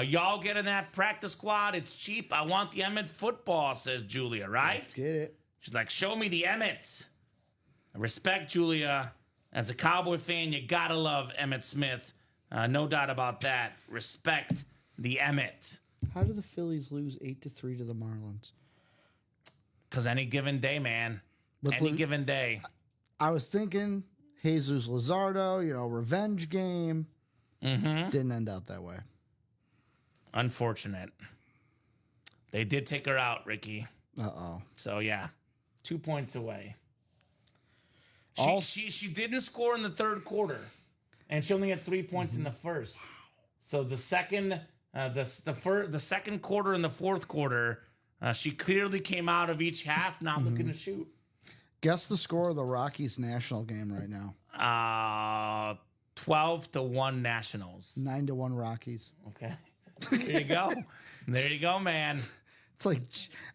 Y'all get in that practice squad. It's cheap. I want the Emmett football, says Julia, right? Let's get it. She's like, show me the Emmett. I respect Julia. As a Cowboy fan, you gotta love Emmett Smith. No doubt about that. Respect the Emmett. How did the Phillies lose 8-3 to the Marlins? Because any given day, man. Any given day. I was thinking Jesus Luzardo, revenge game. Didn't end up that way. Unfortunate. They did take her out, Ricky. Uh-oh. So, yeah. 2 points away. All- She didn't score in the third quarter. And she only had 3 points in the first. So the second the second quarter and the fourth quarter, she clearly came out of each half not looking to shoot. Guess the score of the Rockies national game right now. 12-1 Nationals. 9-1 Rockies. Okay. There you go. There you go, man. It's like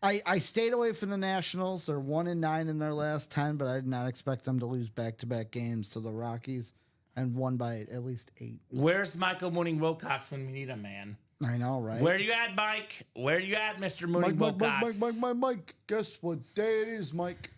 I stayed away from the Nationals. They're 1-9 in their last 10, but I did not expect them to lose back-to-back games to the Rockies and won by at least 8. Where's Michael Mooning Wilcox when we need him, man? I know, right? Where you at, Mike? Where you at, Mr. Mooning Wilcox? Mike. Guess what day it is, Mike?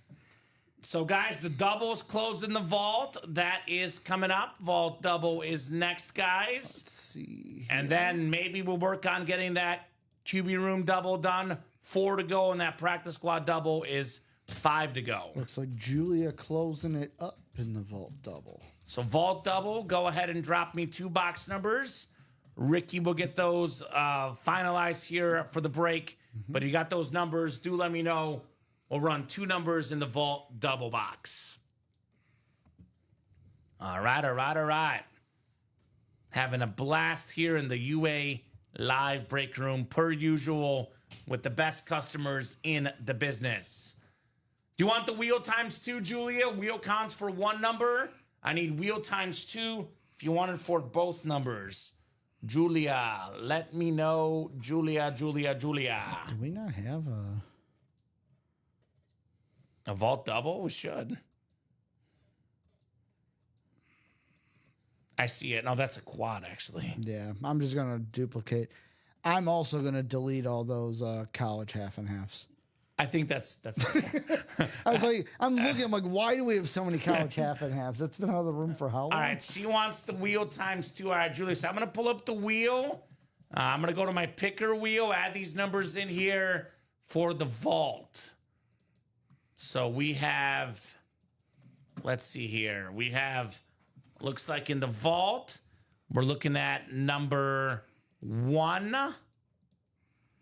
So, guys, the doubles closed in the vault. That is coming up. Vault double is next, guys. Let's see. And then maybe we'll work on getting that QB room double done. 4 to go, and that practice squad double is 5 to go. Looks like Julia closing it up in the vault double. So vault double, go ahead and drop me 2 box numbers. Ricky will get those finalized here for the break. But if you got those numbers, do let me know. We'll run 2 numbers in the vault double box. All right. Having a blast here in the UA live break room, per usual, with the best customers in the business. Do you want the wheel times 2, Julia? Wheel counts for 1 number. I need wheel times 2 if you want it for both numbers. Julia, let me know. Julia. Do we not have A vault double? We should. I see it. No, that's a quad, actually. Yeah, I'm just going to duplicate. I'm also going to delete all those college half and halves. I think that's I was like, I'm like, why do we have so many college half and halves? That's been out of the room for how long? All right, she wants the wheel times 2. All right, Julia, so I'm going to pull up the wheel. I'm going to go to my picker wheel, add these numbers in here for the vault. So we have, let's see here. We have, looks like in the vault, we're looking at number 1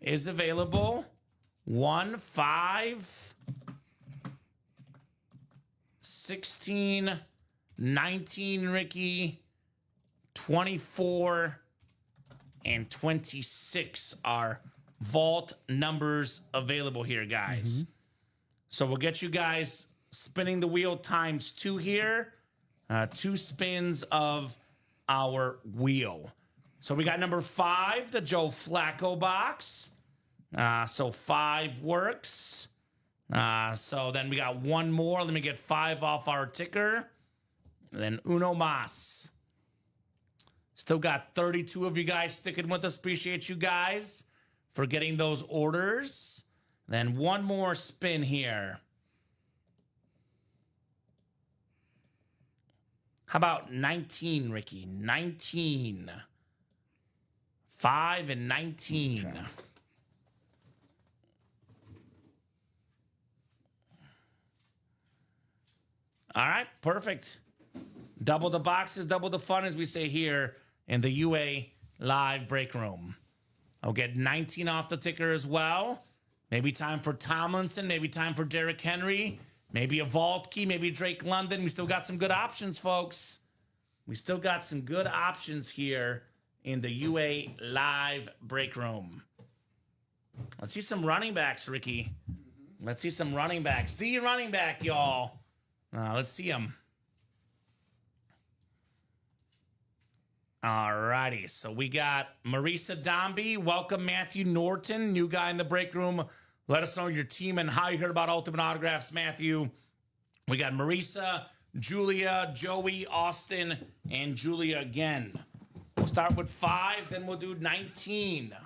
is available. 1, 5, 16, 19, Ricky, 24, and 26 are vault numbers available here, guys. So we'll get you guys spinning the wheel times 2 here. 2 spins of our wheel. So we got number 5, the Joe Flacco box. So 5 works. So then we got 1 more. Let me get 5 off our ticker. And then uno mas. Still got 32 of you guys sticking with us. Appreciate you guys for getting those orders. Then 1 more spin here. How about 19, Ricky? 19. 5 and 19. Okay. All right, perfect. Double the boxes, double the fun, as we say here in the UA live break room. I'll get 19 off the ticker as well. Maybe time for Tomlinson, maybe time for Derrick Henry, maybe a vault key, maybe Drake London. We still got some good options, folks. We still got some good options here in the UA live break room. Let's see some running backs, Ricky. Let's see some running backs. The running back, y'all. Let's see them. All righty. So we got Marisa Dombey. Welcome, Matthew Norton, new guy in the break room. Let us know your team and how you heard about Ultimate Autographs, Matthew. We got Marisa, Julia, Joey, Austin, and Julia again. We'll start with 5, then we'll do 19.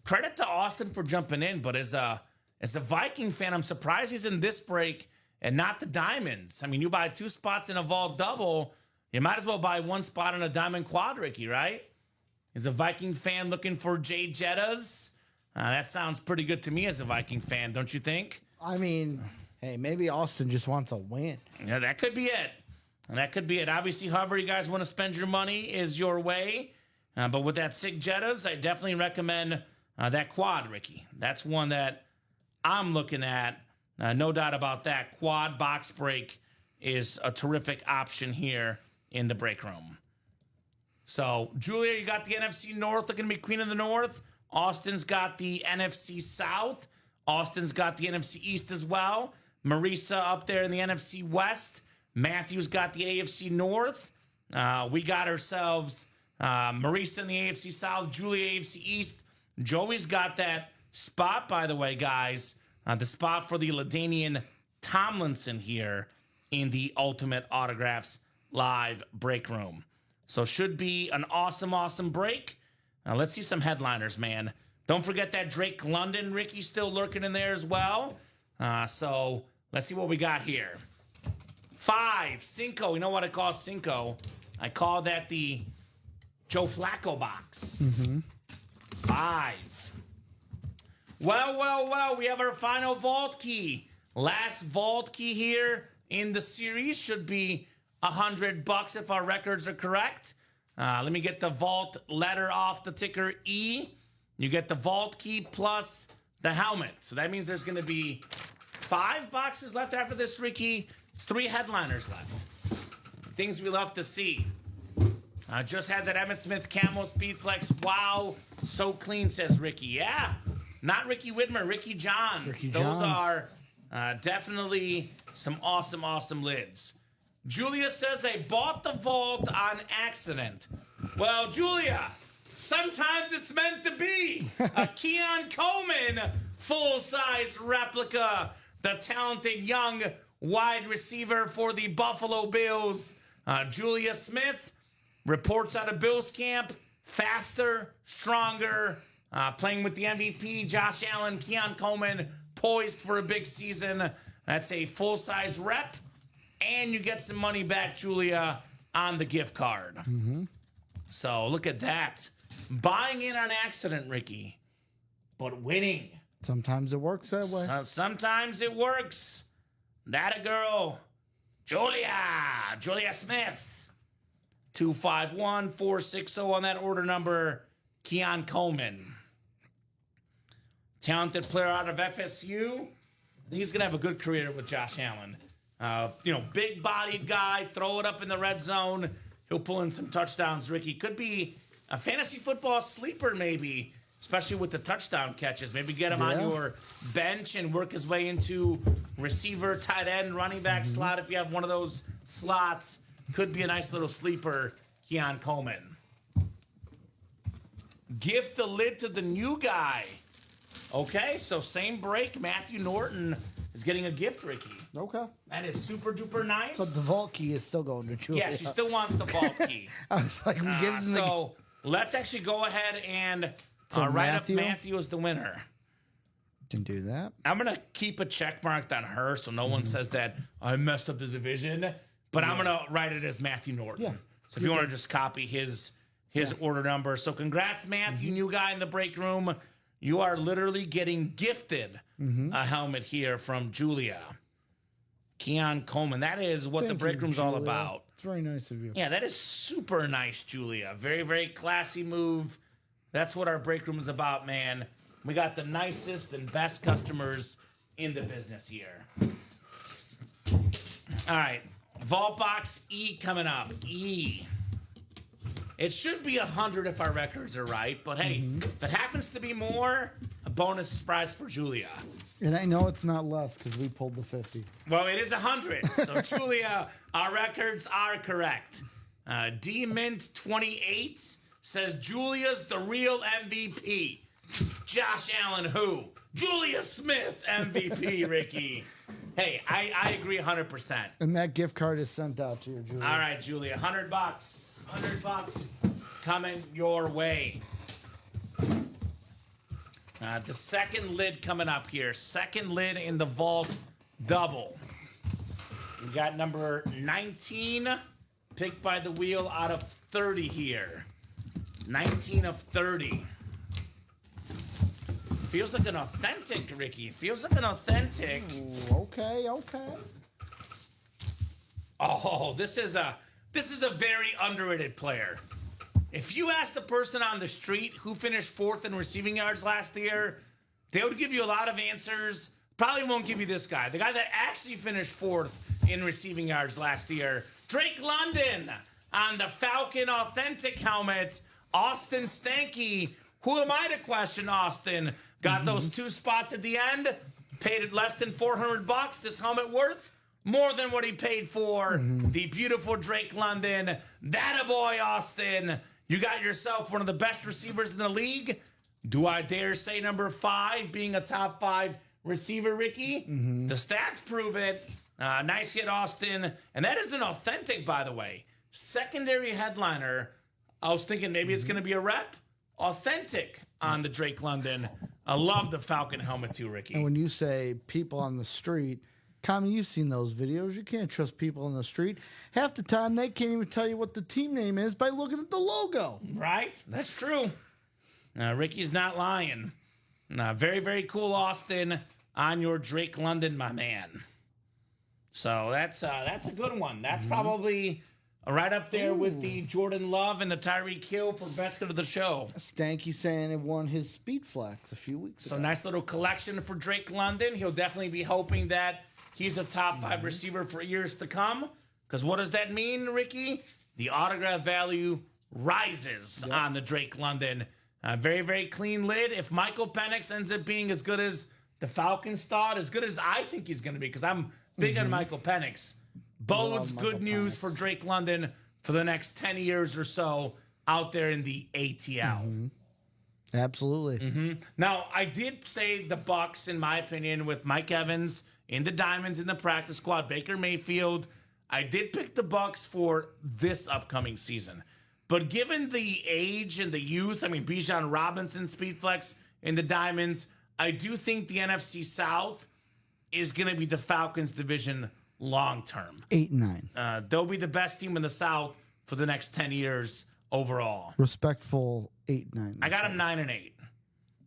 Credit to Austin for jumping in, but as a Viking fan, I'm surprised he's in this break and not the Diamonds. I mean, you buy 2 spots in a vault double, you might as well buy 1 spot in a Diamond Quad, Ricky, right? As a Viking fan looking for Jay Jettas, that sounds pretty good to me as a Viking fan, don't you think? I mean, hey, maybe Austin just wants a win. Yeah, that could be it. That could be it. Obviously, however you guys want to spend your money is your way. But with that SIG Jettas, I definitely recommend that quad, Ricky. That's one that I'm looking at. No doubt about that. Quad box break is a terrific option here in the break room. So, Julia, you got the NFC North looking to be Queen of the North. Austin's got the NFC South. Austin's got the NFC East as well. Marisa up there in the NFC West. Matthew's got the AFC North. We got ourselves Marisa in the AFC South, Julia AFC East. Joey's got that spot, by the way, guys. The spot for the LaDainian Tomlinson here in the Ultimate Autographs live break room. So should be an awesome, awesome break. Now let's see some headliners, man. Don't forget that Drake London, Ricky, still lurking in there as well. So let's see what we got here. 5, Cinco. You know what I call Cinco? I call that the Joe Flacco box. 5. Well, we have our final vault key. Last vault key here in the series should be $100 if our records are correct. Let me get the vault letter off the ticker E. You get the vault key plus the helmet. So that means there's going to be 5 boxes left after this, Ricky. 3 headliners left. Things we love to see. I just had that Emmitt Smith Camo Speedflex. Wow, so clean, says Ricky. Yeah, not Ricky Widmer, Ricky Johns. Those are definitely some awesome, awesome lids. Julia says I bought the vault on accident. Well, Julia, sometimes it's meant to be. A Keon Coleman full-size replica. The talented young wide receiver for the Buffalo Bills. Julia Smith reports out of Bills camp. Faster, stronger, playing with the MVP, Josh Allen, Keon Coleman, poised for a big season. That's a full-size rep. And you get some money back, Julia, on the gift card. So look at that. Buying in on accident, Ricky, but winning. Sometimes it works that way. Sometimes it works. That a girl. Julia Smith. 251460 on that order number. Keon Coleman. Talented player out of FSU. He's going to have a good career with Josh Allen. Big-bodied guy, throw it up in the red zone. He'll pull in some touchdowns, Ricky. Could be a fantasy football sleeper, maybe, especially with the touchdown catches. Maybe get him on your bench and work his way into receiver, tight end, running back slot. If you have one of those slots, could be a nice little sleeper, Keon Coleman. Gift the lid to the new guy. Okay, so same break. Matthew Norton is getting a gift, Ricky. Okay. That is super duper nice. But the vault key is still going to Julia. Yeah, she still wants the vault key. I was like, we give him So let's actually go ahead and write up Matthew as the winner. Can do that. I'm going to keep a check marked on her so no one says that I messed up the division, but I'm going to write it as Matthew Norton. Yeah. So if you want to just copy his order number. So congrats, Matthew, new guy in the break room. You are literally getting gifted a helmet here from Julia. Keon Coleman. That is what the Thank break you, room's all Julia. about. It's very nice of you. Yeah, that is super nice, Julia. Very, very classy move. That's what our break room is about, man. We got the nicest and best customers in the business here. All right. Vault Box E coming up. E. It should be 100 if our records are right, but hey, if it happens to be more, a bonus prize for Julia. And I know it's not less because we pulled the 50. Well, it is 100. So, Julia, our records are correct. D Mint 28 says Julia's the real MVP. Josh Allen, who? Julia Smith, MVP, Ricky. Hey, I agree 100%. And that gift card is sent out to you, Julia. All right, Julia, $100. $100 coming your way. The second lid coming up here. Second lid in the vault double. We got number 19, picked by the wheel out of 30 here. 19 of 30. Feels like an authentic, Ricky. Feels like an authentic. Ooh, okay. Oh, this is a very underrated player. If you ask the person on the street who finished fourth in receiving yards last year, they would give you a lot of answers. Probably won't give you this guy. The guy that actually finished fourth in receiving yards last year. Drake London on the Falcon Authentic helmet. Austin Stanky. Who am I to question, Austin? Got those two spots at the end. Paid it less than $400. This helmet worth more than what he paid for the beautiful Drake London. That a boy, Austin. You got yourself one of the best receivers in the league. Do I dare say number 5 being a top 5 receiver, Ricky? The stats prove it. Nice hit, Austin. And that is an authentic, by the way. Secondary headliner. I was thinking maybe it's going to be a rep. Authentic on the Drake London. I love the Falcon helmet too, Ricky. And when you say people on the street, Kamen, you've seen those videos. You can't trust people on the street. Half the time, they can't even tell you what the team name is by looking at the logo. Right? That's true. Ricky's not lying. Very, very cool, Austin, on your Drake London, my man. So that's a good one. That's probably right up there with the Jordan Love and the Tyreek Hill for best of the show. Stanky saying it won his Speed Flex a few weeks ago. So nice little collection for Drake London. He'll definitely be hoping that he's a top 5 receiver for years to come. Because what does that mean, Ricky? The autograph value rises on the Drake London. Very, very clean lid. If Michael Penix ends up being as good as the Falcons thought, as good as I think he's going to be, because I'm big on Michael Penix, bodes good news for Drake London for the next 10 years or so out there in the ATL. Absolutely. Now, I did say the Bucks, in my opinion, with Mike Evans in the Diamonds in the practice squad, Baker Mayfield. I did pick the Bucks for this upcoming season. But given the age and the youth, I mean, Bijan Robinson, Speedflex in the Diamonds, I do think the NFC South is going to be the Falcons division long term. 8-9. They'll be the best team in the South for the next 10 years overall. Respectful 8-9. I got them 9-8.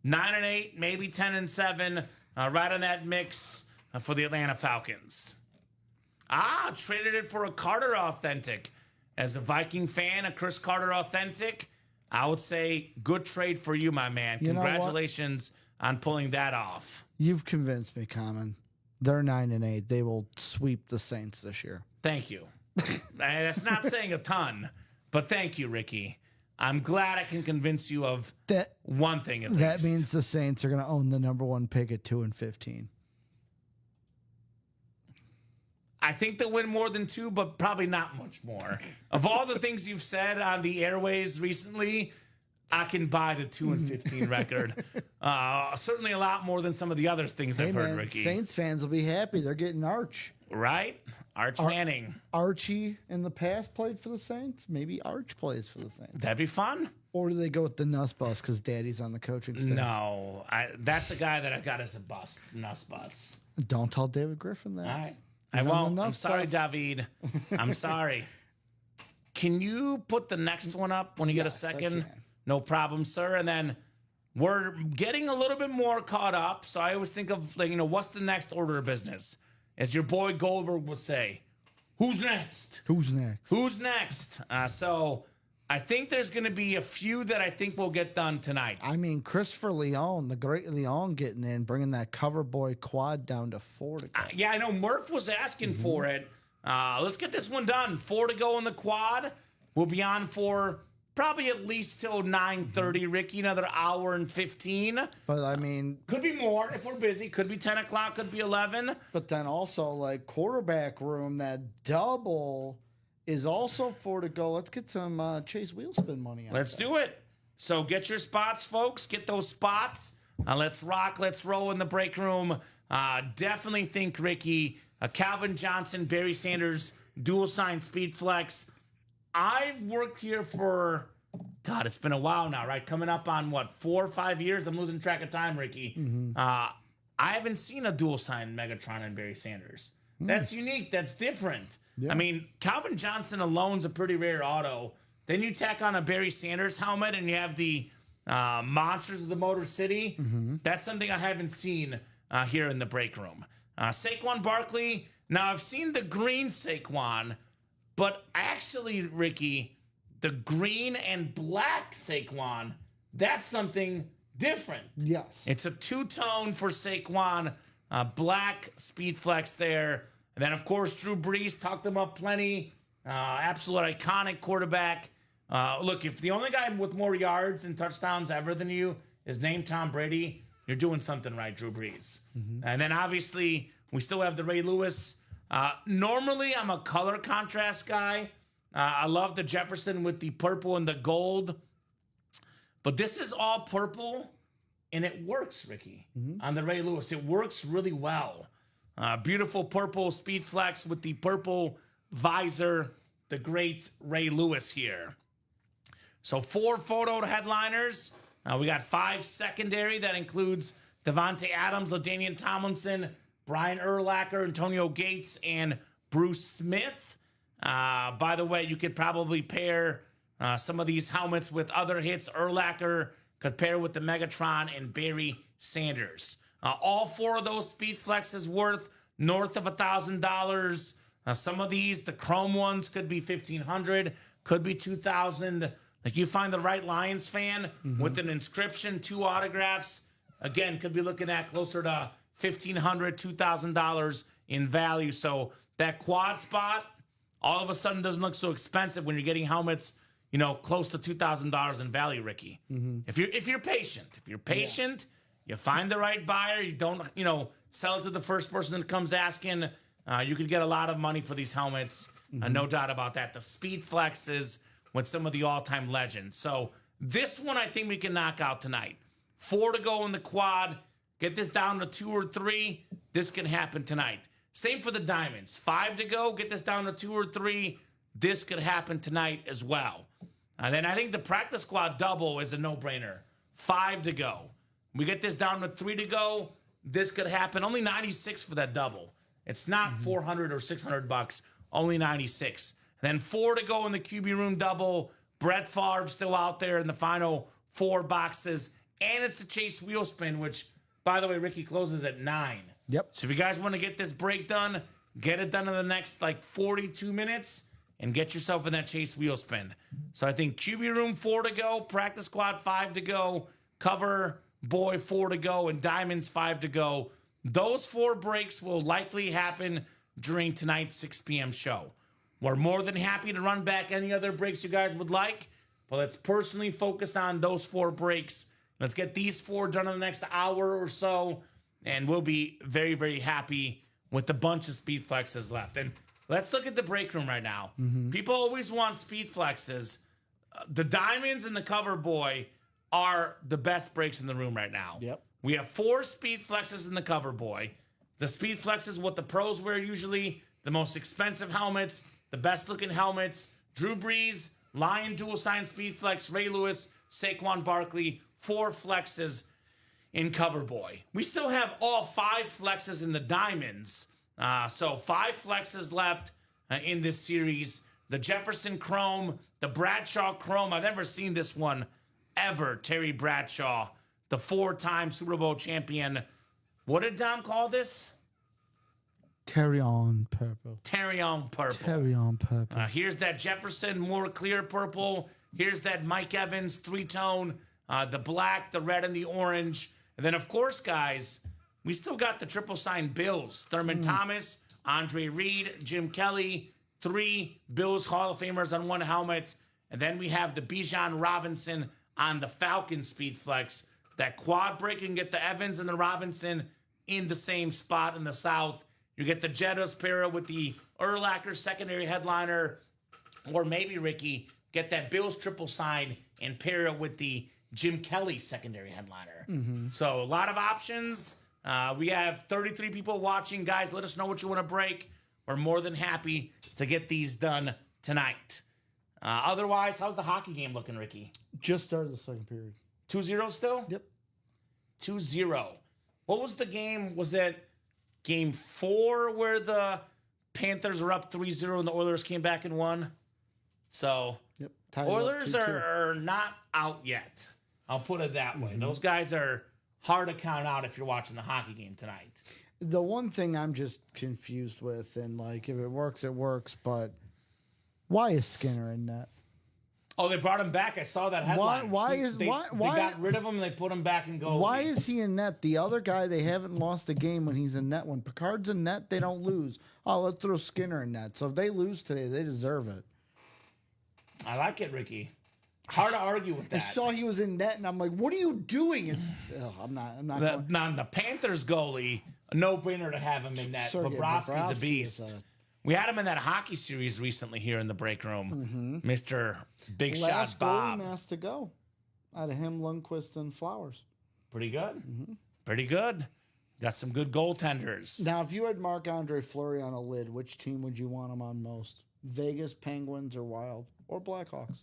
9-8, maybe 10-7, right on that mix for the Atlanta Falcons. Traded it for a Carter Authentic. As a Viking fan, a Chris Carter Authentic, I would say good trade for you, my man. You know what? Congratulations on pulling that off. You've convinced me, Kamen. They're 9-8. They will sweep the Saints this year. Thank you. That's not saying a ton, but thank you, Ricky. I'm glad I can convince you of one thing at least. That means the Saints are going to own the number 1 pick at 2-15. I think they'll win more than 2, but probably not much more. Of all the things you've said on the airways recently, I can buy the 2-15 record. Certainly a lot more than some of the other things I've heard, Ricky. Saints fans will be happy. They're getting Arch. Right? Arch Manning. Archie in the past played for the Saints. Maybe Arch plays for the Saints. That'd be fun. Or do they go with the Nuss Bus because Daddy's on the coaching staff? No, that's a guy that I got as a bust, Nuss Bus. Don't tell David Griffin that. All right. He's I on the won't. I'm Nuss sorry, Bus. David. I'm sorry. Can you put the next one up when you get a Yes, I second? can. No problem, sir. And then we're getting a little bit more caught up. So I always think of, like, what's the next order of business? As your boy Goldberg would say, who's next? Who's next? Who's next? So I think there's going to be a few that I think will get done tonight. I mean, Christopher Leone, the great Leone, getting in, bringing that cover boy quad down to 4 to go. Yeah, I know Murph was asking for it. Let's get this one done. 4 to go in the quad. We'll be on for probably at least till 9:30, Ricky. Another hour and 15. But I mean, Could be more if we're busy. Could be 10 o'clock. Could be 11. but then also like quarterback room, that double is also 4 to go. Let's get some Chase Wheelspin money out. Let's do it. So get your spots, folks. Get those spots. Let's rock. Let's roll in the break room. Definitely think, Ricky, Calvin Johnson, Barry Sanders, dual sign speed flex. I've worked here for, God, it's been a while now, right? Coming up on, 4 or 5 years? I'm losing track of time, Ricky. I haven't seen a dual sign Megatron and Barry Sanders. That's unique. That's different. Yeah. I mean, Calvin Johnson alone's a pretty rare auto. Then you tack on a Barry Sanders helmet and you have the Monsters of the Motor City. That's something I haven't seen here in the break room. Saquon Barkley. Now, I've seen the green Saquon, but actually, Ricky, the green and black Saquon, that's something different. Yes. It's a two-tone for Saquon, black speed flex there. And then, of course, Drew Brees, talked him up plenty. Absolute iconic quarterback. Look, if the only guy with more yards and touchdowns ever than you is named Tom Brady, you're doing something right, Drew Brees. And then, obviously, we still have the Ray Lewis. Normally, I'm a color contrast guy. I love the Jefferson with the purple and the gold. But this is all purple, and it works, Ricky, on the Ray Lewis. It works really well. Beautiful purple speed flex with the purple visor, the great Ray Lewis here. So 4 photo headliners. We got 5 secondary. That includes Devontae Adams, LaDainian Tomlinson, Brian Urlacher, Antonio Gates, and Bruce Smith. By the way, you could probably pair some of these helmets with other hits. Urlacher could pair with the Megatron and Barry Sanders. All 4 of those speed flexes worth north of $1,000. Some of these, the chrome ones, could be $1,500, could be $2,000. Like, you find the right Lions fan with an inscription, 2 autographs, again, could be looking at closer to $1,500, $2,000 in value. So that quad spot all of a sudden doesn't look so expensive when you're getting helmets, close to $2,000 in value, Ricky. If you're patient, you find the right buyer. You don't, sell it to the first person that comes asking. You could get a lot of money for these helmets. No doubt about that. The speed flexes with some of the all-time legends. So this one I think we can knock out tonight. 4 to go in the quad. Get this down to 2 or 3. This can happen tonight. Same for the diamonds. 5 to go. Get this down to 2 or 3. This could happen tonight as well. And then I think the practice squad double is a no-brainer. 5 to go. We get this down to 3 to go. This could happen. Only 96 for that double. It's not $400 or $600. Only 96. And then 4 to go in the QB room double. Brett Favre still out there in the final 4 boxes. And it's the Chase wheel spin, which, by the way, Ricky closes at 9. Yep. So if you guys want to get this break done, get it done in the next 42 minutes and get yourself in that Chase wheel spin. So I think QB room 4 to go, practice squad 5 to go, cover boy 4 to go, and diamonds 5 to go. Those 4 breaks will likely happen during tonight's 6 p.m. show. We're more than happy to run back any other breaks you guys would like, but let's personally focus on those 4 breaks. Let's get these 4 done in the next hour or so, and we'll be very, very happy with the bunch of speed flexes left. And let's look at the break room right now. People always want speed flexes. The diamonds and the cover boy are the best breaks in the room right now. Yep. We have 4 speed flexes in the cover boy. The speed flex is what the pros wear usually, the most expensive helmets, the best looking helmets. Drew Brees, Lion dual sign speed flex, Ray Lewis, Saquon Barkley, 4 flexes in Cover Boy. We still have all 5 flexes in the diamonds. So 5 flexes left in this series. The Jefferson Chrome, the Bradshaw Chrome. I've never seen this one ever. Terry Bradshaw, the 4-time Super Bowl champion. What did Dom call this? Terry on purple. Terry on purple. Terry on purple. Here's that Jefferson, more clear purple. Here's that Mike Evans 3-tone, the black, the red, and the orange. And then, of course, guys, we still got the triple sign Bills. Thurman Thomas, Andre Reed, Jim Kelly, 3 Bills Hall of Famers on 1 helmet. And then we have the Bijan Robinson on the Falcon Speed Flex. That quad break, you can get the Evans and the Robinson in the same spot in the South. You get the Jettas pair with the Urlacher secondary headliner. Or maybe, Ricky, get that Bills triple sign and pair it with the Jim Kelly secondary headliner. So a lot of options. We have 33 people watching. Guys, let us know what you want to break. We're more than happy to get these done tonight. Otherwise, how's the hockey game looking, Ricky? Just started the second period. 2-0 still? Yep. 2-0. What was the game? Was it game 4 where the Panthers were up 3-0 and the Oilers came back and won? So, Yep. Tied Oilers up 2-2. are not out yet. I'll put it that way. Those guys are hard to count out if you're watching the hockey game tonight. The one thing I'm just confused with, and like if it works, it works, but why is Skinner in that? Oh, they brought him back. I saw that headline. They got rid of him and they put him back in goal. Why is he in net? The other guy, they haven't lost a game when he's in net. When Picard's in net, they don't lose. Oh, let's throw Skinner in net. So if they lose today, they deserve it. I like it, Ricky. Hard to argue with that. I saw he was in net, and I'm like, "What are you doing?" I'm not. The Panthers goalie, a no-brainer to have him in net. Sergei Bobrovsky's a Bobrovsky beast. is We had him in that hockey series recently here in the break room. Mr. Big last Shot Bob. goal has to go out of him, Lundqvist, and Flowers. Pretty good. Pretty good. Got some good goaltenders. Now, if you had Marc-Andre Fleury on a lid, which team would you want him on most? Vegas, Penguins, or Wild, or Blackhawks?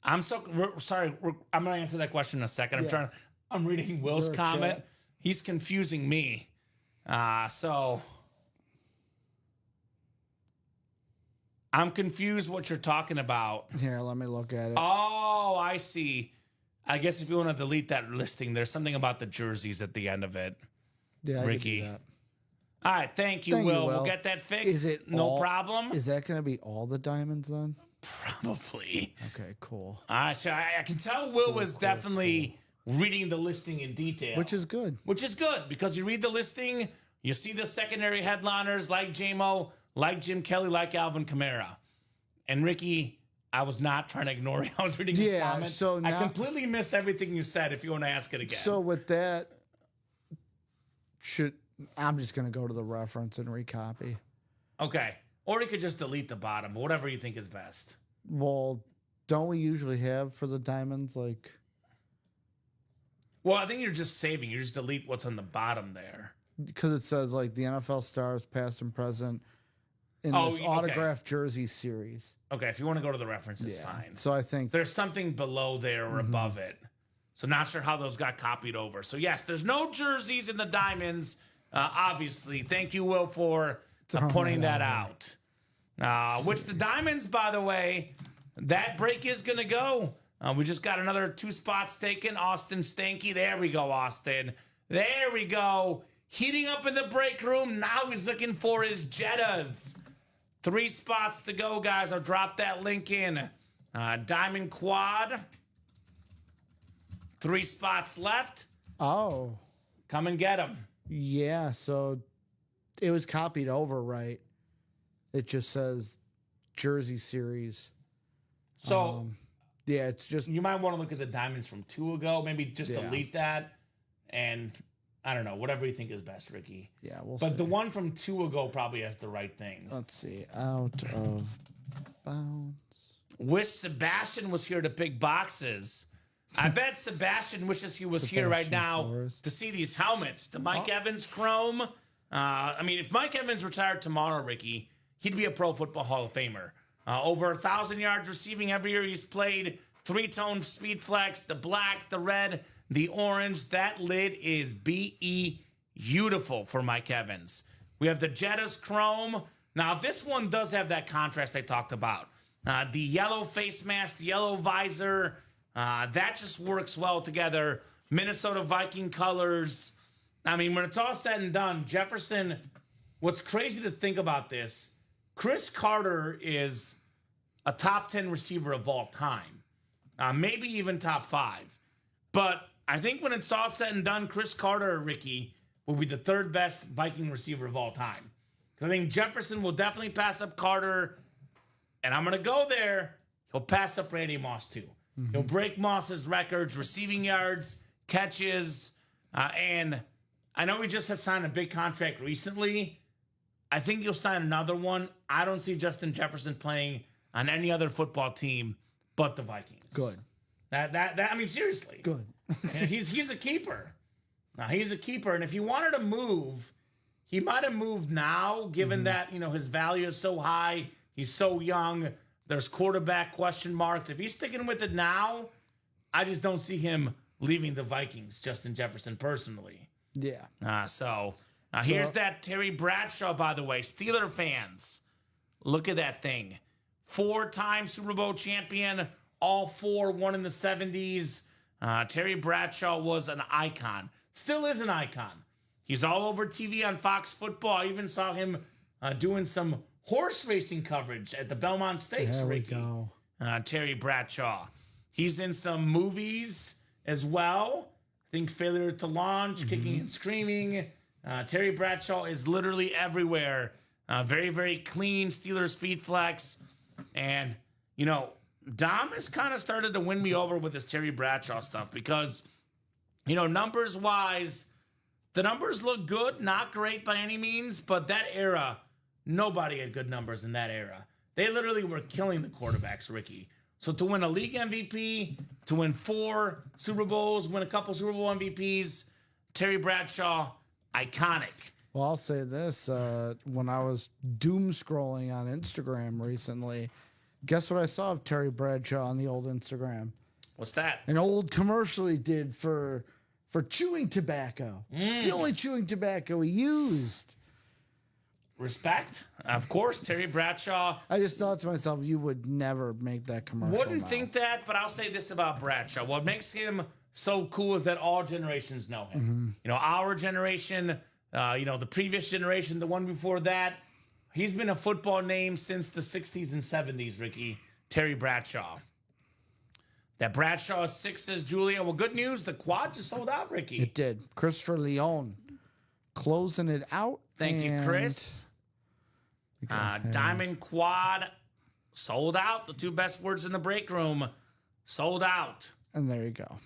I'm so sorry. I'm going to answer that question in a second. Yeah. I'm reading Will's there a comment. chat? He's confusing me. So I'm confused what you're talking about. Here, let me look at it. Oh, I see. I guess if you want to delete that listing, there's something about the jerseys at the end of it. Yeah, Ricky. I can do that. All right, thank you, Will. We'll get that fixed. Is it no all- problem? Is that going to be all the diamonds then? Probably. Okay, cool. All right, so I can tell Will was definitely reading the listing in detail. Which is good. Which is good, because you read the listing, you see the secondary headliners like J-Mo, like Jim Kelly, like Alvin Kamara. And Ricky, I was not trying to ignore you. I was reading his comment. So I now, completely missed everything you said if you want to ask it again. so with that, I'm just going to go to the reference and recopy. Okay. Or you could just delete the bottom, but whatever you think is best. Well, don't we usually have for the diamonds, like... Well, I think you're just saving. You just delete what's on the bottom there. Because it says, like, the NFL stars, past and present, in this okay. autographed jersey series. Okay, if you want to go to the reference, it's fine. So I think... There's something below there or above it. So not sure how those got copied over. So yes, there's no jerseys in the diamonds, obviously. Thank you, Will, for pointing that out. Which the diamonds, by the way, that break is going to go. We just got another 2 spots taken. Austin Stanky. There we go, Austin. There we go. Heating up in the break room. Now he's looking for his Jettas. 3 spots to go, guys. I'll drop that link in. Diamond Quad. 3 spots left. Oh. Come and get them. Yeah, so it was copied over, right? It just says jersey series. So yeah, it's just... You might want to look at the diamonds from 2 ago. Maybe just delete that. And I don't know, whatever you think is best, Ricky. Yeah, we'll see. But the one from 2 ago probably has the right thing. Let's see. Out of bounds. Wish Sebastian was here to pick boxes. I bet Sebastian wishes he was here right now Forrest. to see these helmets. The Mike Evans Chrome. I mean, if Mike Evans retired tomorrow, Ricky, he'd be a Pro Football Hall of Famer. Over 1,000 yards receiving every year he's played. 3-tone speed flex, the black, the red, the orange. That lid is beautiful for Mike Evans. We have the Jettas Chrome. Now, this one does have that contrast I talked about. The yellow face mask, the yellow visor, that just works well together. Minnesota Viking colors. I mean, when it's all said and done, Jefferson, what's crazy to think about this, Chris Carter is a top 10 receiver of all time. Maybe even top 5. But I think when it's all said and done, Chris Carter, Ricky, will be the 3rd best Viking receiver of all time. Because I think Jefferson will definitely pass up Carter. And I'm going to go there. He'll pass up Randy Moss, too. Mm-hmm. He'll break Moss's records, receiving yards, catches. And I know he just has signed a big contract recently. I think he'll sign another one. I don't see Justin Jefferson playing on any other football team but the Vikings. Good. That I mean, seriously. Good. He's a keeper. Now, he's a keeper. And if he wanted to move, he might have moved now, given that, his value is so high. He's so young. There's quarterback question marks. If he's sticking with it now, I just don't see him leaving the Vikings, Justin Jefferson, personally. Yeah. So here's that Terry Bradshaw, by the way. Steeler fans, look at that thing. 4-time Super Bowl champion, all 4 won in the 70s. Terry Bradshaw was an icon. Still is an icon. He's all over TV on Fox Football. I even saw him doing some horse racing coverage at the Belmont Stakes. There we Ricky. go. Terry Bradshaw. He's in some movies as well. I think Failure to Launch, Kicking and Screaming. Terry Bradshaw is literally everywhere. Very, very clean Steeler speed flex. And, Dom has kind of started to win me over with this Terry Bradshaw stuff because, numbers-wise, the numbers look good. Not great by any means, but that era, nobody had good numbers in that era. They literally were killing the quarterbacks, Ricky. So to win a league MVP, to win 4 Super Bowls, win a couple Super Bowl MVPs, Terry Bradshaw, iconic. Well, I'll say this. When I was doom scrolling on Instagram recently, guess what I saw of Terry Bradshaw on the old Instagram? What's that? An old commercial he did for chewing tobacco. It's the only chewing tobacco he used. Respect. Of course, Terry Bradshaw. I just thought to myself, you would never make that commercial. Wouldn't think that, but I'll say this about Bradshaw. What makes him so cool is that all generations know him. Our generation, the previous generation, the one before that. He's been a football name since the 60s and 70s, Ricky. Terry Bradshaw. That Bradshaw is 6, says Julia. Well, good news. The quad just sold out, Ricky. It did. Christopher Leone closing it out. Thank you, Chris. Diamond Quad sold out. The 2 best words in the break room sold out. And there you go.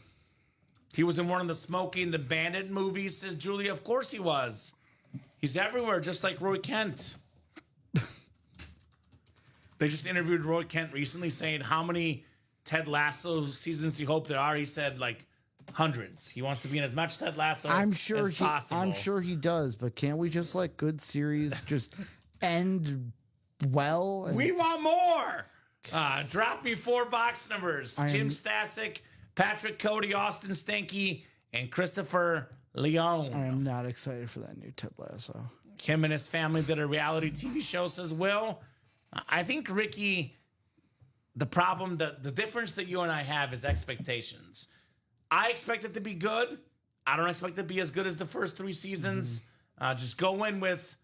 He was in one of the Smokey and the Bandit movies, says Julia. Of course he was. He's everywhere, just like Roy Kent. They just interviewed Roy Kent recently saying how many Ted Lasso seasons do you hope there are? He said like hundreds. He wants to be in as much Ted Lasso as possible. I'm sure he does, but can't we just let good series just end well? We want more. Drop me 4 box numbers. Jim Stasic, Patrick Cody, Austin Stanky, and Christopher Leone. I am not excited for that new Ted Lasso. Him and his family did a reality TV show, says Will. I think, Ricky, the problem, the difference that you and I have is expectations. I expect it to be good. I don't expect it to be as good as the first 3 seasons. Just go in with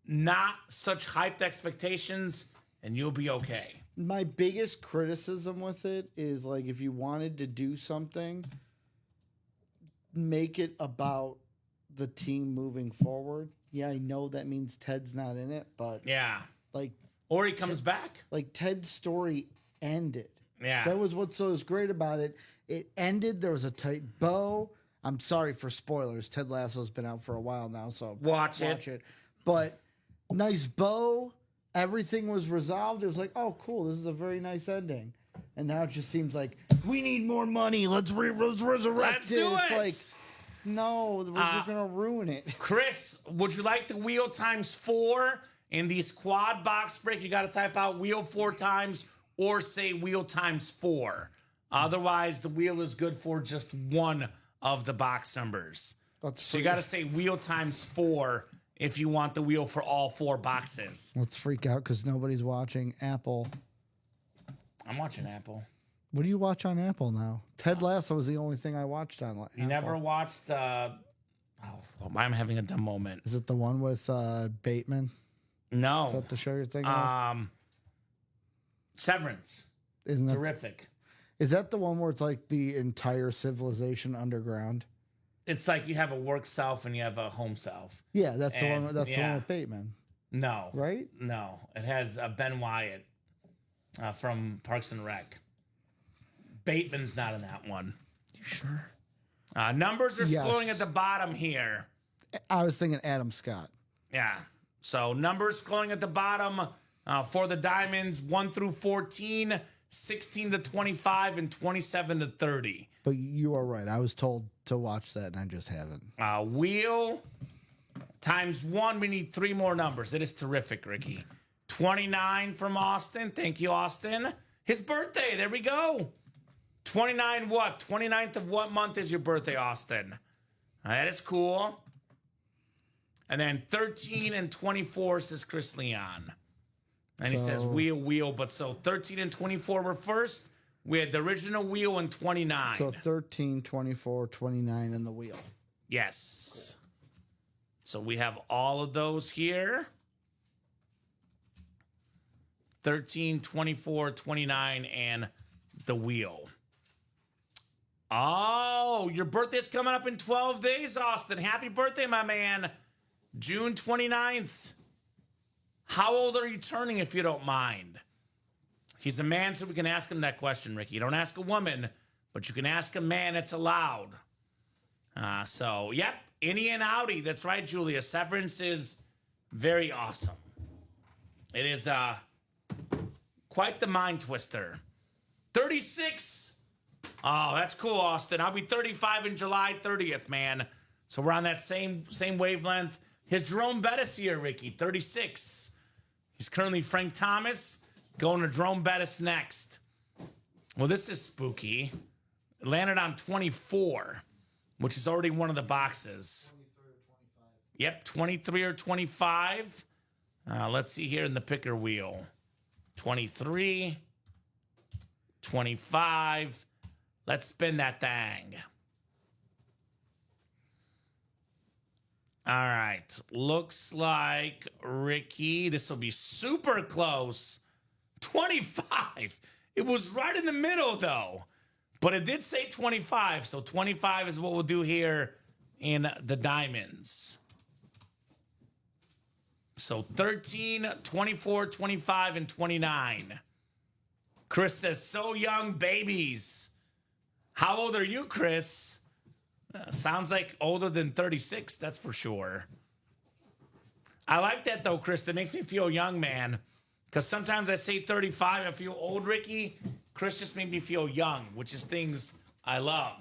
not such hyped expectations, and you'll be okay. My biggest criticism with it is, like, if you wanted to do something, make it about the team moving forward. Yeah, I know that means Ted's not in it, but yeah, like, or he comes back. Like, Ted's story ended. Yeah, that was what so was great about it. It ended. There was a tight bow. I'm sorry for spoilers. Ted Lasso's been out for a while now, so watch it. But nice bow. Everything was resolved. It was like, oh, cool. This is a very nice ending. And now it just seems like we need more money. Let's resurrect Let's do it. It's like, no, we're going to ruin it. Chris, would you like the wheel times 4 In these quad box break, you got to type out wheel 4 times or say wheel times 4. Otherwise, the wheel is good for just one of the box numbers. So you got to say wheel times 4 if you want the wheel for all 4 boxes. Let's freak out because nobody's watching Apple. I'm watching Apple. What do you watch on Apple now? Ted Lasso was the only thing I watched on Apple. You never watched... I'm having a dumb moment. Is it the one with Bateman? No. Is that the show you're thinking of? Severance. Isn't that, Terrific. is that the one where it's like the entire civilization underground? It's like you have a work self and you have a home self. Yeah, that's the And, one. That's the one with Bateman, No. right? No. It has Ben Wyatt from Parks and Rec. Bateman's not in that one. You sure? Numbers are Yes. scrolling at the bottom here. I was thinking Adam Scott. Yeah. So numbers scrolling at the bottom for the Diamonds 1 through 14, 16 to 25, and 27 to 30. But you are right. I was told to watch that, and I just haven't. Wheel times 1. We need 3 more numbers. It is terrific, Ricky. 29 from Austin. Thank you, Austin. His birthday. There we go. 29 what? 29th of what month is your birthday, Austin? That is cool. And then 13 and 24 says Chris Leon. And he says wheel. But so 13 and 24 were first. We had the original wheel and 29. So 13, 24, 29 in the wheel. Yes. So we have all of those here. 13, 24, 29, and the wheel. Oh, your birthday's coming up in 12 days, Austin. Happy birthday, my man. June 29th. How old are you turning, if you don't mind? He's a man, so we can ask him that question, Ricky. You don't ask a woman, but you can ask a man. It's allowed. So, yep, innie and outie. That's right, Julia. Severance is very awesome. It is quite the mind twister. 36. Oh, that's cool, Austin. I'll be 35 in July 30th, man. So we're on that same wavelength. His Jerome Bettis here, Ricky, 36. He's currently Frank Thomas, going to Jerome Bettis next. Well, this is spooky. It landed on 24, which is already one of the boxes. 23 or 25. Yep, 23 or 25. Let's see here in the picker wheel. 23, 25. Let's spin that thing. All right. Looks like Ricky, this will be super close. 25. It was right in the middle, though. But it did say 25. So 25 is what we'll do here in the Diamonds. So 13, 24, 25, and 29. Chris says, so young babies. How old are you, Chris? Sounds like older than 36, that's for sure. I like that, though, Chris. That makes me feel young, man. Because sometimes I say 35, I feel old, Ricky. Chris just made me feel young, which is things I love.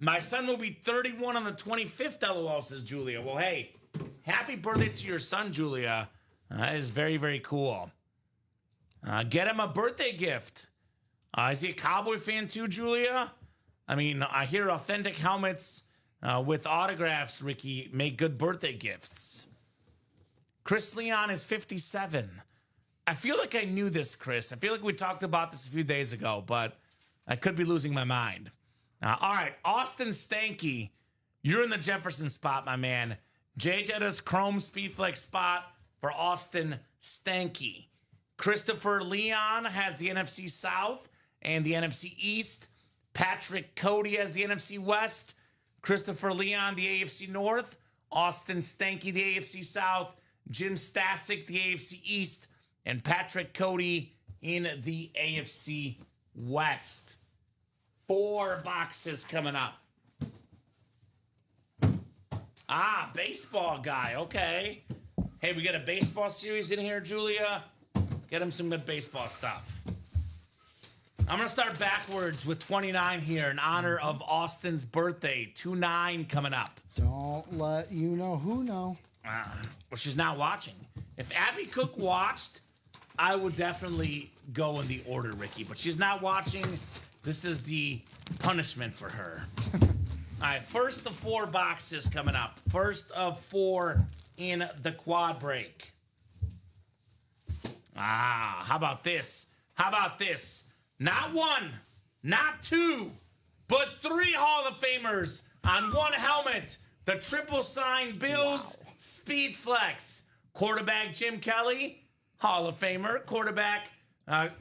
My son will be 31 on the 25th, LOL, says Julia. Well, hey, happy birthday to your son, Julia. That is very, very cool. Get him a birthday gift. Is he a Cowboy fan too, Julia? I mean, I hear authentic helmets with autographs, Ricky, make good birthday gifts. Chris Leon is 57. I feel like I knew this, Chris. I feel like we talked about this a few days ago, but I could be losing my mind. All right, Austin Stanky, you're in the Jefferson spot, my man. Jay Jetta's Chrome Speedflex spot for Austin Stanky. Christopher Leon has the NFC South and the NFC East. Patrick Cody has the NFC West. Christopher Leon, the AFC North. Austin Stanky, the AFC South. Jim Stasic, the AFC East. And Patrick Cody in the AFC West. 4 boxes coming up. Baseball guy. Okay. Hey, we got a baseball series in here, Julia. Get him some good baseball stuff. I'm going to start backwards with 29 here in honor of Austin's birthday. 2-9 coming up. Don't let you know who know. Well, she's not watching. If Abby Cook watched, I would definitely go in the order, Ricky. But she's not watching. This is the punishment for her. All right, first of 4 boxes coming up. First of 4 in the quad break. How about this? How about this? Not 1, not 2, but 3 Hall of Famers on 1 helmet. The triple sign Bills Speed Flex. Quarterback Jim Kelly, Hall of Famer. Quarterback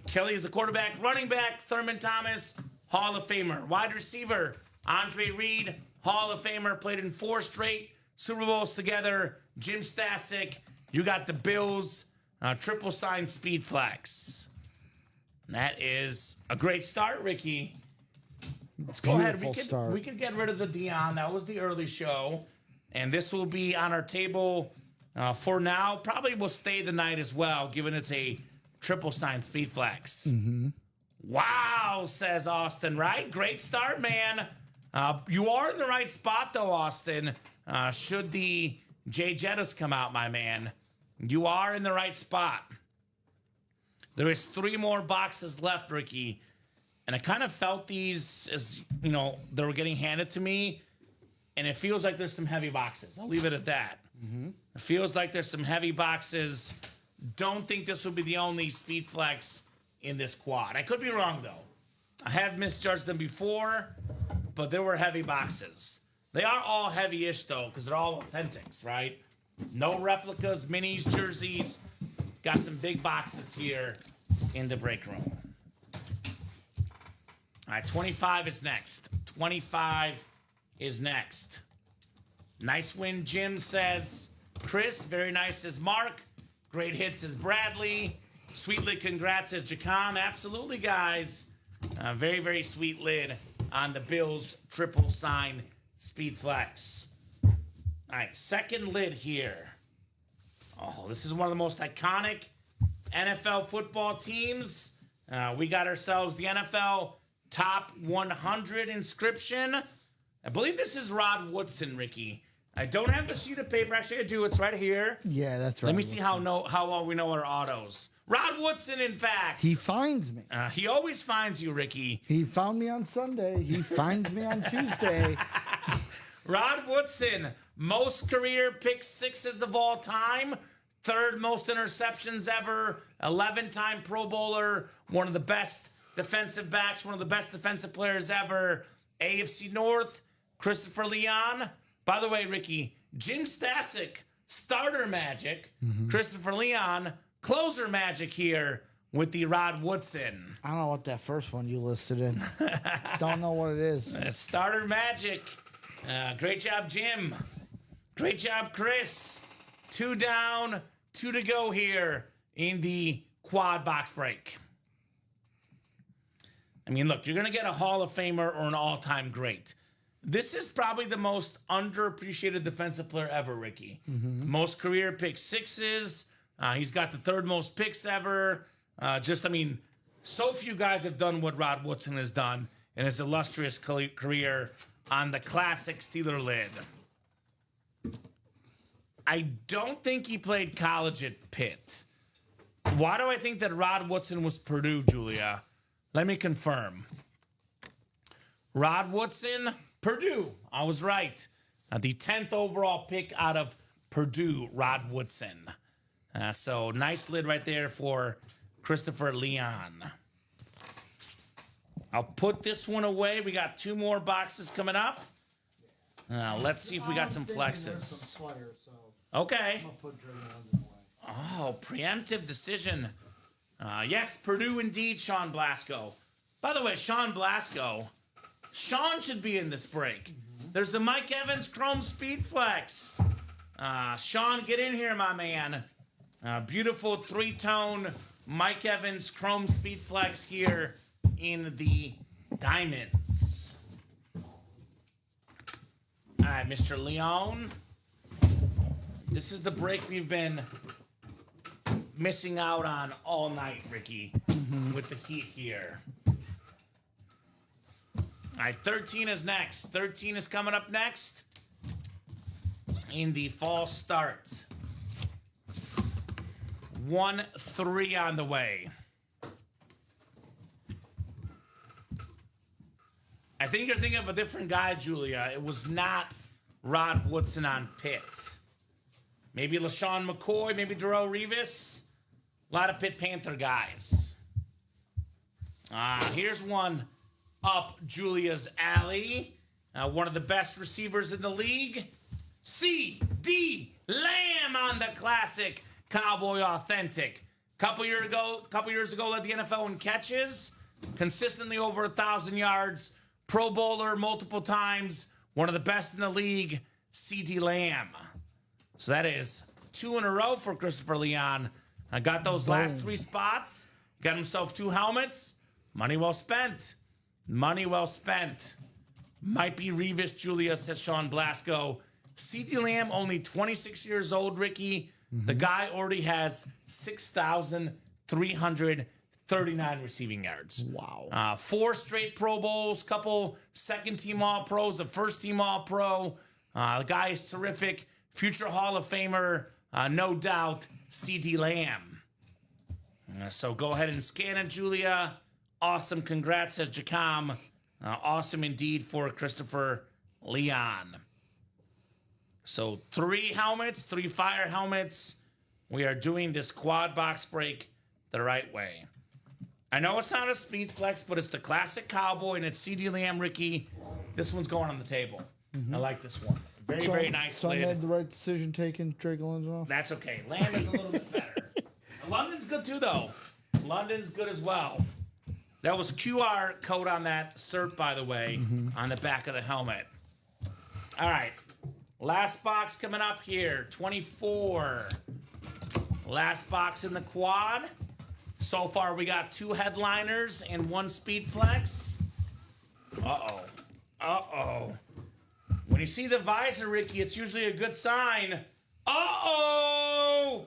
Kelly is the quarterback. Running back Thurman Thomas, Hall of Famer. Wide receiver Andre Reed, Hall of Famer. Played in 4 straight Super Bowls together. Jim Stasic. You got the Bills triple sign Speed Flex. That is a great start, Ricky. Let's go ahead. We could get rid of the Dion. That was the early show. And this will be on our table for now. Probably will stay the night as well, given it's a triple sign Speed Flex. Mm-hmm. Wow, says Austin, right? Great start, man. You are in the right spot, though, Austin. Should the Jay Jettas come out, my man, you are in the right spot. There is 3 more boxes left, Ricky. And I kind of felt these as, you know, they were getting handed to me. And it feels like there's some heavy boxes. I'll leave it at that. Mm-hmm. It feels like there's some heavy boxes. Don't think this will be the only Speed Flex in this quad. I could be wrong, though. I have misjudged them before, but there were heavy boxes. They are all heavy-ish, though, because they're all authentics, right? No replicas, minis, jerseys. Got some big boxes here in the break room. All right, 25 is next. 25 is next. Nice win, Jim says Chris. Very nice, says Mark. Great hits, says Bradley. Sweet lid, congrats, says Jacom. Absolutely, guys. Very, very sweet lid on the Bills triple sign Speed Flex. All right, second lid here. Oh, this is one of the most iconic NFL football teams. We got ourselves the NFL Top 100 inscription. I believe this is Rod Woodson, Ricky. I don't have the sheet of paper. Actually, I do. It's right here. Yeah, that's right. Let me see how well we know our autos. Rod Woodson, in fact. He finds me. He always finds you, Ricky. He found me on Sunday. He finds me on Tuesday. Rod Woodson, most career pick 6s of all time. 3rd most interceptions ever. 11-time Pro Bowler. One of the best defensive backs, one of the best defensive players ever. AFC North, Christopher Leon. By the way, Ricky, Jim Stasic, starter magic. Mm-hmm. Christopher Leon, closer magic here with the Rod Woodson. I don't know what that first one you listed in. Don't know what it is. It's starter magic. Great job, Jim. Great job, Chris. 2 down, 2 to go here in the quad box break. I mean, look, you're going to get a Hall of Famer or an all-time great. This is probably the most underappreciated defensive player ever, Ricky. Mm-hmm. Most career pick 6s. He's got the 3rd most picks ever. So few guys have done what Rod Woodson has done in his illustrious career on the classic Steeler lid. I don't think he played college at Pitt. Why do I think that Rod Woodson was Purdue, Julia? Let me confirm. Rod Woodson, Purdue. I was right. The 10th overall pick out of Purdue, Rod Woodson. So nice lid right there for Christopher Leon. I'll put this one away. We got 2 more boxes coming up. Let's see if we got some flexes. Okay. Oh, preemptive decision. Yes, Purdue indeed, Sean Blasco. By the way, Sean should be in this break. There's the Mike Evans Chrome Speed Flex. Sean, get in here, my man. Beautiful 3-tone Mike Evans Chrome Speed Flex here in the diamonds. All right, Mr. Leon. This is the break we've been missing out on all night, Ricky, with the heat here. All right, 13 is next. 13 is coming up next. in the fall start. 1-3 on the way. I think you're thinking of a different guy, Julia. It was not Rod Woodson on Pitt. Maybe LaShawn McCoy, maybe Darrell Revis. A lot of Pitt Panther guys. Here's one up Julia's alley. One of the best receivers in the league. C.D. Lamb on the classic Cowboy Authentic. Couple years ago, led the NFL in catches. Consistently over 1,000 yards. Pro Bowler multiple times. One of the best in the league, C.D. Lamb. So that is 2 in a row for Christopher Leon. I got those last 3 spots. Got himself 2 helmets. Money well spent. Money well spent. Might be Revis, Julia, says Sean Blasco. C.D. Lamb, only 26 years old, Ricky. The guy already has 6,339 receiving yards. Wow. 4 straight Pro Bowls, couple second-team All-Pros, a first-team All-Pro. The guy is terrific. Future Hall of Famer, no doubt, C.D. Lamb. So go ahead and scan it, Julia. Awesome. Congrats, says Jacom. Awesome indeed for Christopher Leon. So 3 helmets, 3 fire helmets. We are doing this quad box break the right way. I know it's not a speed flex, but it's the classic Cowboy, and it's C.D. Lamb, Ricky. This one's going on the table. I like this one. Very nice So I lid. made the right decision taking Drake London off? That's okay. Lamb is a little bit better. London's good too, though. London's good as well. That was QR code on that cert, by the way, on the back of the helmet. All right. Last box coming up here. 24. Last box in the quad. So far, we got 2 headliners and 1 speed flex. Uh-oh. Uh-oh. When you see the visor, Ricky, it's usually a good sign. Uh-oh!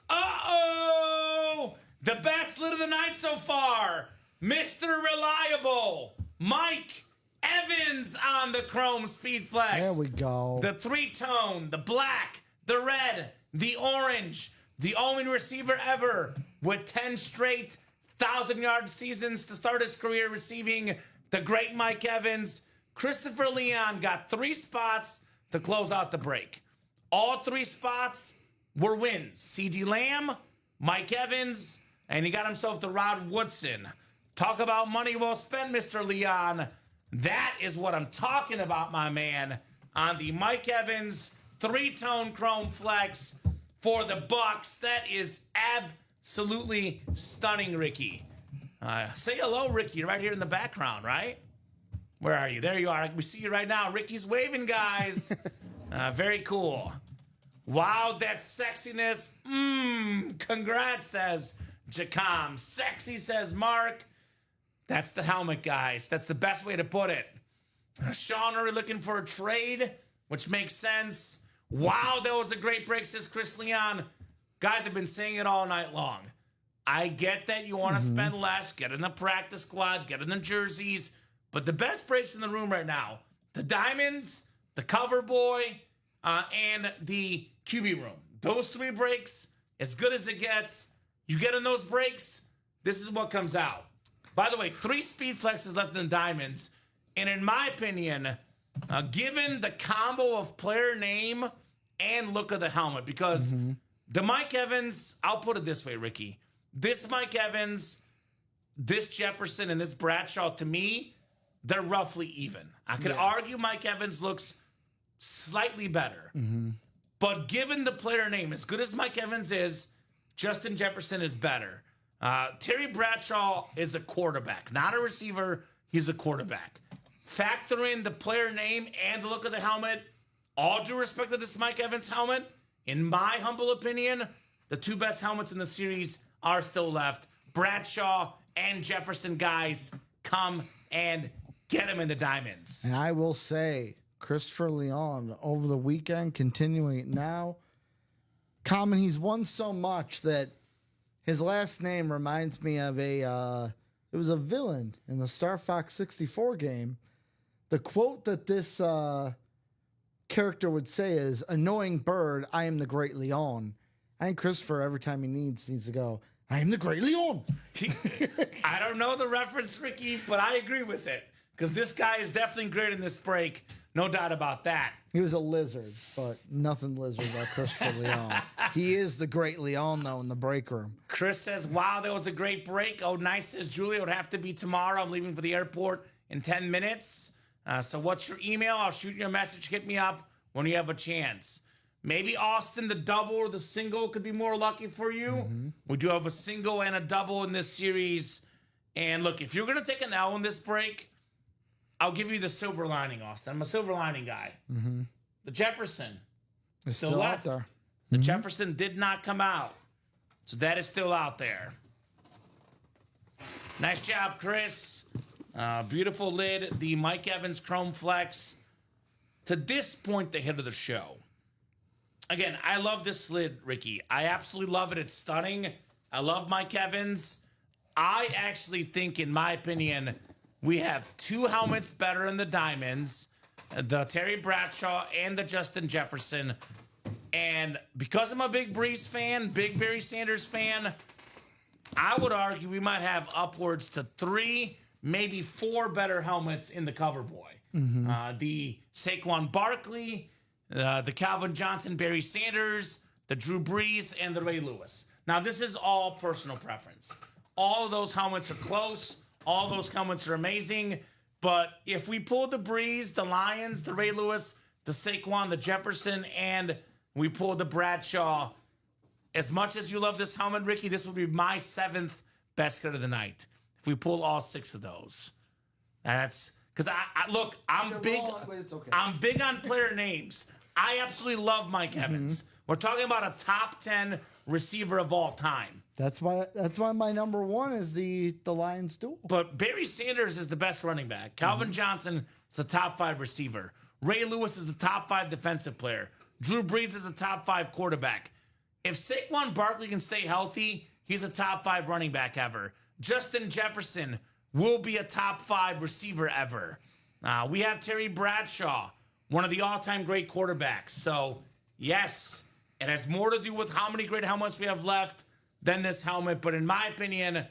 Uh-oh! The best lid of the night so far. Mr. Reliable. Mike Evans on the chrome speed flex. There we go. The 3-tone, the black, the red, the orange. The only receiver ever with 10 straight 1,000-yard seasons to start his career receiving. The great Mike Evans. Christopher Leon got 3 spots to close out the break. All 3 spots were wins. C.D. Lamb, Mike Evans, and he got himself the Rod Woodson. Talk about money well spent, Mr. Leon. That is what I'm talking about, my man, on the Mike Evans 3-tone chrome flex for the Bucks. That is absolutely stunning, Ricky. Say hello, Ricky, right here in the background, right? Where are you? There you are. We see you right now. Ricky's waving, guys. Very cool. Wow, that sexiness. Congrats, says Jacom. Sexy, says Mark. That's the helmet, guys. That's the best way to put it. Sean already looking for a trade, which makes sense. Wow, that was a great break, says Chris Leon. Guys, I've been saying it all night long. I get that you want to spend less, get in the practice squad, get in the jerseys, but the best breaks in the room right now, the Diamonds, the Cover Boy, and the QB room. Those 3 breaks, as good as it gets. You get in those breaks, this is what comes out. By the way, 3 speed flexes left in the Diamonds. And in my opinion, given the combo of player name and look of the helmet, because the Mike Evans, I'll put it this way, Ricky. This Mike Evans, this Jefferson, and this Bradshaw, to me, they're roughly even. I could argue Mike Evans looks slightly better. But given the player name, as good as Mike Evans is, Justin Jefferson is better. Terry Bradshaw is a quarterback, not a receiver. He's a quarterback. Factor in the player name and the look of the helmet. All due respect to this Mike Evans helmet, in my humble opinion, the 2 best helmets in the series are still left. Bradshaw and Jefferson, guys, come and get him in the Diamonds. And I will say, Christopher Leon, over the weekend, continuing it now, Kamen, he's won so much that his last name reminds me of it was a villain in the Star Fox 64 game. The quote that this character would say is, annoying bird, I am the Great Leon. I think Christopher, every time he needs to go, I am the Great Leon. I don't know the reference, Ricky, but I agree with it. Because this guy is definitely great in this break. No doubt about that. He was a lizard, but nothing lizard like Christopher Leon. He is the Great Leon, though, in the break room. Chris says, wow, that was a great break. Oh, nice, says Julia. It would have to be tomorrow. I'm leaving for the airport in 10 minutes. So what's your email? I'll shoot you a message. Hit me up when you have a chance. Maybe Austin, the double or the single could be more lucky for you. Mm-hmm. We do have a single and a double in this series. And look, if you're going to take an L in this break, I'll give you the silver lining, Austin. I'm a silver lining guy. Mm-hmm. The Jefferson is still left. Out there. The Jefferson did not come out. So that is still out there. Nice job, Chris. Beautiful lid. The Mike Evans Chrome Flex. To this point, the hit of the show. Again, I love this lid, Ricky. I absolutely love it. It's stunning. I love Mike Evans. I actually think, in my opinion, we have two helmets better than the Diamonds, the Terry Bradshaw and the Justin Jefferson. And because I'm a big Breeze fan, big Barry Sanders fan, I would argue we might have upwards to 3, maybe 4 better helmets in the cover boy. Mm-hmm. The Saquon Barkley, the Calvin Johnson, Barry Sanders, the Drew Brees, and the Ray Lewis. Now, this is all personal preference. All of those helmets are close. All those helmets are amazing. But if we pull the Breeze, the Lions, the Ray Lewis, the Saquon, the Jefferson, and we pull the Bradshaw, as much as you love this helmet, Ricky, this will be my 7th best hit of the night. If we pull all 6 of those. That's because look, I'm big. Wrong, but it's okay. I'm big on player names. I absolutely love Mike Evans. We're talking about a top 10 receiver of all time. That's why my number 1 is the Lions duel. But Barry Sanders is the best running back. Calvin Johnson is the top 5 receiver. Ray Lewis is the top 5 defensive player. Drew Brees is the top 5 quarterback. If Saquon Barkley can stay healthy, he's a top 5 running back ever. Justin Jefferson will be a top 5 receiver ever. We have Terry Bradshaw, one of the all-time great quarterbacks. So, yes, it has more to do with how many great helmets we have left than this helmet. But in my opinion,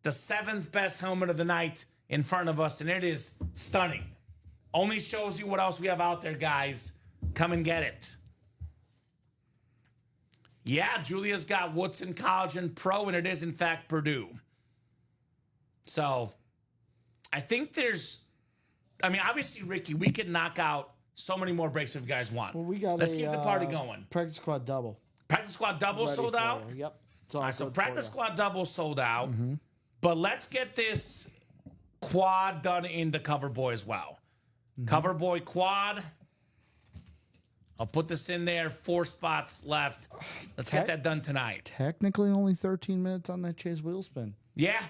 the 7th best helmet of the night in front of us, and it is stunning. Only shows you what else we have out there, guys. Come and get it. Yeah, Julia's got Woodson College and Pro, and it is, in fact, Purdue. So, I think obviously, Ricky, we could knock out so many more breaks if you guys want. Well, Let's keep the party going. Practice squad double. Practice squad double Ready sold for out? you. Yep. All right, so practice squad double sold out. Mm-hmm. But let's get this quad done in the cover boy as well. Mm-hmm. Cover boy quad. I'll put this in there. 4 spots left. Let's get that done tonight. Technically only 13 minutes on that Chase wheel spin. Yeah.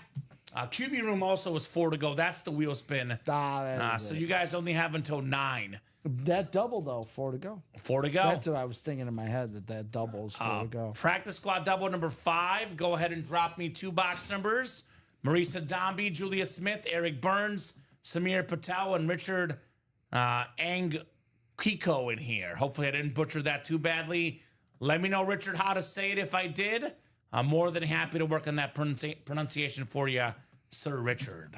QB room also was 4 to go. That's the wheel spin. So you guys only have until 9. That double, though, 4 to go. 4 to go. That's what I was thinking in my head, that double is 4 to go. Practice squad double number 5. Go ahead and drop me 2 box numbers. Marisa Dombey, Julia Smith, Eric Burns, Samir Patel, and Richard Kiko in here. Hopefully I didn't butcher that too badly. Let me know, Richard, how to say it if I did. I'm more than happy to work on that pronunciation for you, Sir Richard.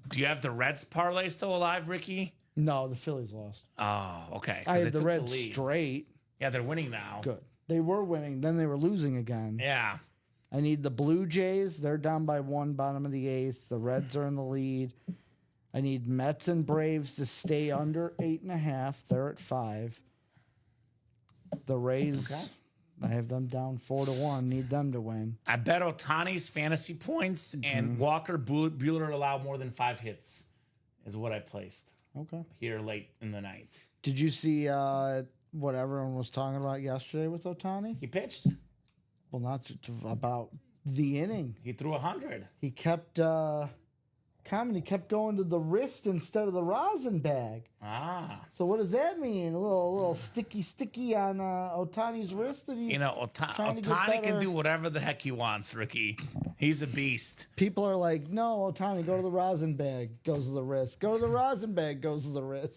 Do you have the Reds parlay still alive, Ricky? No, the Phillies lost. Oh, okay. I had the Reds straight. Yeah, they're winning now. Good. They were winning, then they were losing again. Yeah. I need the Blue Jays. They're down by 1, bottom of the 8th. The Reds are in the lead. I need Mets and Braves to stay under 8.5. They're at 5. The Rays, I have them down 4-1. Need them to win. I bet Ohtani's fantasy points and Walker Buehler allow more than 5 hits is what I placed. Okay. Here late in the night. Did you see what everyone was talking about yesterday with Ohtani? He pitched. Well, not about the inning. He threw 100. He kept Kamen, he kept going to the wrist instead of the rosin bag. Ah. So what does that mean? A little sticky on Otani's wrist that he's You know, trying to get Otani can better? do whatever the heck he wants, Ricky. He's a beast. People are like, no, Otani, go to the rosin bag, goes to the wrist. Go to the rosin bag, goes to the wrist.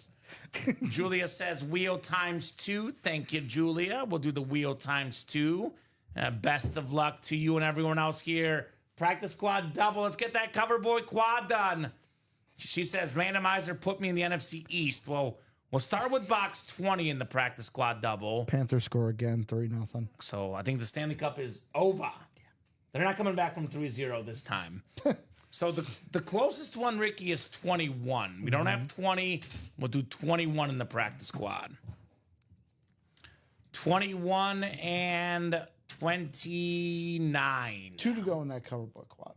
Julia says wheel times 2. Thank you, Julia. We'll do the wheel times 2. Best of luck to you and everyone else here. Practice squad double. Let's get that cover boy quad done. She says, randomizer put me in the NFC East. Well, we'll start with box 20 in the practice squad double. Panthers score again, 3-0. So I think the Stanley Cup is over. They're not coming back from 3-0 this time. So the closest one, Ricky, is 21. We don't have 20. We'll do 21 in the practice squad. 21 and 29. 2 to go in that cover boy quad.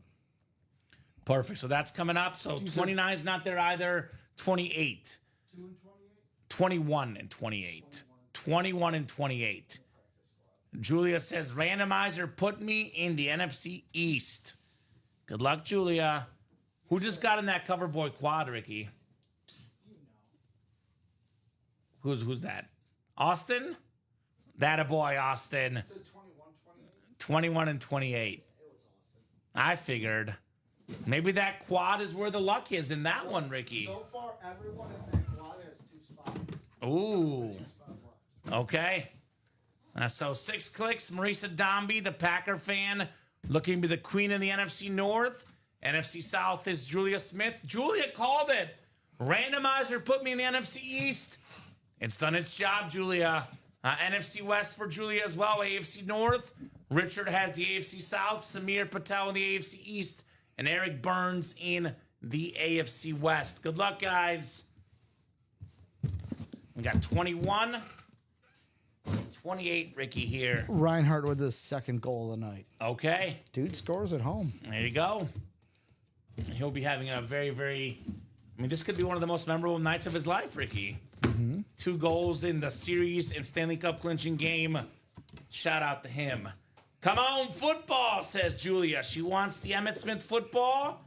Perfect. So that's coming up. So 29 is not there either. 28. 2 and 28? 21 and 28. 21 and 28. Julia says, randomizer put me in the NFC East. Good luck, Julia. Who just got in that cover boy quad, Ricky? Who's that? Austin? That a boy, Austin. It said 21, 28. 21 and 28. It was Austin. I figured. Maybe that quad is where the luck is in that one, Ricky. So far, everyone in that quad has 2 spots. Ooh. 2 spots left. Okay. So 6 clicks. Marisa Dombey, the Packer fan, looking to be the queen of the NFC North. NFC South is Julia Smith. Julia called it. Randomizer put me in the NFC East. It's done its job, Julia. NFC West for Julia as well. AFC North. Richard has the AFC South. Samir Patel in the AFC East. And Eric Burns in the AFC West. Good luck, guys. We got 21. 28, Ricky here. Reinhardt with his second goal of the night. Okay. Dude scores at home. There you go. He'll be having a very, very... I mean, this could be one of the most memorable nights of his life, Ricky. 2 goals in the series and Stanley Cup clinching game. Shout out to him. Come on, football, says Julia. She wants the Emmitt Smith football.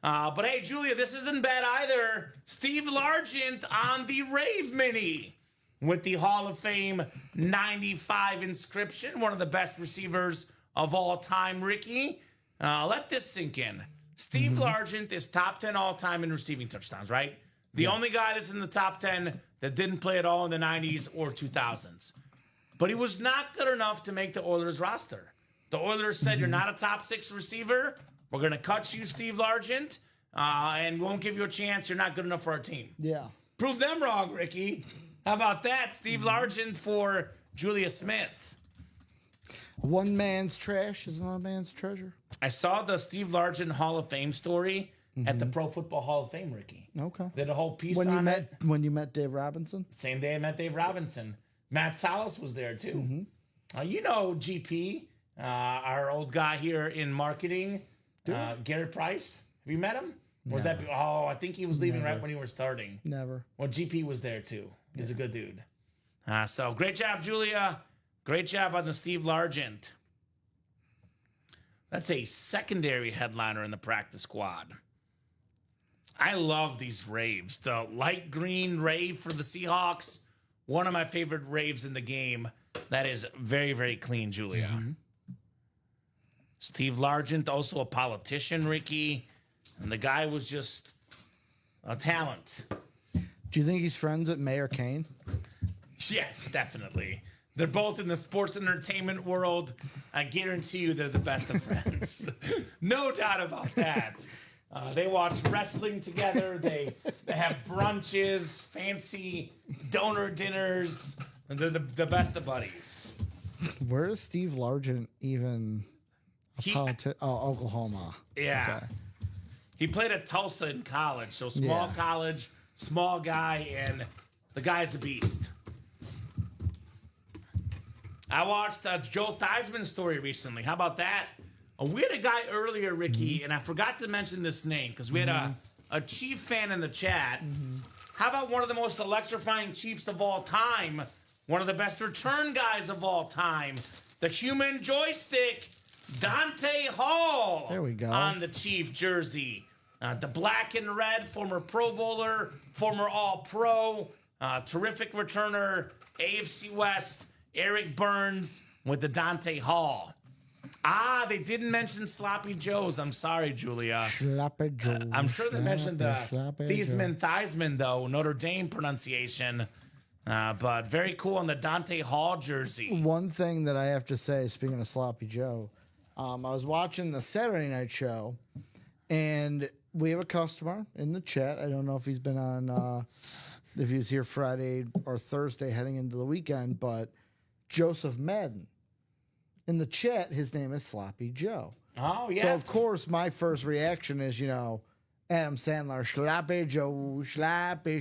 But hey, Julia, this isn't bad either. Steve Largent on the Rave Mini with the Hall of Fame 95 inscription. One of the best receivers of all time, Ricky. Let this sink in. Steve Largent is top 10 all time in receiving touchdowns, right? The only guy that's in the top 10 that didn't play at all in the 90s or 2000s. But he was not good enough to make the Oilers roster. The Oilers said, you're not a top 6 receiver. We're going to cut you, Steve Largent, and we won't give you a chance. You're not good enough for our team. Yeah. Prove them wrong, Ricky. How about that? Steve Largent for Julia Smith. One man's trash is another man's treasure. I saw the Steve Largent Hall of Fame story at the Pro Football Hall of Fame, Ricky. Okay. Did a whole piece When on you it. when you met Dave Robinson? Same day I met Dave Robinson. Matt Salas was there, too. You know GP, our old guy here in marketing, Garrett Price. Have you met him? Was that? Oh, I think he was leaving right when you were starting. Never. Well, GP was there, too. He's a good dude. So great job, Julia. Great job on the Steve Largent. That's a secondary headliner in the practice squad. I love these raves. The light green rave for the Seahawks. One of my favorite raves in the game. That is very, very clean, Julia. Steve Largent, also a politician, Ricky. And the guy was just a talent. Do you think he's friends with Mayor Kane? Yes, definitely. They're both in the sports and entertainment world. I guarantee you they're the best of friends. No doubt about that. They watch wrestling together. They have brunches, fancy donor dinners. And they're the best of buddies. Where is Steve Largent even? Oklahoma. Yeah. Okay. He played at Tulsa in college. So small college, small guy, and the guy's a beast. I watched Joel Theismann's story recently. How about that? We had a guy earlier, Ricky, and I forgot to mention this name because we had a Chief fan in the chat. How about one of the most electrifying Chiefs of all time? One of the best return guys of all time. The human joystick, Dante Hall. There we go. On the Chief jersey. The black and red, former Pro Bowler, former All-Pro, terrific returner, AFC West, Eric Burns with the Dante Hall. They didn't mention Sloppy Joe's. I'm sorry, Julia. Sloppy Joe. I'm sure they mentioned the Thiesman. Theismann, though, Notre Dame pronunciation. But very cool on the Dante Hall jersey. One thing that I have to say, speaking of Sloppy Joe, I was watching the Saturday night show, and we have a customer in the chat. I don't know if he's been on, if he was here Friday or Thursday heading into the weekend, but Joseph Madden. In the chat, his name is Sloppy Joe. Oh, yeah. So, of course, my first reaction is, Adam Sandler, Sloppy Joe, Sloppy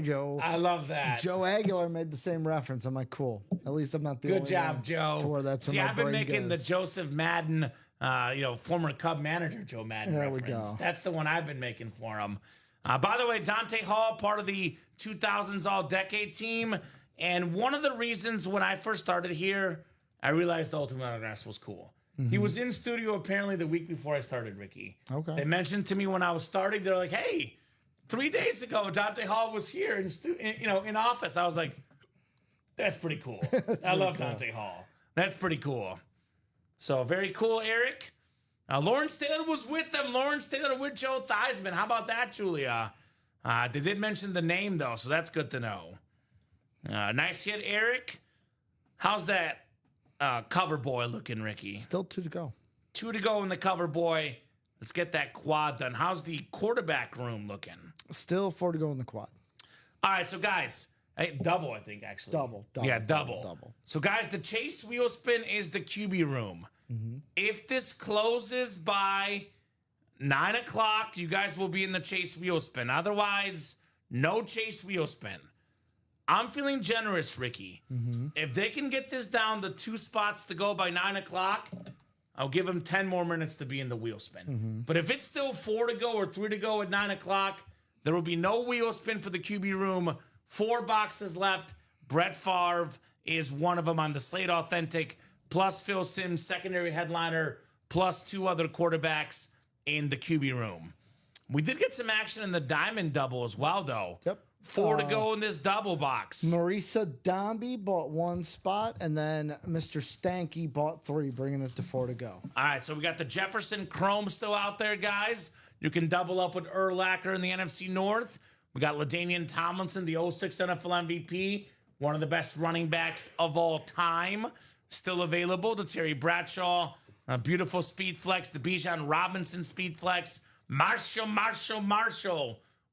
Joe. I love that. Joe Aguilar made the same reference. I'm like, cool. At least I'm not the only Good job, one Joe. to where that's in See, my I've been brain making goes. the Joseph Madden, former Cub manager Joe Madden There we reference. go. That's the one I've been making for him. By the way, Dante Hall, part of the 2000s All-Decade team. And one of the reasons when I first started here, I realized the Ultimate Autographs was cool. He was in studio apparently the week before I started, Ricky. Okay. They mentioned to me when I was starting, they're like, hey, 3 days ago, Dante Hall was here in office. I was like, that's pretty cool. I love cool. Dante Hall. That's pretty cool. So very cool, Eric. Lawrence Taylor was with them. Lawrence Taylor with Joe Theismann. How about that, Julia? They did mention the name, though, so that's good to know. Nice hit, Eric. How's that cover boy looking, Ricky? Still 2 to go. 2 to go in the cover boy. Let's get that quad done. How's the quarterback room looking? Still 4 to go in the quad. All right, so guys, double, I think, actually. Double. Yeah, double. So, guys, the chase wheel spin is the QB room. Mm-hmm. If this closes by 9 o'clock, you guys will be in the chase wheel spin. Otherwise, no chase wheel spin. I'm feeling generous, Ricky. Mm-hmm. If they can get this down to 2 spots to go by 9 o'clock, I'll give them 10 more minutes to be in the wheel spin. Mm-hmm. But if it's still 4 to go or 3 to go at 9 o'clock, there will be no wheel spin for the QB room. 4 boxes left. Brett Favre is one of them on the Slate Authentic, plus Phil Simms, secondary headliner, plus 2 other quarterbacks in the QB room. We did get some action in the Diamond Double as well, though. Yep. 4 to go in this double box. Marisa Dombey bought 1 spot, and then Mr. Stanky bought 3, bringing it to 4 to go. All right, so we got the Jefferson Chrome still out there, guys. You can double up with Urlacher in the NFC North. We got LaDainian Tomlinson, the 06 NFL MVP, one of the best running backs of all time, still available. The Terry Bradshaw, a beautiful speed flex. The Bijan Robinson speed flex. Marshall.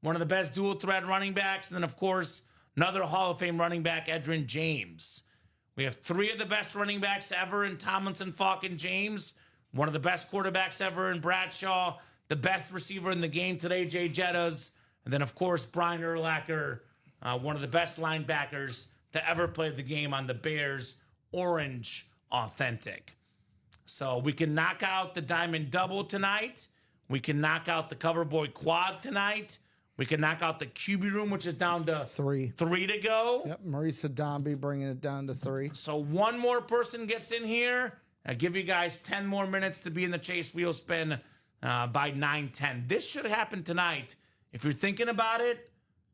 One of the best dual threat running backs. And then, of course, another Hall of Fame running back, Edgerrin James. We have 3 of the best running backs ever in Tomlinson, Falk, and James. One of the best quarterbacks ever in Bradshaw. The best receiver in the game today, Jay Jettas. And then, of course, Brian Urlacher, one of the best linebackers to ever play the game on the Bears Orange Authentic. So we can knock out the Diamond Double tonight. We can knock out the Cover Boy Quad tonight. We can knock out the QB room, which is down to 3 to go. Yep, Marisa Dombey bringing it down to 3. So one more person gets in here. I give you guys 10 more minutes to be in the chase wheel spin by 9:10. This should happen tonight. If you're thinking about it,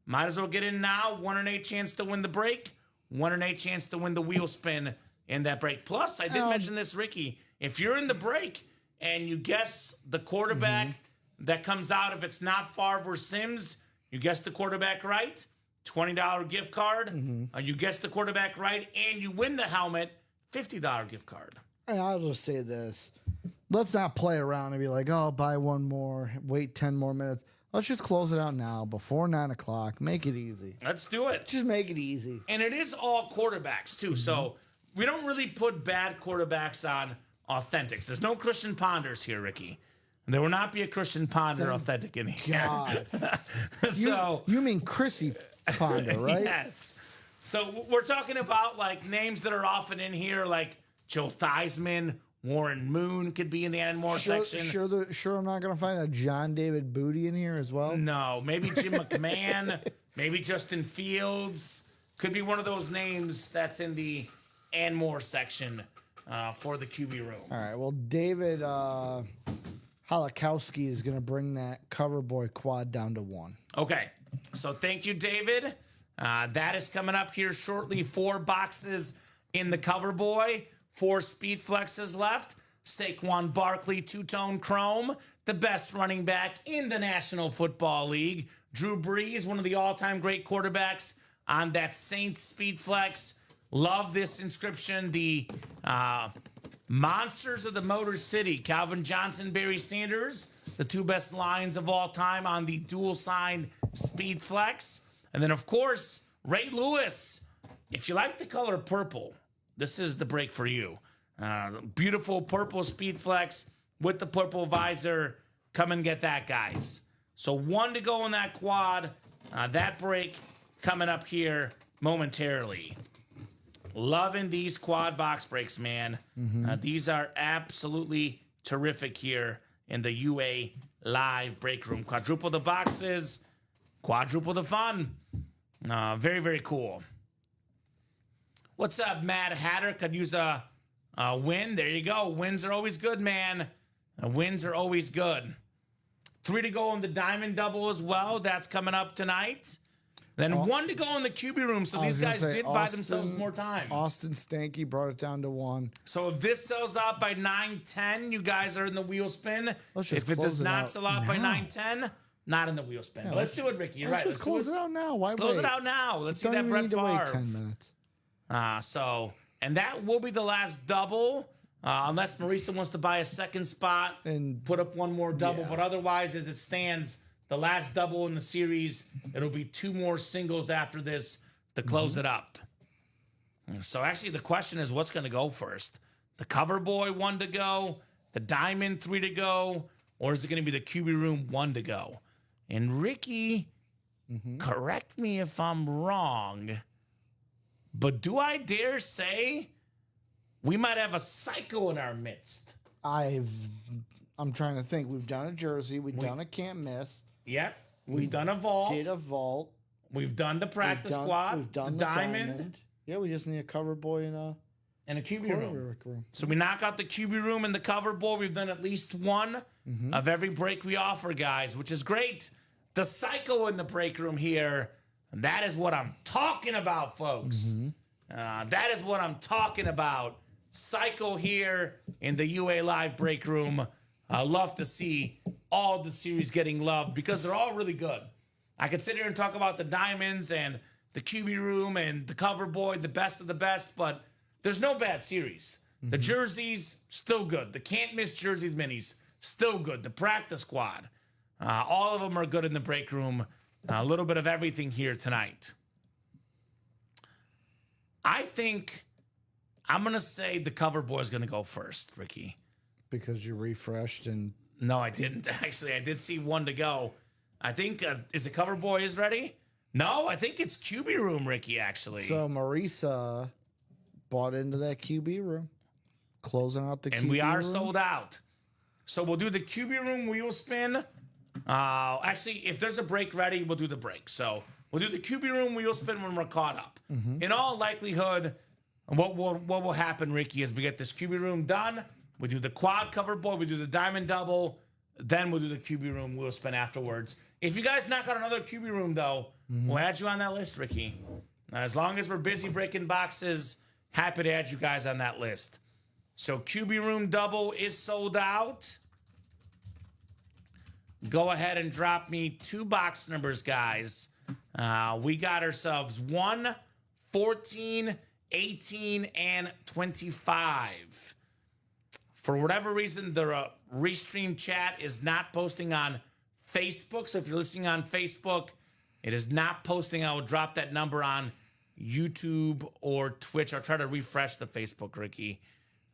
might as well get in now. 1 in 8 chance to win the break. 1 in 8 chance to win the wheel spin in that break. Plus, I did mention this, Ricky. If you're in the break and you guess the quarterback that comes out, if it's not Favre or Simms, you guess the quarterback right, $20 gift card. You guess the quarterback right, and you win the helmet, $50 gift card. And I'll just say this. Let's not play around and be like, oh, buy 1 more, wait 10 more minutes. Let's just close it out now before 9 o'clock. Make it easy. Let's do it. Just make it easy. And it is all quarterbacks, too. So we don't really put bad quarterbacks on Authentics. There's no Christian Ponders here, Ricky. There will not be a Christian Ponder Authentic in here. God. So you mean Chrissy Ponder, right? Yes. So we're talking about like names that are often in here, like Joe Theismann, Warren Moon could be in the Anmore section. Sure, I'm not going to find a John David Booty in here as well. No, maybe Jim McMahon, maybe Justin Fields. Could be one of those names that's in the Anmore section for the QB room. All right. Well, David Holakowski is going to bring that cover boy quad down to 1. Okay. So thank you, David. That is coming up here shortly. 4 boxes in the cover boy. 4 speed flexes left. Saquon Barkley, 2-tone chrome, the best running back in the National Football League. Drew Brees, one of the all-time great quarterbacks on that Saints speed flex. Love this inscription. The Monsters of the Motor City, Calvin Johnson, Barry Sanders, the 2 best lines of all time on the dual-signed speed flex. And then, of course, Ray Lewis. If you like the color purple, this is the break for you. Beautiful purple speed flex with the purple visor. Come and get that, guys. So 1 to go in that quad. That break coming up here momentarily. Loving these quad box breaks, man. These are absolutely terrific here in the UA live break room. Quadruple the boxes, quadruple the fun. Very, very cool. What's up, Mad Hatter? Could use a win. There you go. Wins are always good, man. Wins are always good. 3 to go in the diamond double as well. That's coming up tonight. Then 1 to go in the QB room. So these guys did buy themselves more time. Austin Stanky brought it down to 1. So if this sells out by 9:10, you guys are in the wheel spin. If it does not sell out by 9:10, not in the wheel spin. But let's do it, Ricky. You're right. Let's just close it out now. Why let's close it out now. Let's see that Brett Favre. Wait 10 minutes. And that will be the last double, unless Marisa wants to buy a second spot and put up one more double. Yeah. But otherwise, as it stands, the last double in the series, it'll be 2 more singles after this to close it up. So actually, the question is, what's going to go first? The cover boy 1 to go, the diamond 3 to go, or is it going to be the QB room 1 to go? And Ricky, correct me if I'm wrong, but do I dare say we might have a psycho in our midst? I'm trying to think. We've done a jersey. We've done a can't miss. Yep. We've done a vault. Did a vault. We've done the practice squad. We've done the diamond. Yeah, we just need a cover boy and a QB room. So we knock out the QB room and the cover boy. We've done at least 1 of every break we offer, guys, which is great. The psycho in the break room here. And that is what I'm talking about, folks. That is what I'm talking about. Psycho here in the UA Live break room. I love to see all the series getting love because they're all really good. I could sit here and talk about the diamonds and the QB room and the cover boy, the best of the best, but there's no bad series. The jerseys, still good. The can't miss jerseys minis, still good. The practice squad, all of them are good in the break room. A little bit of everything here tonight. I think I'm going to say the cover boy is going to go first, Ricky. Because you refreshed and... No, I didn't. Actually, I did see 1 to go. I think, is the cover boy is ready? No, I think it's QB room, Ricky, actually. So Marisa bought into that QB room. Closing out the QB room. And we are sold out. So we'll do the QB room wheel spin. Actually, if there's a break ready, we'll do the break. So we'll do the QB room wheel spin when we're caught up. In all likelihood, what will happen, Ricky, is we get this QB room done. We do the quad cover boy. We do the diamond double. Then we'll do the QB room wheel spin afterwards. If you guys knock out another QB room, though, we'll add you on that list, Ricky. As long as we're busy breaking boxes, happy to add you guys on that list. So QB room double is sold out. Go ahead and drop me 2 box numbers, guys. We got ourselves 1, 14, 18, and 25. For whatever reason, the Restream chat is not posting on Facebook. So if you're listening on Facebook, it is not posting. I will drop that number on YouTube or Twitch. I'll try to refresh the Facebook, Ricky,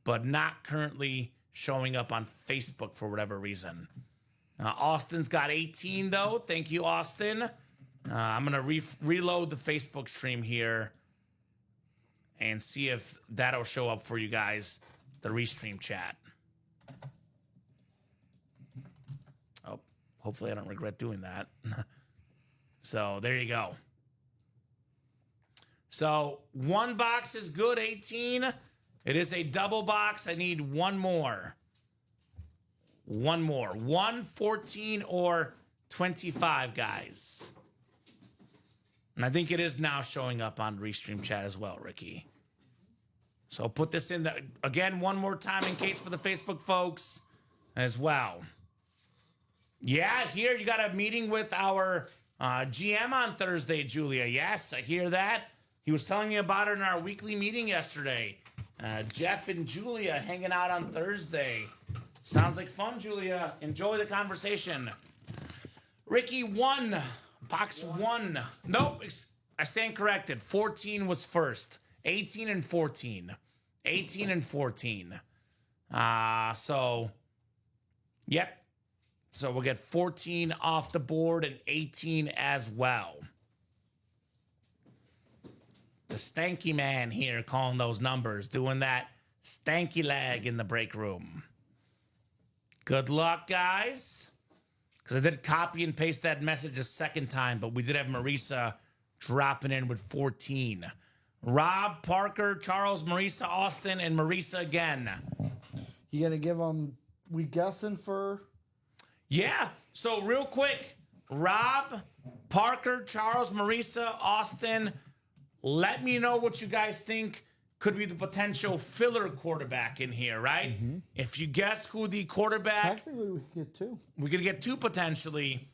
but not currently showing up on Facebook for whatever reason. Austin's got 18, though. Thank you, Austin. I'm going to reload the Facebook stream here and see if that'll show up for you guys, the Restream chat. Oh, hopefully I don't regret doing that. So there you go. So 1 box is good, 18. It is a double box. I need 1 more. one more. 1, 14, or 25, guys. And I think it is now showing up on Restream chat as well, Ricky. So put this in again one more time in case for the Facebook folks as well. Yeah, here you got a meeting with our GM on Thursday, Julia. Yes, I hear that. He was telling me about it in our weekly meeting yesterday. Jeff and Julia hanging out on Thursday. Sounds like fun, Julia. Enjoy the conversation. Ricky, 1. Box 1. Nope, I stand corrected. 14 was first. 18 and 14. 18 and 14. Yep. So we'll get 14 off the board and 18 as well. The stanky man here calling those numbers, doing that stanky leg in the break room. Good luck, guys. Because I did copy and paste that message a second time, but we did have Marisa dropping in with 14. Rob, Parker, Charles, Marisa, Austin, and Marisa again. You gonna give them? We guessing for? Yeah. So real quick, Rob, Parker, Charles, Marisa, Austin. Let me know what you guys think could be the potential filler quarterback in here, right? Mm-hmm. If you guess who the quarterback... Technically, we could get 2. We could get 2 potentially.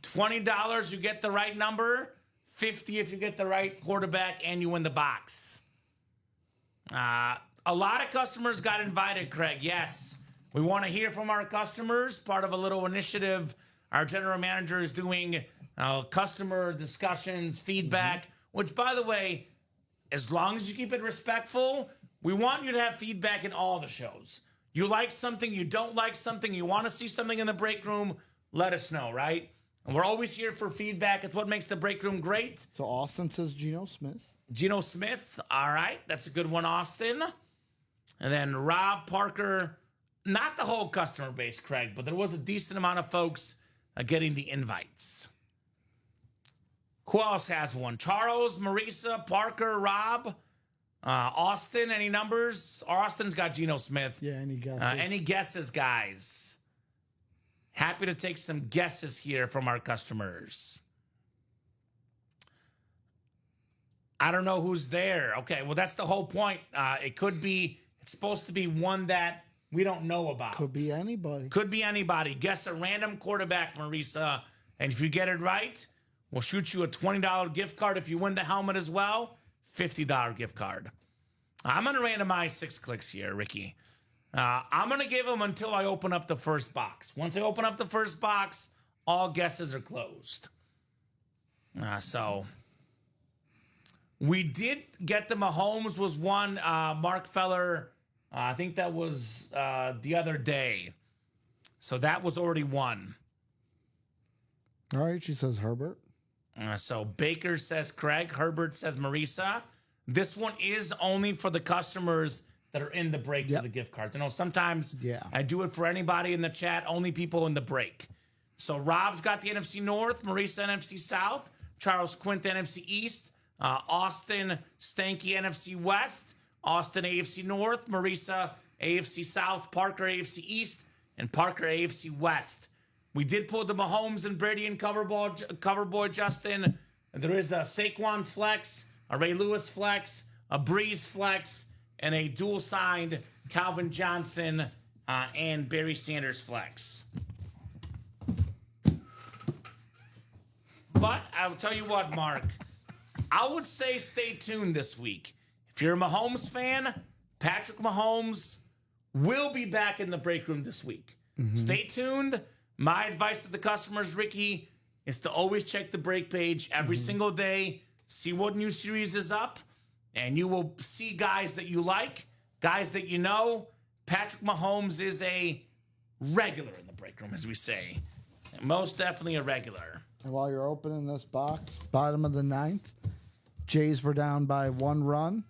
$20, you get the right number. $50 if you get the right quarterback and you win the box. A lot of customers got invited, Craig. Yes. We want to hear from our customers. Part of a little initiative. Our general manager is doing customer discussions, feedback, which, by the way, as long as you keep it respectful, we want you to have feedback in all the shows. You like something, you don't like something, you want to see something in the break room, let us know, right? And we're always here for feedback. It's what makes the break room great. So Austin says Geno Smith. Geno Smith, all right. That's a good one, Austin. And then Rob, Parker, not the whole customer base, Craig, but there was a decent amount of folks getting the invites. Who else has one? Charles, Marisa, Parker, Rob, Austin. Any numbers? Austin's got Geno Smith. Yeah, any guesses? Any guesses, guys? Happy to take some guesses here from our customers. I don't know who's there. Okay, well, that's the whole point. It's supposed to be one that we don't know about. Could be anybody. Could be anybody. Guess a random quarterback, Marisa. And if you get it right, we'll shoot you a $20 gift card. If you win the helmet as well, $50 gift card. I'm going to randomize 6 clicks here, Ricky. I'm going to give them until I open up the first box. Once I open up the first box, all guesses are closed. So we did get the Mahomes was one. Mark Feller, I think that was the other day. So that was already one. All right, she says Herbert. So Baker says Craig. Herbert says Marisa. This one is only for the customers that are in the break for the gift cards. I know sometimes I do it for anybody in the chat, only people in the break. So Rob's got the NFC North, Marisa NFC South, Charles Quint NFC East, Austin Stanky NFC West, Austin AFC North, Marisa AFC South, Parker AFC East, and Parker AFC West. We did pull the Mahomes and Brady and Coverboy Justin. There is a Saquon flex, a Ray Lewis flex, a Breeze flex, and a dual-signed Calvin Johnson and Barry Sanders flex. But I'll tell you what, Mark. I would say stay tuned this week. If you're a Mahomes fan, Patrick Mahomes will be back in the break room this week. Mm-hmm. Stay tuned. My advice to the customers, Ricky, is to always check the break page every single day, see what new series is up, and you will see guys that you like, guys that you know. Patrick Mahomes is a regular in the break room, as we say. Most definitely a regular. And while you're opening this box, bottom of the 9th, Jays were down by 1 run.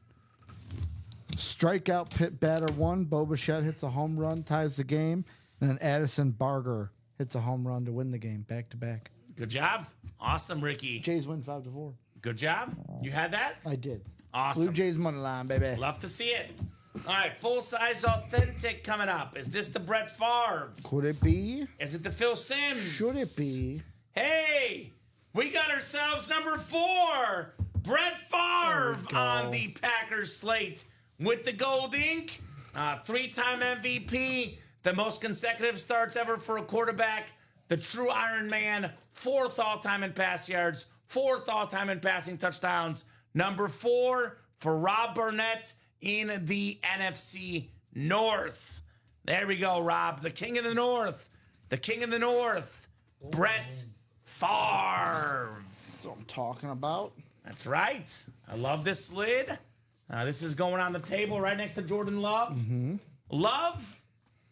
Strikeout pit batter 1. Bo Bichette hits a home run, ties the game. And then Addison Barger hits a home run to win the game, back to back. Good job. Awesome, Ricky. Jays win 5-4. Good job. You had that? I did. Awesome. Blue Jays money line, baby. Love to see it. All right, full-size authentic coming up. Is this the Brett Favre? Could it be? Is it the Phil Simms? Should it be? Hey, we got ourselves number 4, Brett Favre on the Packers slate with the gold ink. 3-time MVP, the most consecutive starts ever for a quarterback, the true Iron Man, 4th all-time in pass yards, 4th all-time in passing touchdowns. Number 4 for Rob Burnett in the NFC North. There we go, Rob. The king of the North. The king of the North. Brett Favre. That's what I'm talking about. That's right. I love this lid. This is going on the table right next to Jordan Love. Mm-hmm. Love,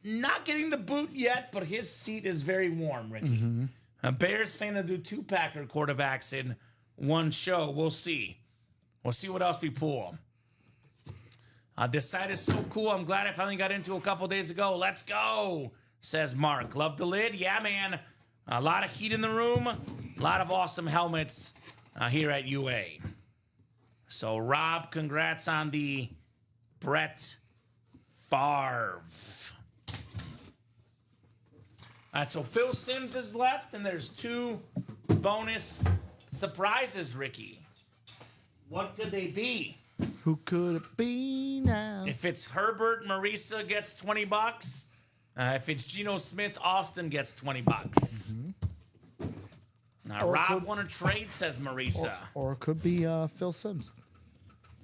not getting the boot yet, but his seat is very warm, Ricky. Mm-hmm. A Bears fan to do 2 Packer quarterbacks in one show. We'll see. We'll see what else we pull. This site is so cool. I'm glad I finally got into it a couple days ago. Let's go, says Mark. Love the lid? Yeah, man. A lot of heat in the room. A lot of awesome helmets here at UA. So, Rob, congrats on the Brett Favre. All right, so Phil Simms is left, and there's 2 bonus surprises, Ricky. What could they be? Who could it be now? If it's Herbert, Marisa gets $20. If it's Geno Smith, Austin gets $20. Mm-hmm. Now, Rob won a trade, says Marisa. Or it could be Phil Simms.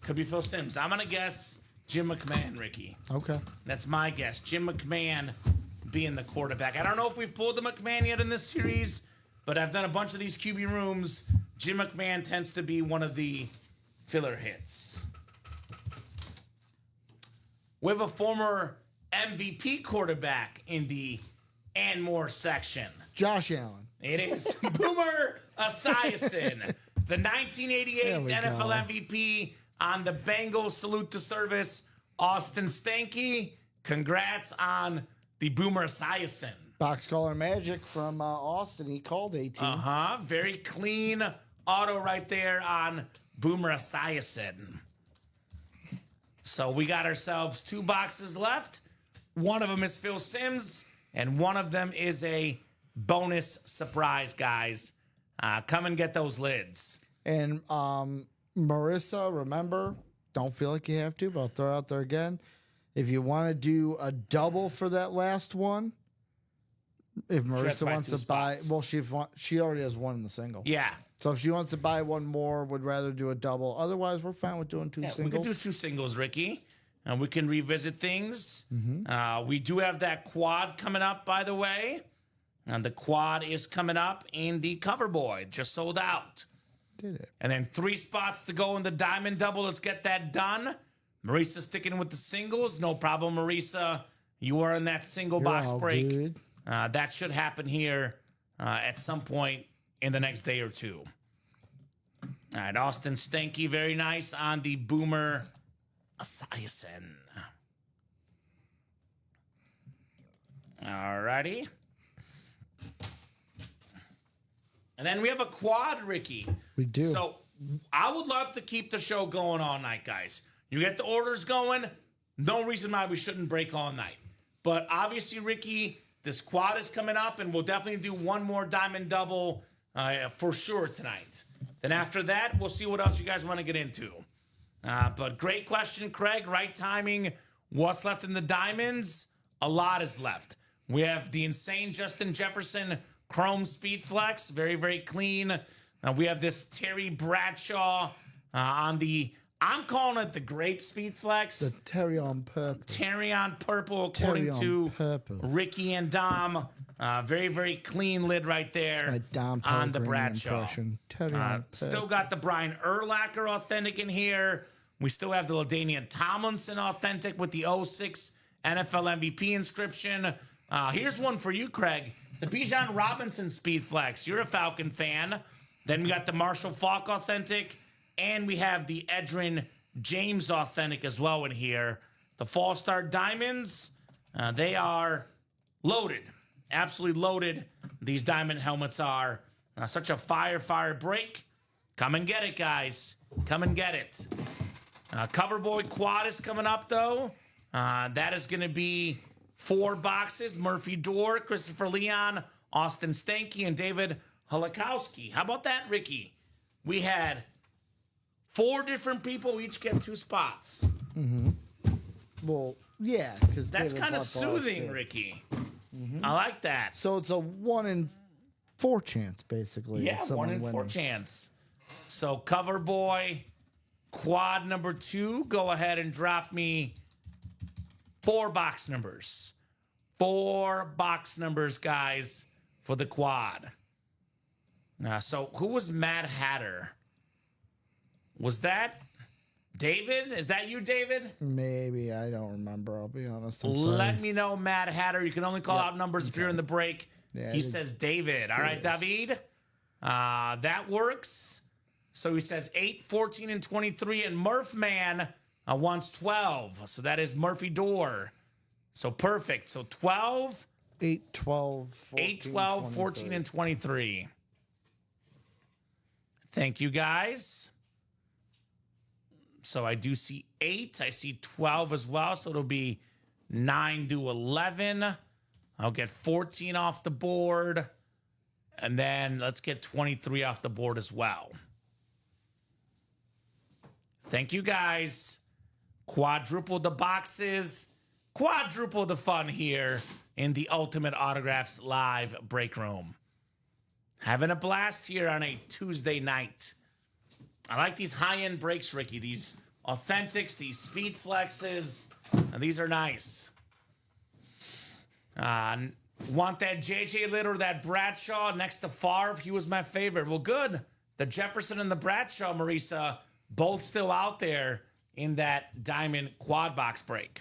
Could be Phil Simms. I'm going to guess Jim McMahon, Ricky. Okay. That's my guess. Jim McMahon being the quarterback. I don't know if we've pulled the McMahon yet in this series, but I've done a bunch of these QB rooms. Jim McMahon tends to be one of the filler hits. We have a former MVP quarterback in the and more section. Josh Allen. It is Boomer Esiason, the 1988 NFL MVP on the Bengals. Salute to service. Austin Stanky, congrats on the Boomer Esiason. Box color magic from Austin. He called 18. Very clean auto right there on Boomer Esiason. So we got ourselves 2 boxes left. One of them is Phil Simms, and one of them is a bonus surprise, guys. Come and get those lids. And Marissa, remember, don't feel like you have to, but I'll throw it out there again. If you want to do a double for that last one, if Marissa wants to buy, well, she already has one in the single. Yeah. So if she wants to buy one more, would rather do a double. Otherwise, we're fine with doing 2 singles. We can do 2 singles, Ricky. And we can revisit things. Mm-hmm. We do have that quad coming up, by the way. And the quad is coming up in the cover boy. Just sold out. Did it. And then 3 spots to go in the diamond double. Let's get that done. Marisa sticking with the singles. No problem, Marisa. You are in that single box break. Good. That should happen here at some point in the next day or 2. All right, Austin Stanky, very nice on the Boomer Esiason. All righty. And then we have a quad, Ricky. We do. So I would love to keep the show going all night, guys. You get the orders going. No reason why we shouldn't break all night. But obviously, Ricky, this quad is coming up, and we'll definitely do one more diamond double for sure tonight. Then after that, we'll see what else you guys want to get into. But great question, Craig. Right timing. What's left in the diamonds? A lot is left. We have the insane Justin Jefferson Chrome Speed Flex. Very, very clean. We have this Terry Bradshaw on the, I'm calling it the Grape Speed Flex. The Terry on Purple. Terry on Purple, according to Purple. Ricky and Dom. Very, very clean lid right there on the Bradshaw. Terry on Still got the Brian Urlacher authentic in here. We still have the LaDainian Tomlinson authentic with the 06 NFL MVP inscription. Here's one for you, Craig. The Bijan Robinson Speed Flex. You're a Falcon fan. Then we got the Marshall Faulk authentic. And we have the Edrin James authentic as well in here. The Fall Star Diamonds, they are loaded. Absolutely loaded. These diamond helmets are such a fire break. Come and get it, guys. Come and get it. Cover Boy Quad is coming up, though. That is going to be 4 boxes. Murphy Dorr, Christopher Leon, Austin Stanky, and David Holakowski. How about that, Ricky? We had 4 different people each get 2 spots. Well, yeah, because That's kind of soothing, Ricky. I like that. So it's a 1 in 4 chance, basically. Yeah, of 1 someone in 4 winning. chance. So, Cover Boy, quad number 2, go ahead and drop me 4 box numbers. 4 box numbers, guys, for the quad. So, who was Mad Hatter? Was that David? Is that you, David? Maybe. I don't remember. I'll be honest. I'm sorry. Let me know, Mad Hatter. You can only call out numbers if you're in the break. Yeah, He it is. says David. All right, David. That works. So he says 8, 14, and 23. And Murph Man wants 12. So that is Murphy Dorr. So perfect. So 12, 8, 12, 14, 8, 12, 14, 23. and 23. Thank you, guys. So I do see 8. I see 12 as well. So it'll be 9 to 11. I'll get 14 off the board. And then let's get 23 off the board as well. Thank you, guys. Quadruple the boxes. Quadruple the fun here in the Ultimate Autographs live break room. Having a blast here on a Tuesday night. I like these high-end breaks, Ricky. These Authentics, these Speed Flexes. These are nice. Want that JJ Litt or that Bradshaw next to Favre? He was my favorite. Well, good. The Jefferson and the Bradshaw, Marisa, both still out there in that diamond quad box break.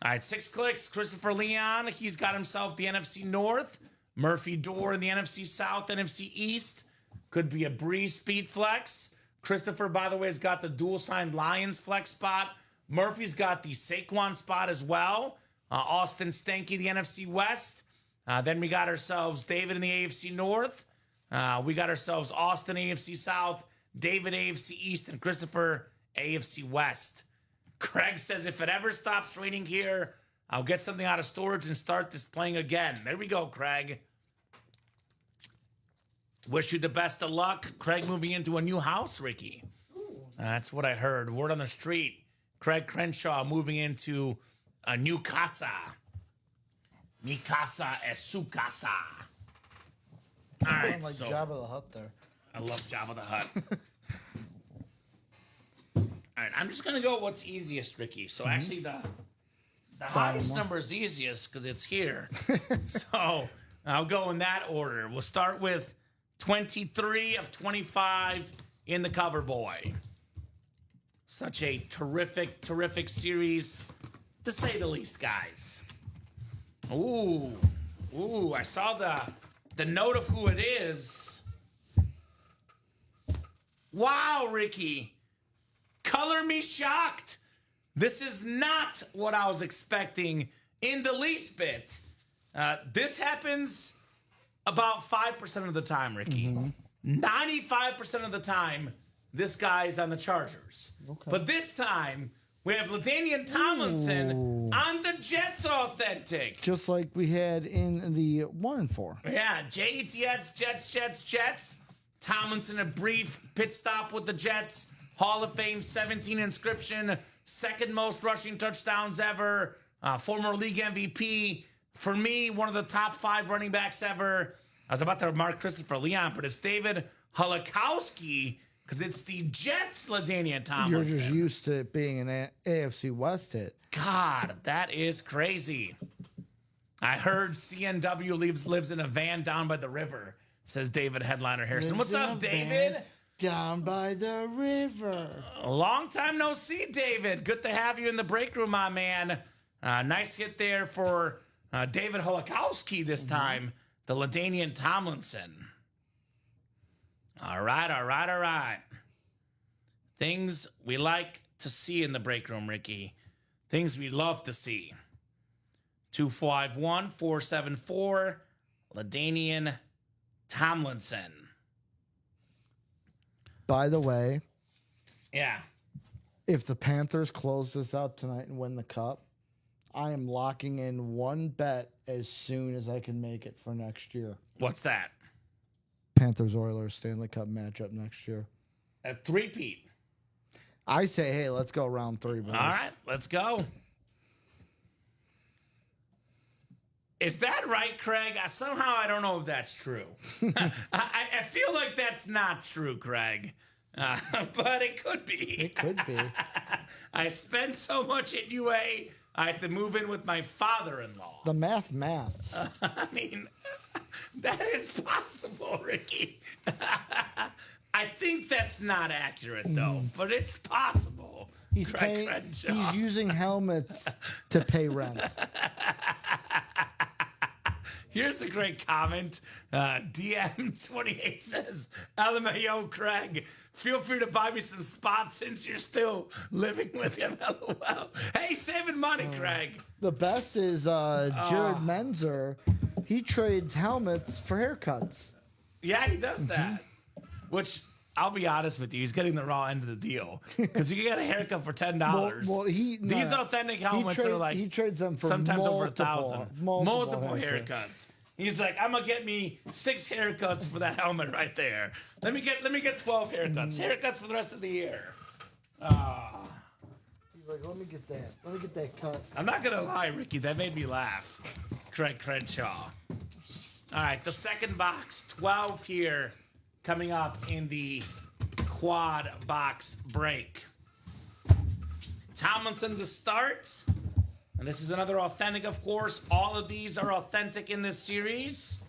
All right, 6 clicks. Christopher Leon, he's got himself the NFC North. Murphy Dorr in the NFC South, NFC East. Could be a Breeze Speed Flex. Christopher, by the way, has got the dual-signed Lions flex spot. Murphy's got the Saquon spot as well. Austin Stanky, the NFC West. Then we got ourselves David in the AFC North. We got ourselves Austin, AFC South. David, AFC East. And Christopher, AFC West. Craig says, if it ever stops raining here, I'll get something out of storage and start displaying again. There we go, Craig. Wish you the best of luck. Craig moving into a new house, Ricky. That's what I heard. Word on the street. Craig Crenshaw moving into a new casa. Mi casa es su casa. All right, Sound like so Jabba the Hutt there. I love Jabba the Hutt. All right, I'm just gonna go what's easiest, Ricky. So actually, the highest number is easiest because it's here. So I'll go in that order. We'll start with 23 of 25 in the Cover Boy. Such a terrific, terrific series, to say the least, guys. Ooh, I saw the note of who it is. Wow, Ricky. Color me shocked. This is not what I was expecting in the least bit. This happens about 5% of the time, Ricky. 95% of the time, this guy's on the Chargers. Okay. But this time, we have LaDainian Tomlinson on the Jets Authentic. Just like we had in the 1 and 4. Yeah, Jets. Tomlinson, a brief pit stop with the Jets. Hall of Fame 17 inscription. Second most rushing touchdowns ever. Former league MVP. For me, one of the top 5 running backs ever. I was about to remark Christopher Leon, but it's David Holakowski because it's the Jets, LaDainian Tomlinson. You're just used to it being an AFC West hit. God, that is crazy. I heard CNW lives in a van down by the river, says David Headliner Harrison. What's up, David? Down by the river. A long time no see, David. Good to have you in the break room, my man. Nice hit there for David Holakowski this time. The LaDainian Tomlinson. All right. Things we like to see in the break room, Ricky. Things we love to see. 251-474, LaDainian Tomlinson. By the way, Yeah. If the Panthers close this out tonight and win the cup, I am locking in one bet as soon as I can make it for next year. What's that? Panthers Oilers Stanley Cup matchup next year. A three-peat. I say, hey, let's go round 3, boys. All right, let's go. Is that right, Craig? Somehow I don't know if that's true. I feel like that's not true, Craig. But it could be. It could be. I spent so much at UA, I had to move in with my father-in-law. The math. I mean, that is possible, Ricky. I think that's not accurate, though, but it's possible. He's using helmets to pay rent. Here's a great comment. DM28 says, LMAO, Craig, feel free to buy me some spots since you're still living with him. LOL. Hey, saving money, Craig. The best is Jared Menzer. He trades helmets for haircuts. Yeah, he does that. Which, I'll be honest with you, he's getting the raw end of the deal. Because you can get a haircut for $10. Well, these authentic helmets are like... He trades them for sometimes over multiple haircuts. He's like, I'm gonna get me 6 haircuts for that helmet right there. Let me get 12 haircuts. Haircuts for the rest of the year. He's like, let me get that. Let me get that cut. I'm not gonna lie, Ricky, that made me laugh. Craig Crenshaw. All right, the second box, 12 here, coming up in the quad box break. Tomlinson to start. And this is another authentic, of course. All of these are authentic in this series.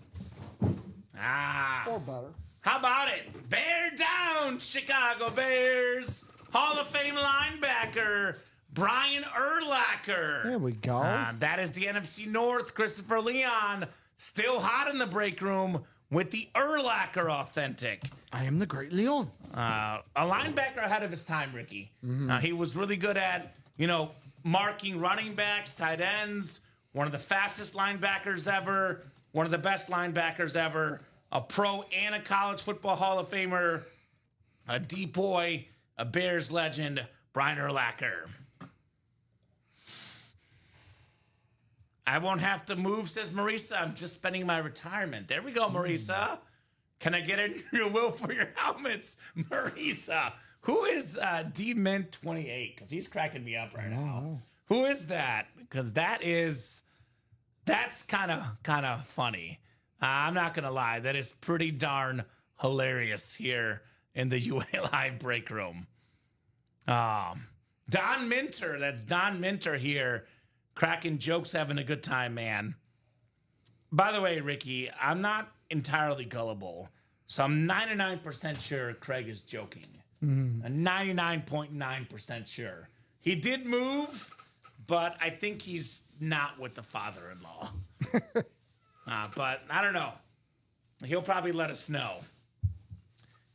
Or better. How about it? Bear down, Chicago Bears. Hall of Fame linebacker, Brian Urlacher. There we go. That is the NFC North. Christopher Leon, still hot in the break room with the Urlacher authentic. I am the great Leon. A linebacker ahead of his time, Ricky. He was really good at, marking running backs, tight ends, one of the fastest linebackers ever, one of the best linebackers ever, a pro and a college football Hall of Famer, a D-boy, a Bears legend, Brian Urlacher. I won't have to move, says Marisa. I'm just spending my retirement. There we go, Marisa. Can I get in your will for your helmets, Marisa? Who is D-Mint28? Because he's cracking me up right now. Who is that? Because that's kind of funny. I'm not going to lie. That is pretty darn hilarious here in the UA Live break room. Don Minter. That's Don Minter here. Cracking jokes, having a good time, man. By the way, Ricky, I'm not entirely gullible. So I'm 99% sure Craig is joking. 99.9% sure. He did move, but I think he's not with the father-in-law. But I don't know. He'll probably let us know.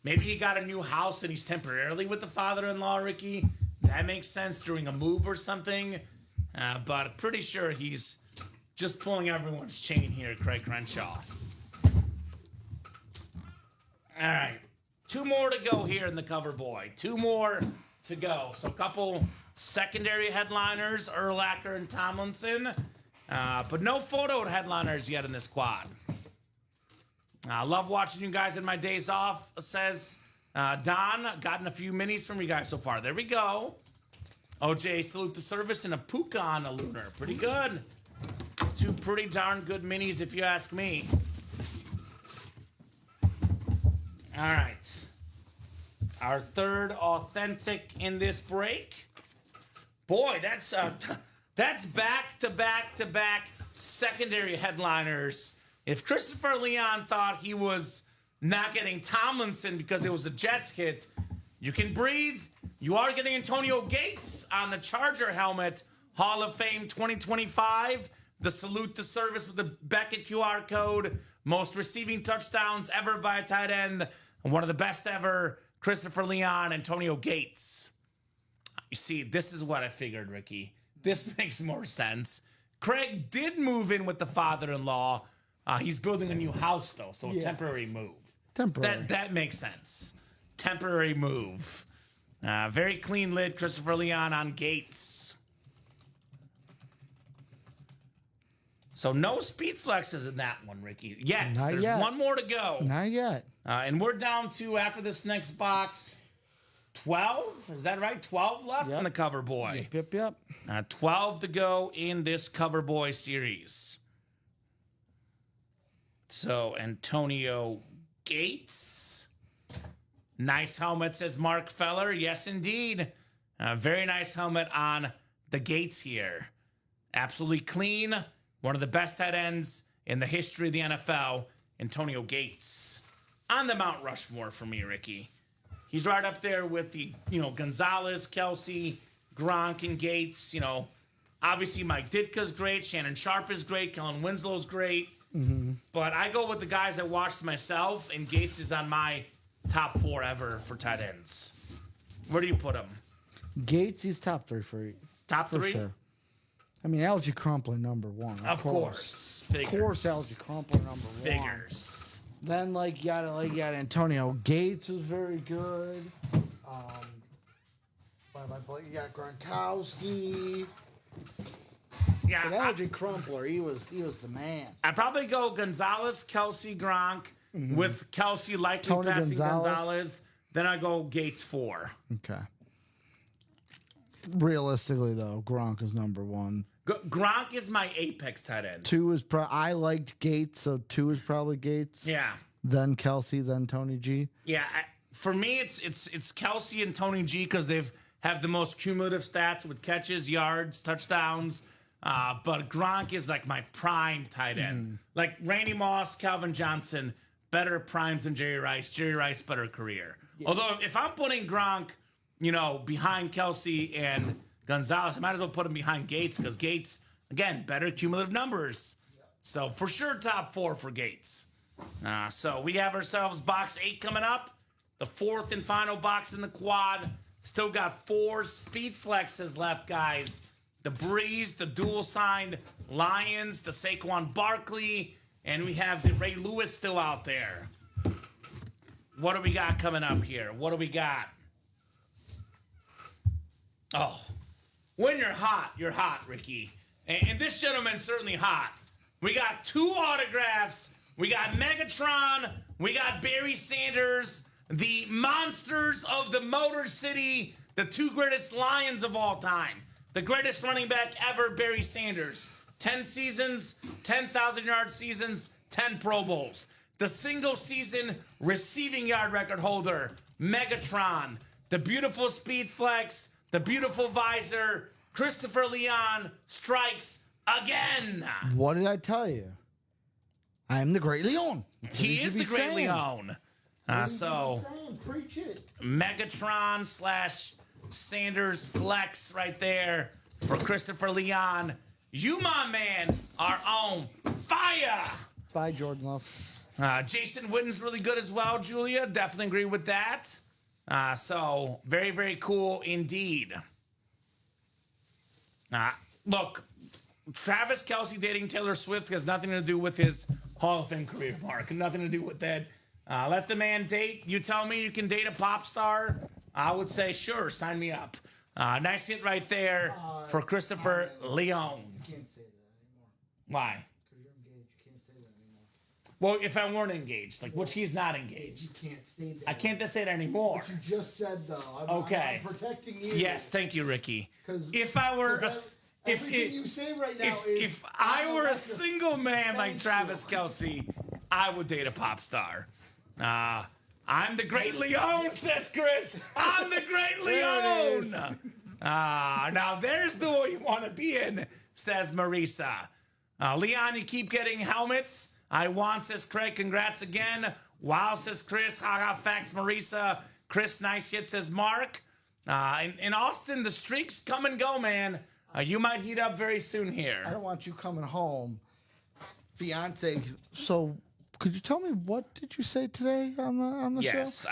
Maybe he got a new house and he's temporarily with the father-in-law, Ricky. That makes sense during a move or something. But pretty sure he's just pulling everyone's chain here, Craig Crenshaw. All right. 2 more to go here in the cover boy. 2 more to go. So a couple secondary headliners, Urlacher and Tomlinson. But no photo headliners yet in this quad. I love watching you guys in my days off, says Don. Gotten a few minis from you guys so far. There we go. OJ, salute to service, and a puka on a lunar. Pretty good. 2 pretty darn good minis if you ask me. All right. Our third authentic in this break. Boy, that's back-to-back-to-back secondary headliners. If Christopher Leon thought he was not getting Tomlinson because it was a Jets hit, you can breathe. You are getting Antonio Gates on the Charger helmet. Hall of Fame 2025. The salute to service with the Beckett QR code. Most receiving touchdowns ever by a tight end. And one of the best ever, Christopher Leon, Antonio Gates. You see, this is what I figured, Ricky. This makes more sense. Craig did move in with the father-in-law. He's building a new house, though, so a temporary move. Temporary. That makes sense. Temporary move. Very clean lid, Christopher Leon on Gates. So no speed flexes in that one, Ricky. Yet. Not There's yet. one more to go. Not yet. And we're down to, after this next box, 12? Is that right? 12 left Yep. in the Cover Boy. Yep. 12 to go in this Cover Boy series. So, Antonio Gates. Nice helmet, says Mark Feller. Yes, indeed. Very nice helmet on the Gates here. Absolutely clean. One of the best tight ends in the history of the NFL, Antonio Gates. On the Mount Rushmore for me, Ricky. He's right up there with the, Gonzalez, Kelsey, Gronk, and Gates. Obviously Mike Ditka's great. Shannon Sharp is great. Kellen Winslow's great. But I go with the guys I watched myself, and Gates is on my top 4 ever for tight ends. Where do you put him? Gates, he's top 3 for you. Top 3? Sure. I mean, Algie Crumpler, number 1. Of course. Of course, Algie Crumpler, number 1. Figures. Then, you got Antonio Gates was very good. You got Gronkowski. Yeah, But Algie Crumpler, he was the man. I'd probably go Gonzalez, Kelsey, Gronk, with Kelsey likely Tony passing Gonzalez. Gonzalez. Then I go Gates 4. Okay. Realistically, though, Gronk is number 1. Gronk is my apex tight end. 2 is I liked Gates, so 2 is probably Gates. Yeah. Then Kelsey, then Tony G. Yeah, for me, it's Kelsey and Tony G because they've have the most cumulative stats with catches, yards, touchdowns. But Gronk is like my prime tight end. Like Randy Moss, Calvin Johnson, better primes than Jerry Rice. Jerry Rice, better career. Yeah. Although if I'm putting Gronk, behind Kelsey and Gonzalez, I might as well put him behind Gates because Gates, again, better cumulative numbers. Yeah. So for sure, top 4 for Gates. So we have ourselves box 8 coming up. The 4th and final box in the quad. Still got 4 speed flexes left, guys. The Breeze, the dual-signed Lions, the Saquon Barkley, and we have the Ray Lewis still out there. What do we got coming up here? What do we got? Oh, when you're hot, Ricky. And this gentleman's certainly hot. We got 2 autographs. We got Megatron. We got Barry Sanders. The monsters of the Motor City. The 2 greatest Lions of all time. The greatest running back ever, Barry Sanders. 10 seasons, 10,000-yard seasons, 10 Pro Bowls. The single-season receiving yard record holder, Megatron. The beautiful speed flex, the beautiful visor. Christopher Leon strikes again. What did I tell you? I am the Great Leon. He is the Great Leon. So, preach it. Megatron / Sanders flex right there for Christopher Leon. You, my man, are on fire. Bye, Jordan Love. Jason Witten's really good as well, Julia. Definitely agree with that. So, very, very cool indeed. Look, Travis Kelce dating Taylor Swift has nothing to do with his Hall of Fame career, Mark. Nothing to do with that. Let the man date. You tell me you can date a pop star, I would say, sure, sign me up. Nice hit right there for Christopher Leon. You can't say that anymore. Why? Because you're engaged. You can't say that anymore. Well, if I weren't engaged, which he's not engaged. You can't say that. I can't say that anymore. What you just said, though. Okay. I'm protecting you. Yes, thank you, Ricky. 'Cause- If I were everything you say right now if I were a single man like Travis Kelce, I would date a pop star. I'm the Great Leon, says Chris. I'm the Great Leon. Now there's the way you want to be in, says Marisa. Leon, you keep getting helmets. I want, says Craig. Congrats again. Wow, says Chris. Haha, facts, Marisa. Chris, nice hit, says Mark. In Austin, the streaks come and go, man. You might heat up very soon here. I don't want you coming home, fiance. So Could you tell me what did you say today on the show? Yes,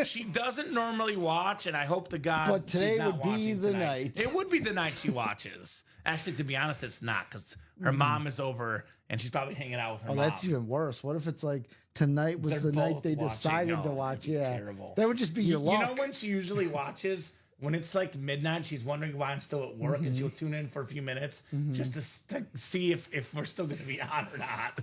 she doesn't normally watch, and I hope to God. But today she's not would be watching the tonight. night. It would be the night she watches. Actually, to be honest, it's not because her mom is over and she's probably hanging out with her Oh, mom. that's even worse. What if it's like tonight was They're the night both they watching. decided No, to watch? that'd be Yeah, terrible. that would just be your luck. You know when she usually watches? When it's like midnight, she's wondering why I'm still at work, and she'll tune in for a few minutes just to see if we're still going to be on or not.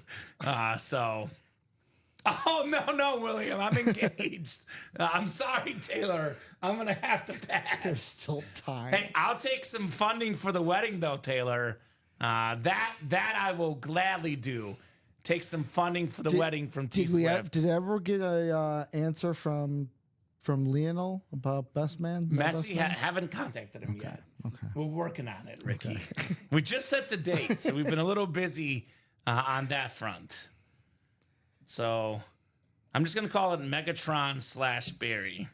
Oh, no, William, I'm engaged. I'm sorry, Taylor. I'm going to have to pass. There's still time. Hey, I'll take some funding for the wedding, though, Taylor. That I will gladly do. Take some funding for the wedding from T Swift. Did I ever get a answer from Lionel about Best Man? Messi haven't contacted him yet. Okay. We're working on it, Ricky. We just set the date, so we've been a little busy on that front. So I'm just going to call it Megatron/Barry.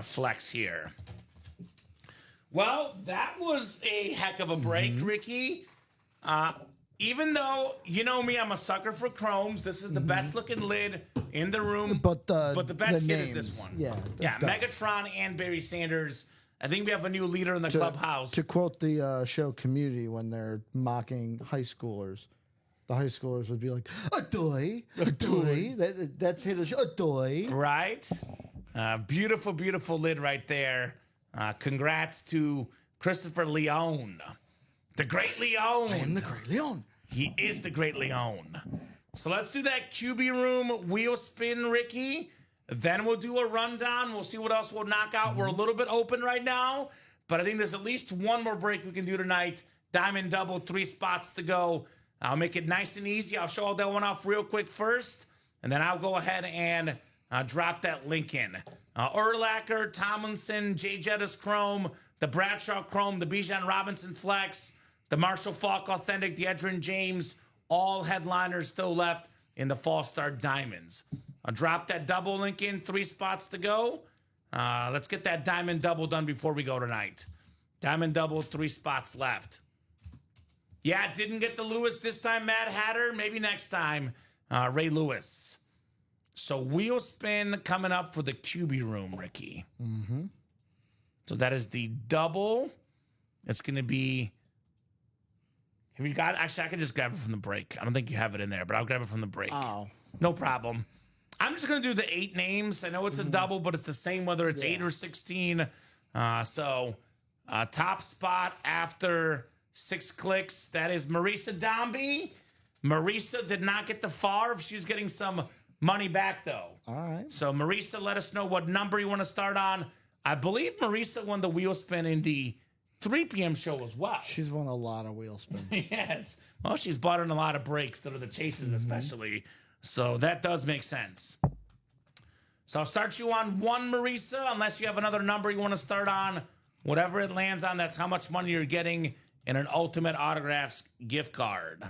Flex here. Well, that was a heck of a break, Ricky. Even though, you know me, I'm a sucker for chromes. This is the best looking lid in the room. But the best hit names, is this one. Yeah. Megatron and Barry Sanders. I think we have a new leader in the clubhouse. To quote the show Community when they're mocking high schoolers, the high schoolers would be like, "Adoy, adoy." That's hit as adoy. Right? Beautiful, beautiful lid right there. Congrats to Christopher Leone. The Great Leone. I am the Great Leon. He is the Great Leone. So let's do that QB room wheel spin, Ricky. Then we'll do a rundown. We'll see what else we'll knock out. We're a little bit open right now, but I think there's at least one more break we can do tonight. Diamond double, 3 spots to go. I'll make it nice and easy. I'll show all that one off real quick first, and then I'll go ahead and drop that link in. Urlacher, Tomlinson, Jay Jettis Chrome, the Bradshaw Chrome, the Bijan Robinson Flex, the Marshall Falk Authentic, the Edgerrin James, all headliners still left in the Fall Star Diamonds. I'll drop that double link in, 3 spots to go. Let's get that diamond double done before we go tonight. Diamond double, 3 spots left. Yeah, didn't get the Lewis this time, Mad Hatter. Maybe next time, Ray Lewis. So wheel spin coming up for the QB room, Ricky. Mm-hmm. So that is the double. It's going to be... Have you got... Actually, I can just grab it from the break. I don't think you have it in there, but I'll grab it from the break. Oh. No problem. I'm just going to do the 8 names. I know it's a double, but it's the same whether it's 8 or 16. Top spot after 6 clicks. That is Marisa Dombey. Marisa did not get the Favre. She was getting some money back, though. All right. So, Marisa, let us know what number you want to start on. I believe Marisa won the wheel spin in the 3 p.m. show as well. She's won a lot of wheel spins. Yes. Well, she's bought in a lot of breaks that are the chases, especially. So that does make sense. So I'll start you on 1, Marisa, unless you have another number you want to start on. Whatever it lands on, that's how much money you're getting in an Ultimate Autographs gift card.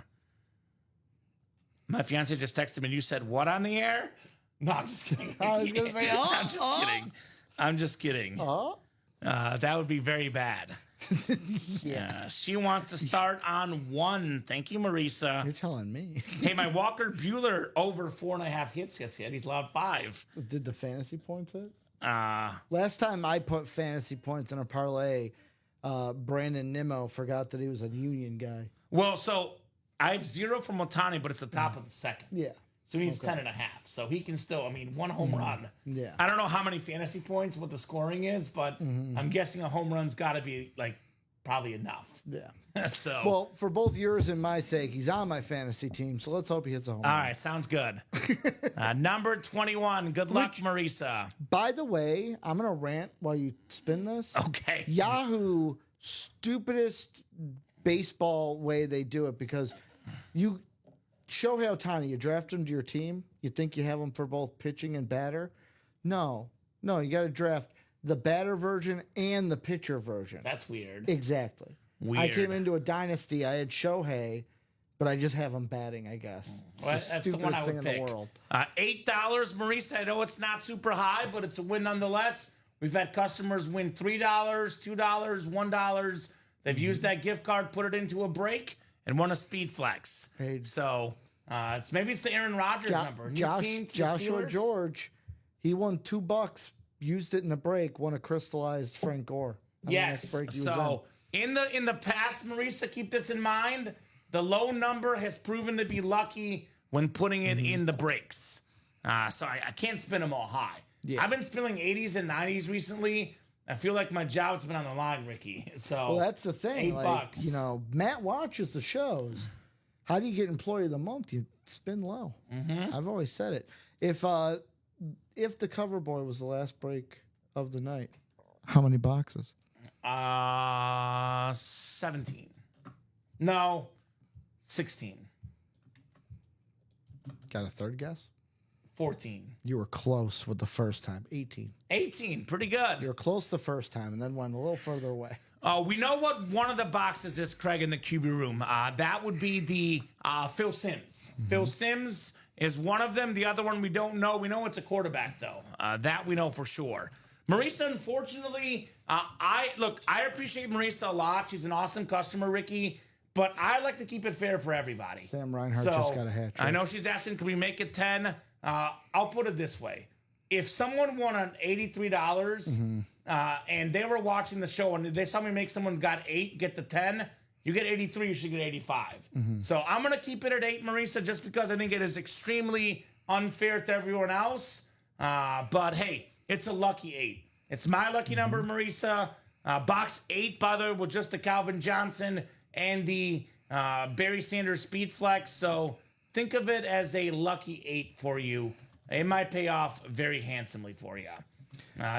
My fiance just texted me and you said, what on the air? No, I'm just kidding. I was going to say, I'm just kidding. That would be very bad. Yeah. She wants to start on 1. Thank you, Marisa. You're telling me. Hey, my Walker Bueller over 4.5 hits. Yes, he's allowed 5. Did the fantasy points hit? Last time I put fantasy points in a parlay, Brandon Nimmo forgot that he was a Union guy. Well, so I have 0 from Otani, but it's the top of the second. Yeah. So he needs 10.5. So he can still, 1 home run. Yeah. I don't know how many fantasy points, what the scoring is, but I'm guessing a home run's got to be, probably enough. Yeah. So. Well, for both yours and my sake, he's on my fantasy team, so let's hope he hits a home run. All right, sounds good. Number 21. Good luck, Marisa. By the way, I'm going to rant while you spin this. Okay. Yahoo, stupidest baseball way they do it, because you Shohei Ohtani, you draft him to your team, you think you have him for both pitching and batter. No, you got to draft the batter version and the pitcher version. That's weird. Exactly. Weird. I came into a dynasty, I had Shohei, but I just have him batting, I guess. It's Well, the that's the one stupidest I thing would in pick. the world. $8, Marisa. I know it's not super high, but it's a win nonetheless. We've had customers win $3, $2, $1. They've used that gift card, put it into a break, and won a speed flex. Hey. So Maybe it's the Aaron Rodgers number. Joshua George, he won $2, used it in the break, won a crystallized Frank Gore. Yes. So in the past, Marisa, keep this in mind. The low number has proven to be lucky when putting it in the breaks. So I can't spin them all high. Yeah. I've been spinning 80s and 90s recently. I feel like my job's been on the line, Ricky. So well, that's the thing. $8. You know, Matt watches the shows. How do you get Employee of the Month? You spin low. I've always said it. If the Cover Boy was the last break of the night, how many boxes? 17. No, 16. Got a third guess? 14. You were close with the first time. 18. 18. Pretty good. You were close the first time and then went a little further away. We know what one of the boxes is, Craig, in the QB room. That would be the Phil Simms. Phil Simms is one of them. The other one we don't know. We know it's a quarterback, though. That we know for sure. Marisa, unfortunately, I appreciate Marisa a lot. She's an awesome customer, Ricky. But I like to keep it fair for everybody. Sam Reinhart just got a hat trick. I know she's asking, can we make it 10? I'll put it this way. If someone won on $83 and they were watching the show and they saw me make someone got 8, get the 10, you get 83, you should get 85. So I'm going to keep it at 8, Marisa, just because I think it is extremely unfair to everyone else. But hey, it's a lucky 8. It's my lucky number, Marisa. Box 8, by the way, was just the Calvin Johnson and the Barry Sanders Speed Flex. So think of it as a lucky 8 for you. It might pay off very handsomely for you.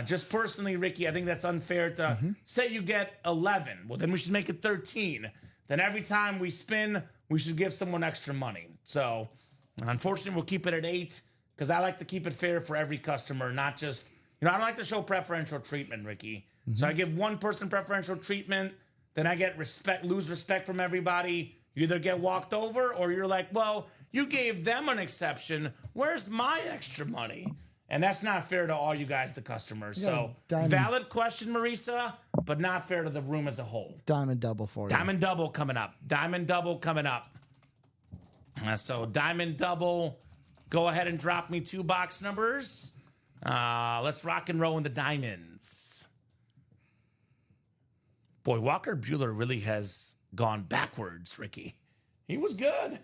Just personally, Ricky, I think that's unfair to say you get 11. Well, then we should make it 13. Then every time we spin, we should give someone extra money. So unfortunately, we'll keep it at 8 because I like to keep it fair for every customer, not just, I don't like to show preferential treatment, Ricky. So I give one person preferential treatment, then I get lose respect from everybody. You either get walked over or you're like, well, you gave them an exception. Where's my extra money? And that's not fair to all you guys, the customers. So valid question, Marisa, but not fair to the room as a whole. Diamond double for you. Diamond double coming up. Diamond double coming up. So Diamond double, go ahead and drop me 2 box numbers. Let's rock and roll in the diamonds. Boy, Walker Buehler really has gone backwards, Ricky. He was good.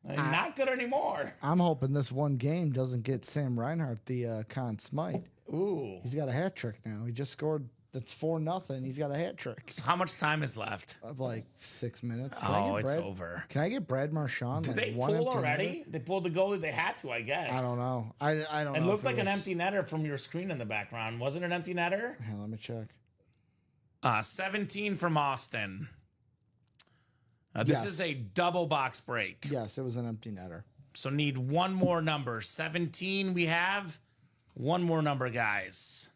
Not good anymore. I'm hoping this one game doesn't get Sam Reinhart the Conn Smythe. Ooh. He's got a hat trick now. He just scored. That's 4-0. He's got a hat trick. So how much time is left? Of like 6 minutes. It's over. Can I get Brad Marchand? Did they pull already? They pulled the goalie. They had to, I guess. I don't know. I don't know. It looked like an empty netter from your screen in the background. Wasn't it an empty netter? Hang on, let me check. 17 from Austin. This is a double box break. Yes, it was an empty netter. So need one more number. 17 we have. One more number, guys.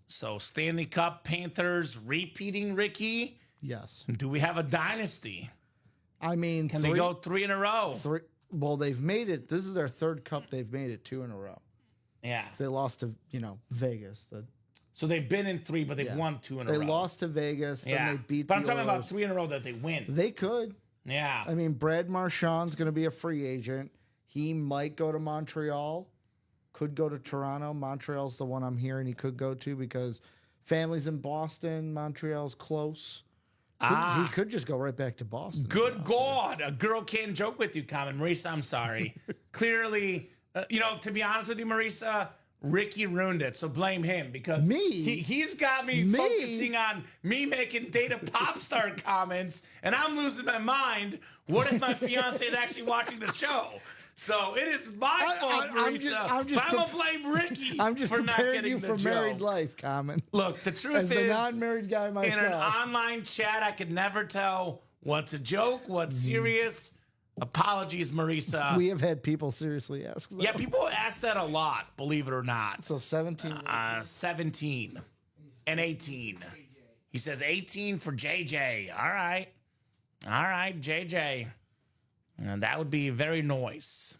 So Stanley Cup Panthers repeating, Ricky. Yes. Do we have a dynasty? I mean, can they go 3 in a row? Well, they've made it. This is their 3rd cup. They've made it 2 in a row. Yeah. They lost to, Vegas. So they've been in 3, but they've won 2 in a row. They lost to Vegas, then they beat but the I'm talking Oilers. about 3 in a row that they win. They could. Yeah. I mean, Brad Marchand's going to be a free agent. He might go to Montreal. Could go to Toronto. Montreal's the one I'm hearing he could go to because family's in Boston. Montreal's close. He could just go right back to Boston. Good God. A girl can't joke with you, Kamen. Marisa, I'm sorry. Clearly, to be honest with you, Marisa, Ricky ruined it, so blame him because he's got me focusing on me making data pop star comments, and I'm losing my mind. What if my fiance is actually watching the show? So it is my fault, Marisa. I'm gonna blame Ricky. I'm just for not preparing getting you the for joke. married life, Common. Look, the truth As is, the non-married guy myself, in an online chat, I could never tell what's a joke, what's serious. Apologies, Marisa. We have had people seriously ask that. Yeah, people ask that a lot, believe it or not. So 17. 17 and 18. He says 18 for JJ. All right, JJ. And that would be very nice.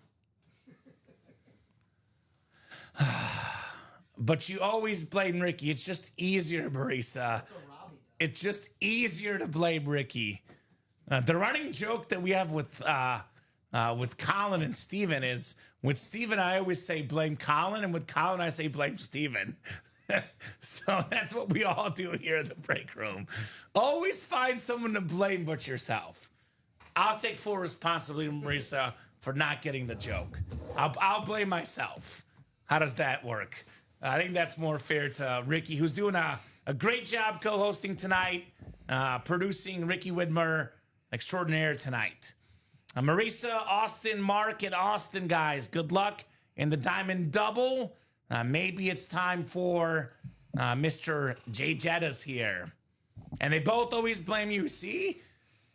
But you always blame Ricky. It's just easier, Marisa. It's just easier to blame Ricky. The running joke that we have with Colin and Steven is with Steven, I always say blame Colin, and with Colin, I say blame Steven. So that's what we all do here in the break room. Always find someone to blame but yourself. I'll take full responsibility, Marisa, for not getting the joke. I'll blame myself. How does that work? I think that's more fair to Ricky, who's doing a great job co-hosting tonight, producing Ricky Widmer extraordinaire tonight. Marisa, Austin, Mark, and Austin, guys, good luck in the Diamond Double. Maybe it's time for Mr. J. Jettas here. And they both always blame you, see?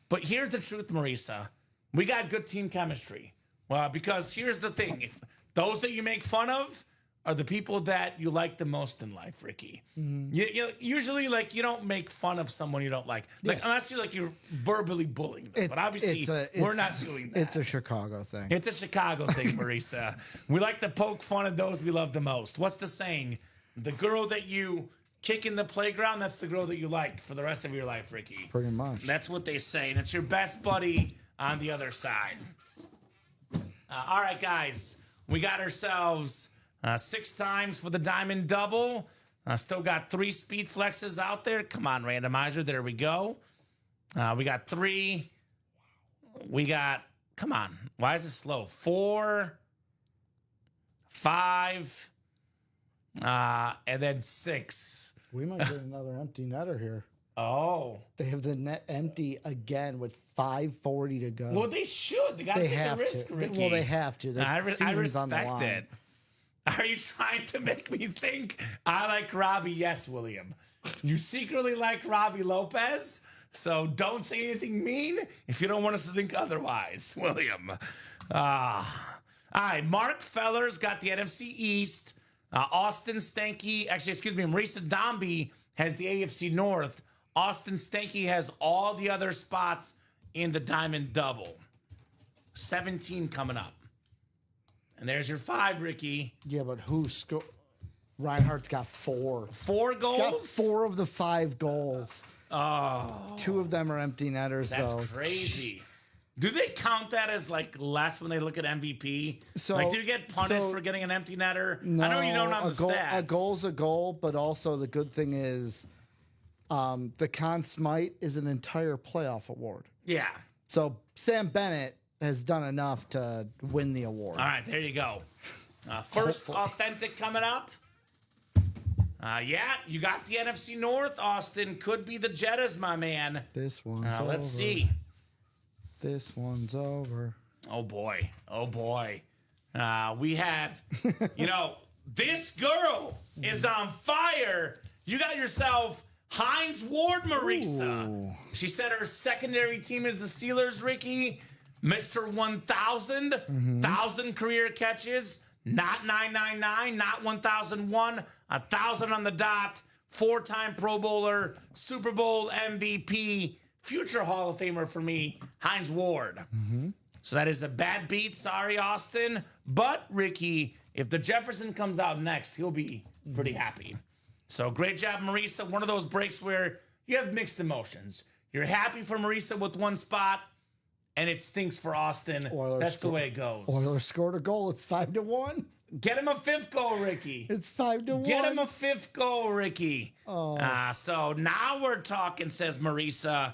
But here's the truth, Marisa. We got good team chemistry. Well, because here's the thing. If those that you make fun of are the people that you like the most in life, Ricky. Mm-hmm. You usually, like, you don't make fun of someone you don't like. Unless you're verbally bullying them. But obviously, we're not doing that. It's a Chicago thing. It's a Chicago thing, Marisa. We like to poke fun at those we love the most. What's the saying? The girl that you kick in the playground, that's the girl that you like for the rest of your life, Ricky. Pretty much. That's what they say. And it's your best buddy on the other side. All right, guys. We got ourselves 6 times for the Diamond Double. Still got 3 speed flexes out there. Come on, randomizer. There we go. We got 3. We got, come on. Why is it slow? 4, 5, and then 6. We might get another empty netter here. Oh. They have the net empty again with 5:40 to go. Well, they should. They got to take a risk, Ricky. Well, they have to. I respect it. Are you trying to make me think I like Robbie? Yes, William. You secretly like Robbie Lopez, so don't say anything mean if you don't want us to think otherwise, William. All right, Mark Feller's got the NFC East. Austin Stanky, Marisa Dombey has the AFC North. Austin Stanky has all the other spots in the Diamond Double. 17 coming up. And there's your 5, Ricky. Yeah, but who scored? Reinhardt's got 4. 4 goals? He's got 4 of the 5 goals. Oh. 2 of them are empty netters, That's though. That's crazy. Do they count that as, like, less when they look at MVP? So, like, do you get punished for getting an empty netter? No, I know you don't on the stats. A goal's a goal, but also the good thing is the Conn Smythe is an entire playoff award. Yeah. So Sam Bennett has done enough to win the award. All right, there you go. First authentic coming up. Yeah, you got the NFC North. Austin could be the Jettas, my man. This one's over. Let's see. This one's over. Oh, boy. Oh, boy. We have, this girl is on fire. You got yourself Hines Ward, Marisa. Ooh. She said her secondary team is the Steelers, Ricky. Mr. 1,000, 1,000 career catches, not 999, not 1,001, 1,000 on the dot, 4-time Pro Bowler, Super Bowl MVP, future Hall of Famer for me, Hines Ward. So that is a bad beat. Sorry, Austin. But, Ricky, if the Jefferson comes out next, he'll be pretty happy. So great job, Marisa. One of those breaks where you have mixed emotions. You're happy for Marisa with one spot, and it stinks for Austin. That's the way it goes. Oilers scored a goal. It's 5-1. Get him a 5th goal, Ricky. It's 5-1. Get him a 5th goal, Ricky. Oh. So now we're talking, says Marisa.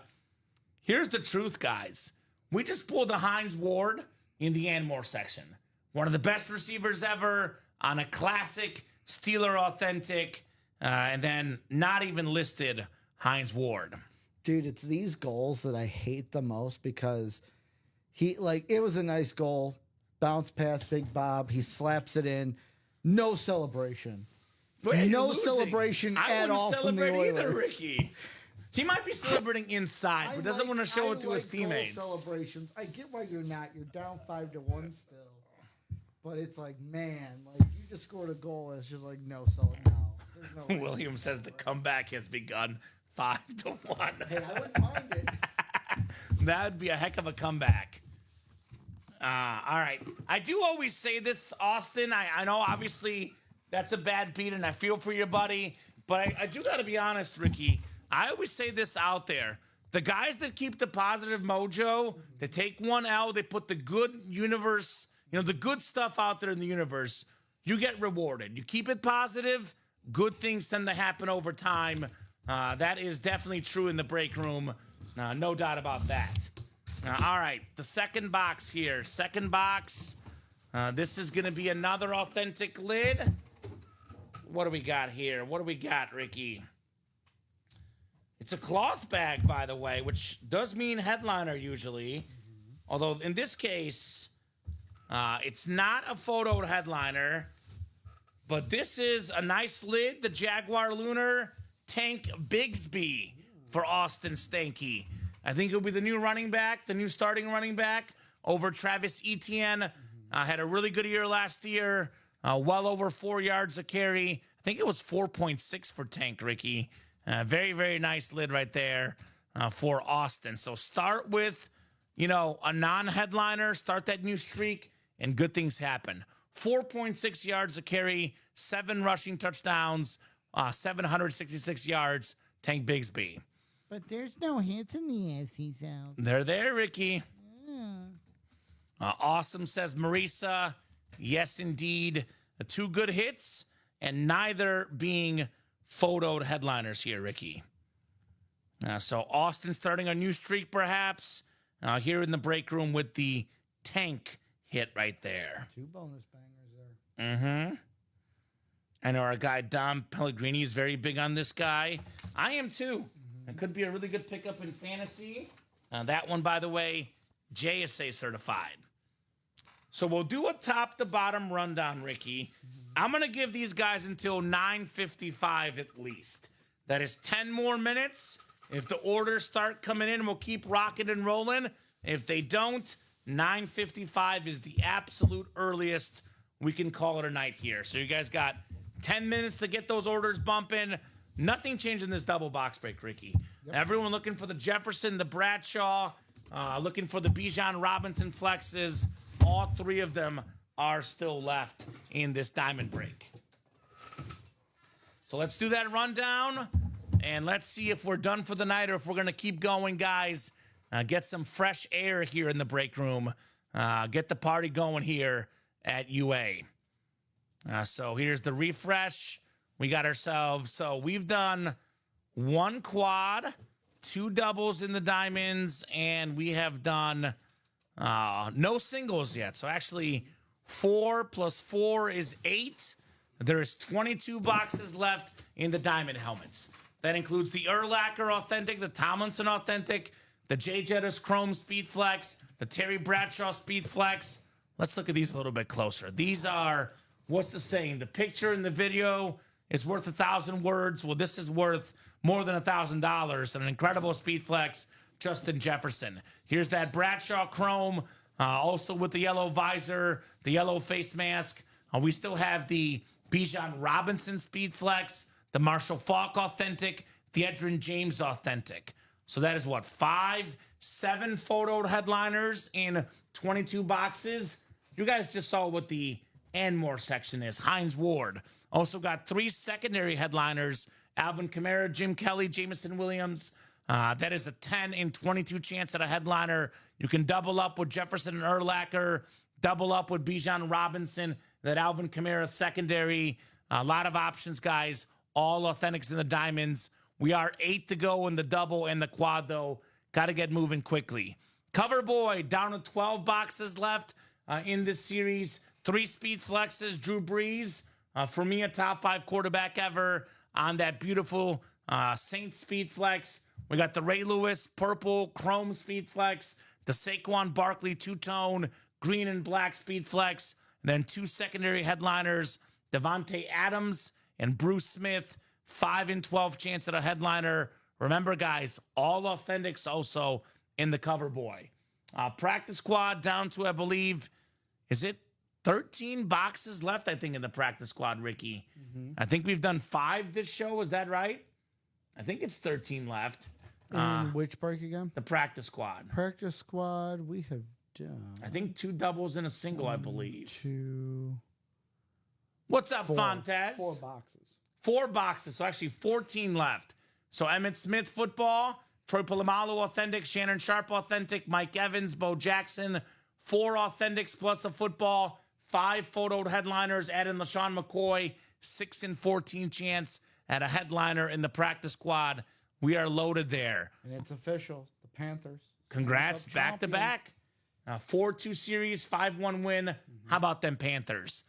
Here's the truth, guys. We just pulled a Hines Ward in the Anmore section. One of the best receivers ever on a classic Steeler authentic, and then not even listed Hines Ward. Dude, it's these goals that I hate the most because it was a nice goal. Bounce past Big Bob. He slaps it in. No celebration. No celebration at all from the Oilers. Either, Ricky. He might be celebrating inside, but doesn't want to show it to his teammates. Celebrations. I get why you're not. You're down 5-1 still. But it's like, man, you just scored a goal and it's just like, no. There's no way. William says the comeback has begun 5-1. Hey, I wouldn't mind it. That would be a heck of a comeback. All right. I do always say this, Austin. I know, obviously, that's a bad beat, and I feel for your buddy. But I do got to be honest, Ricky. I always say this out there. the guys that keep the positive mojo, they take one L, they put the good universe, the good stuff out there in the universe, you get rewarded. You keep it positive, good things tend to happen over time. That is definitely true in the break room. No doubt about that. All right, the second box here. Second box. This is going to be another authentic lid. What do we got here? What do we got, Ricky? It's a cloth bag, by the way, which does mean headliner usually. Although in this case, it's not a photo headliner. But this is a nice lid, the Jaguar Lunar Tank Bigsby for Austin Stanky. I think it'll be the new running back, the new starting running back over Travis Etienne. Had a really good year last year, well over 4 yards a carry. I think it was 4.6 for Tank, Ricky. Very, very nice lid right there for Austin. So start with, a non-headliner, start that new streak, and good things happen. 4.6 yards a carry, 7 rushing touchdowns, 766 yards, Tank Bigsby. But there's no hits in the SC South. They're there, Ricky. Awesome, says Marisa. Yes, indeed. 2 good hits, and neither being photoed headliners here, Ricky. So Austin starting a new streak, perhaps. Here in the break room with the Tank hit right there. 2 bonus bangers there. I know our guy Dom Pellegrini is very big on this guy. I am too. It could be a really good pickup in fantasy. That one, by the way, JSA certified. So we'll do a top-to-bottom rundown, Ricky. I'm going to give these guys until 9:55 at least. That is 10 more minutes. If the orders start coming in, we'll keep rocking and rolling. If they don't, 9:55 is the absolute earliest we can call it a night here. So you guys got 10 minutes to get those orders bumping. Nothing changed in this double box break, Ricky. Yep. Everyone looking for the Jefferson, the Bradshaw, looking for the Bijan Robinson flexes. All 3 of them are still left in this diamond break. So let's do that rundown, and let's see if we're done for the night or if we're going to keep going, guys. Get some fresh air here in the break room. Get the party going here at UA. So here's the refresh. We got ourselves, so we've done 1 quad, 2 doubles in the diamonds, and we have done no singles yet. So actually 4 plus 4 is 8. There's 22 boxes left in the diamond helmets. That includes the Urlacher Authentic, the Tomlinson Authentic, the Jay Jettis Chrome Speed Flex, the Terry Bradshaw Speed Flex. Let's look at these a little bit closer. These are, what's the saying? The picture in the video is worth 1,000 words. Well, this is worth more than $1,000. An incredible Speed Flex, Justin Jefferson. Here's that Bradshaw Chrome, also with the yellow visor, the yellow face mask. We still have the Bijan Robinson Speed Flex, the Marshall Faulk Authentic, the Edgerrin James Authentic. So that is what, 7 photo headliners in 22 boxes. You guys just saw what the and more section is. Hines Ward. Also got 3 secondary headliners. Alvin Kamara, Jim Kelly, Jameson Williams. That is a 10 in 22 chance at a headliner. You can double up with Jefferson and Urlacher, double up with Bijan Robinson, that Alvin Kamara secondary. A lot of options, guys. All authentics in the diamonds. We are 8 to go in the double and the quad, though. Got to get moving quickly. Cover Boy, down to 12 boxes left in this series. 3 speed flexes. Drew Brees, for me, a top 5 quarterback ever on that beautiful Saints speed flex. We got the Ray Lewis purple chrome speed flex, the Saquon Barkley two-tone green and black speed flex, and then 2 secondary headliners, Devontae Adams and Bruce Smith, 5 in 12 chance at a headliner. Remember, guys, all authentics also in the Cover Boy. Practice squad down to, I believe, is it 13 boxes left, I think, in the practice squad, Ricky. I think we've done 5 this show. Is that right? I think it's 13 left. Which break again? The practice squad. Practice squad, we have done. I think 2 doubles and a single, I believe. 2. What's up, 4. Fontez? 4 boxes. 4 boxes, so actually 14 left. So Emmitt Smith football, Troy Polamalu authentic, Shannon Sharp authentic, Mike Evans, Bo Jackson, 4 authentics plus a football, 5 photoed headliners, add in LaShawn McCoy, 6 and 14 chance at a headliner in the practice squad. We are loaded there. And it's official. The Panthers. Congrats, Cup back to back. 4-2 series, 5-1 win. How about them Panthers?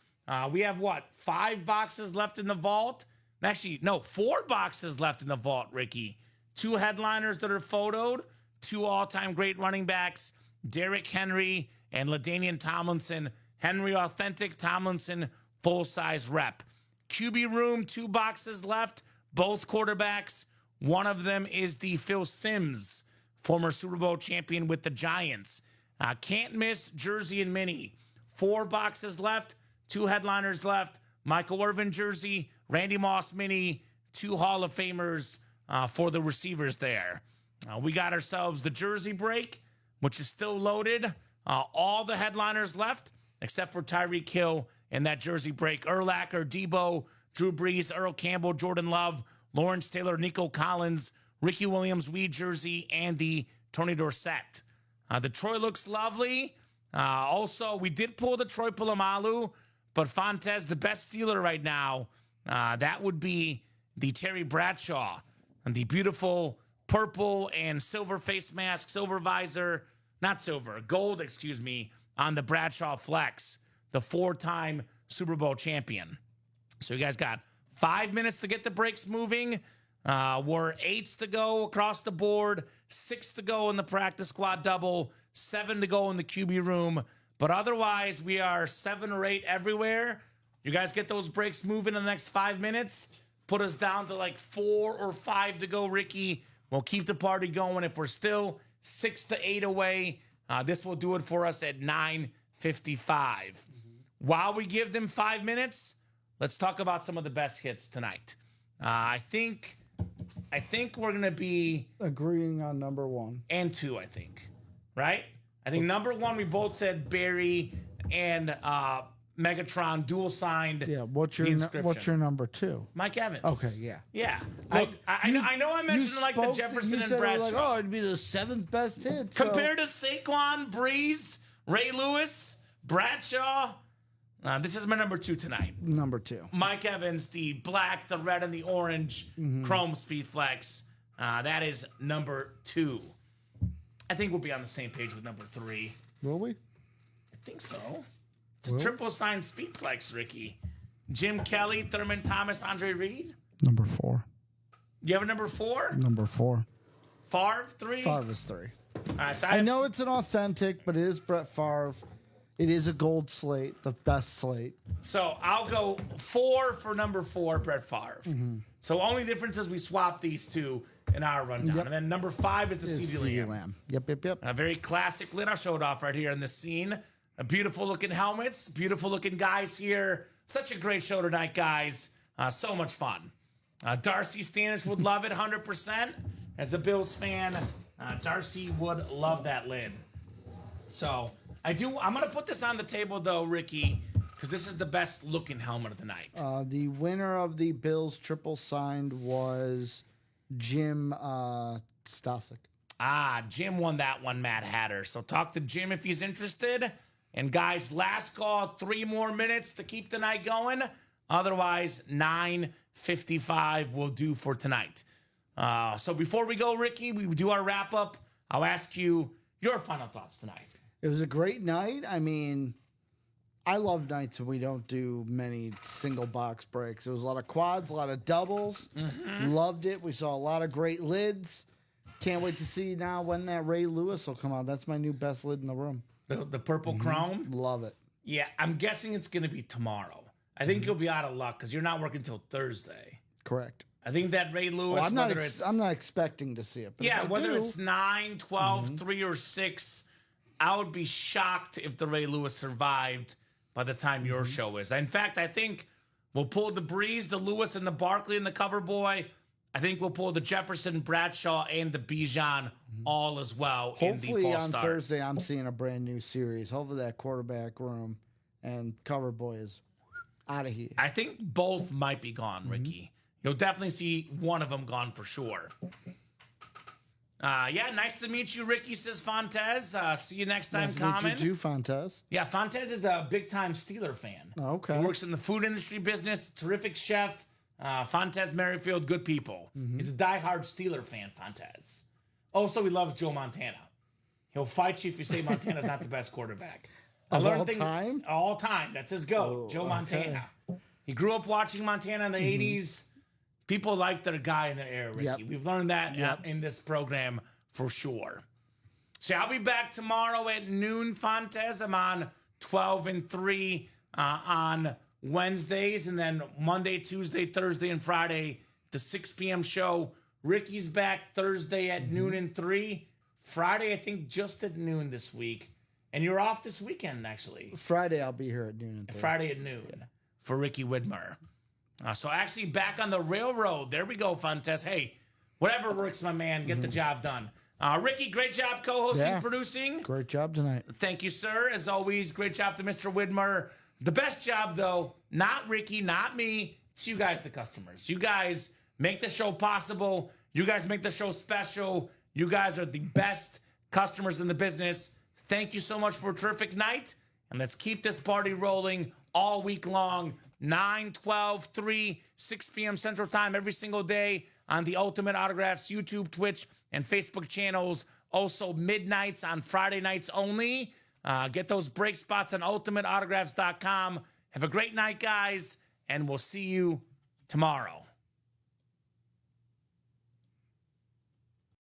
We have 5 boxes left in the vault? Actually, no, 4 boxes left in the vault, Ricky. 2 headliners that are photoed, 2 all-time great running backs, Derrick Henry and LaDainian Tomlinson. Henry authentic, Tomlinson full-size rep. QB room, 2 boxes left, both quarterbacks. One of them is the Phil Simms, former Super Bowl champion with the Giants. Can't miss jersey and mini. 4 boxes left, 2 headliners left. Michael Irvin jersey, Randy Moss mini, 2 Hall of Famers for the receivers there. We got ourselves the jersey break, which is still loaded. All the headliners left, except for Tyreek Hill in that jersey break. Urlacher, Debo, Drew Brees, Earl Campbell, Jordan Love, Lawrence Taylor, Nico Collins, Ricky Williams, Weed jersey, and the Tony Dorsett. The Troy looks lovely. Also, we did pull the Troy Polamalu, but Fontes, the best Steeler right now, that would be the Terry Bradshaw. And the beautiful purple and silver face mask, silver visor, not silver, gold, excuse me, on the Bradshaw flex, the 4-time Super Bowl champion. So you guys got 5 minutes to get the breaks moving. We're 8s to go across the board, 6 to go in the practice squad double, 7 to go in the QB room. But otherwise, we are 7 or 8 everywhere. You guys get those breaks moving in the next 5 minutes. Put us down to like 4 or 5 to go, Ricky. We'll keep the party going. If we're still 6 to 8 away, this will do it for us at 9:55. While we give them 5 minutes, let's talk about some of the best hits tonight. I think we're gonna be agreeing on number 1 and 2. I think, right? I think number 1 we both said Barry and Megatron dual signed. Yeah. What's your number 2? Mike Evans. Okay. Yeah. Yeah. Look, I know I mentioned like the Jefferson and Bradshaw. Like, oh, it'd be the 7th best hit. Compared to Saquon, Breeze, Ray Lewis, Bradshaw. This is my number 2 tonight. Number 2. Mike Evans, the black, the red, and the orange chrome speed flex. That is number 2. I think we'll be on the same page with number 3. Will we? I think so. It's a triple signed speed flex, Ricky. Jim Kelly, Thurman Thomas, Andre Reed. Number 4. You have a number 4? Number 4. Favre, 3? Favre is 3. All right, so I know it's an authentic, but it is Brett Favre. It is a gold slate, the best slate. So I'll go 4 for number 4, Brett Favre. So only difference is we swap these two in our rundown. Yep. And then number 5 is the CeeDee Lamb. Yep. A very classic lid I showed off right here in this scene. Beautiful looking helmets, beautiful looking guys here. Such a great show tonight, guys. So much fun. Darcy Stanich would love it 100%. As a Bills fan, Darcy would love that lid. So I'm going to put this on the table, though, Ricky, because this is the best looking helmet of the night. The winner of the Bills triple signed was Jim Stasek. Jim won that one, Matt Hatter. So talk to Jim if he's interested. And guys, last call, 3 more minutes to keep the night going. Otherwise, 9:55 will do for tonight. So before we go, Ricky, we do our wrap up. I'll ask you your final thoughts tonight. It was a great night. I mean, I love nights when we don't do many single box breaks. There was a lot of quads, a lot of doubles. Loved it. We saw a lot of great lids. Can't wait to see now when that Ray Lewis will come out. That's my new best lid in the room. The purple chrome? Love it. Yeah, I'm guessing it's going to be tomorrow. I think you'll be out of luck because you're not working till Thursday. Correct. I think that Ray Lewis, I'm not expecting to see it. But yeah, whether it's 9, 12, 3, or 6, I would be shocked if the Ray Lewis survived by the time your show is. In fact, I think we'll pull the Breeze, the Lewis, and the Barkley and the cover boy. I think we'll pull the Jefferson, Bradshaw, and the Bijan all as well. Hopefully in the fall on start. Thursday I'm seeing a brand new series. Hopefully that quarterback room and cover boy is out of here. I think both might be gone, Ricky. You'll definitely see one of them gone for sure. Yeah, nice to meet you, Ricky, says Fontez. See you next time, Nice to meet Kamen. you too, Fontez. Yeah, Fontez is a big-time Steeler fan. Okay. He works in the food industry business, terrific chef. Fontez Merrifield, good people. He's a diehard Steeler fan, Fontez. Also, he loves Joe Montana. He'll fight you if you say Montana's not the best quarterback. Of all time? All time. That's his goat, Joe Montana. He grew up watching Montana in the 80s. People like their guy in the air, Ricky. Yep. We've learned that in this program for sure. So I'll be back tomorrow at noon, Fontez. I'm on 12 and 3 on Wednesdays, and then Monday, Tuesday, Thursday, and Friday, the 6 p.m. show. Ricky's back Thursday at noon and 3. Friday, I think, just at noon this week. And you're off this weekend, actually. Friday, I'll be here at noon. And 3. Friday at noon for Ricky Widmer. So actually back on the railroad. There we go, Fontez. Hey, whatever works, my man. Get the job done. Ricky, great job co-hosting, producing. Great job tonight. Thank you, sir. As always, great job to Mr. Widmer. The best job, though, not Ricky, not me. It's you guys, the customers. You guys make the show possible. You guys make the show special. You guys are the best customers in the business. Thank you so much for a terrific night. And let's keep this party rolling all week long. 9, 12, 3, 6 p.m. Central Time every single day on the Ultimate Autographs YouTube, Twitch, and Facebook channels. Also, midnights on Friday nights only. Get those break spots on ultimateautographs.com. Have a great night, guys, and we'll see you tomorrow.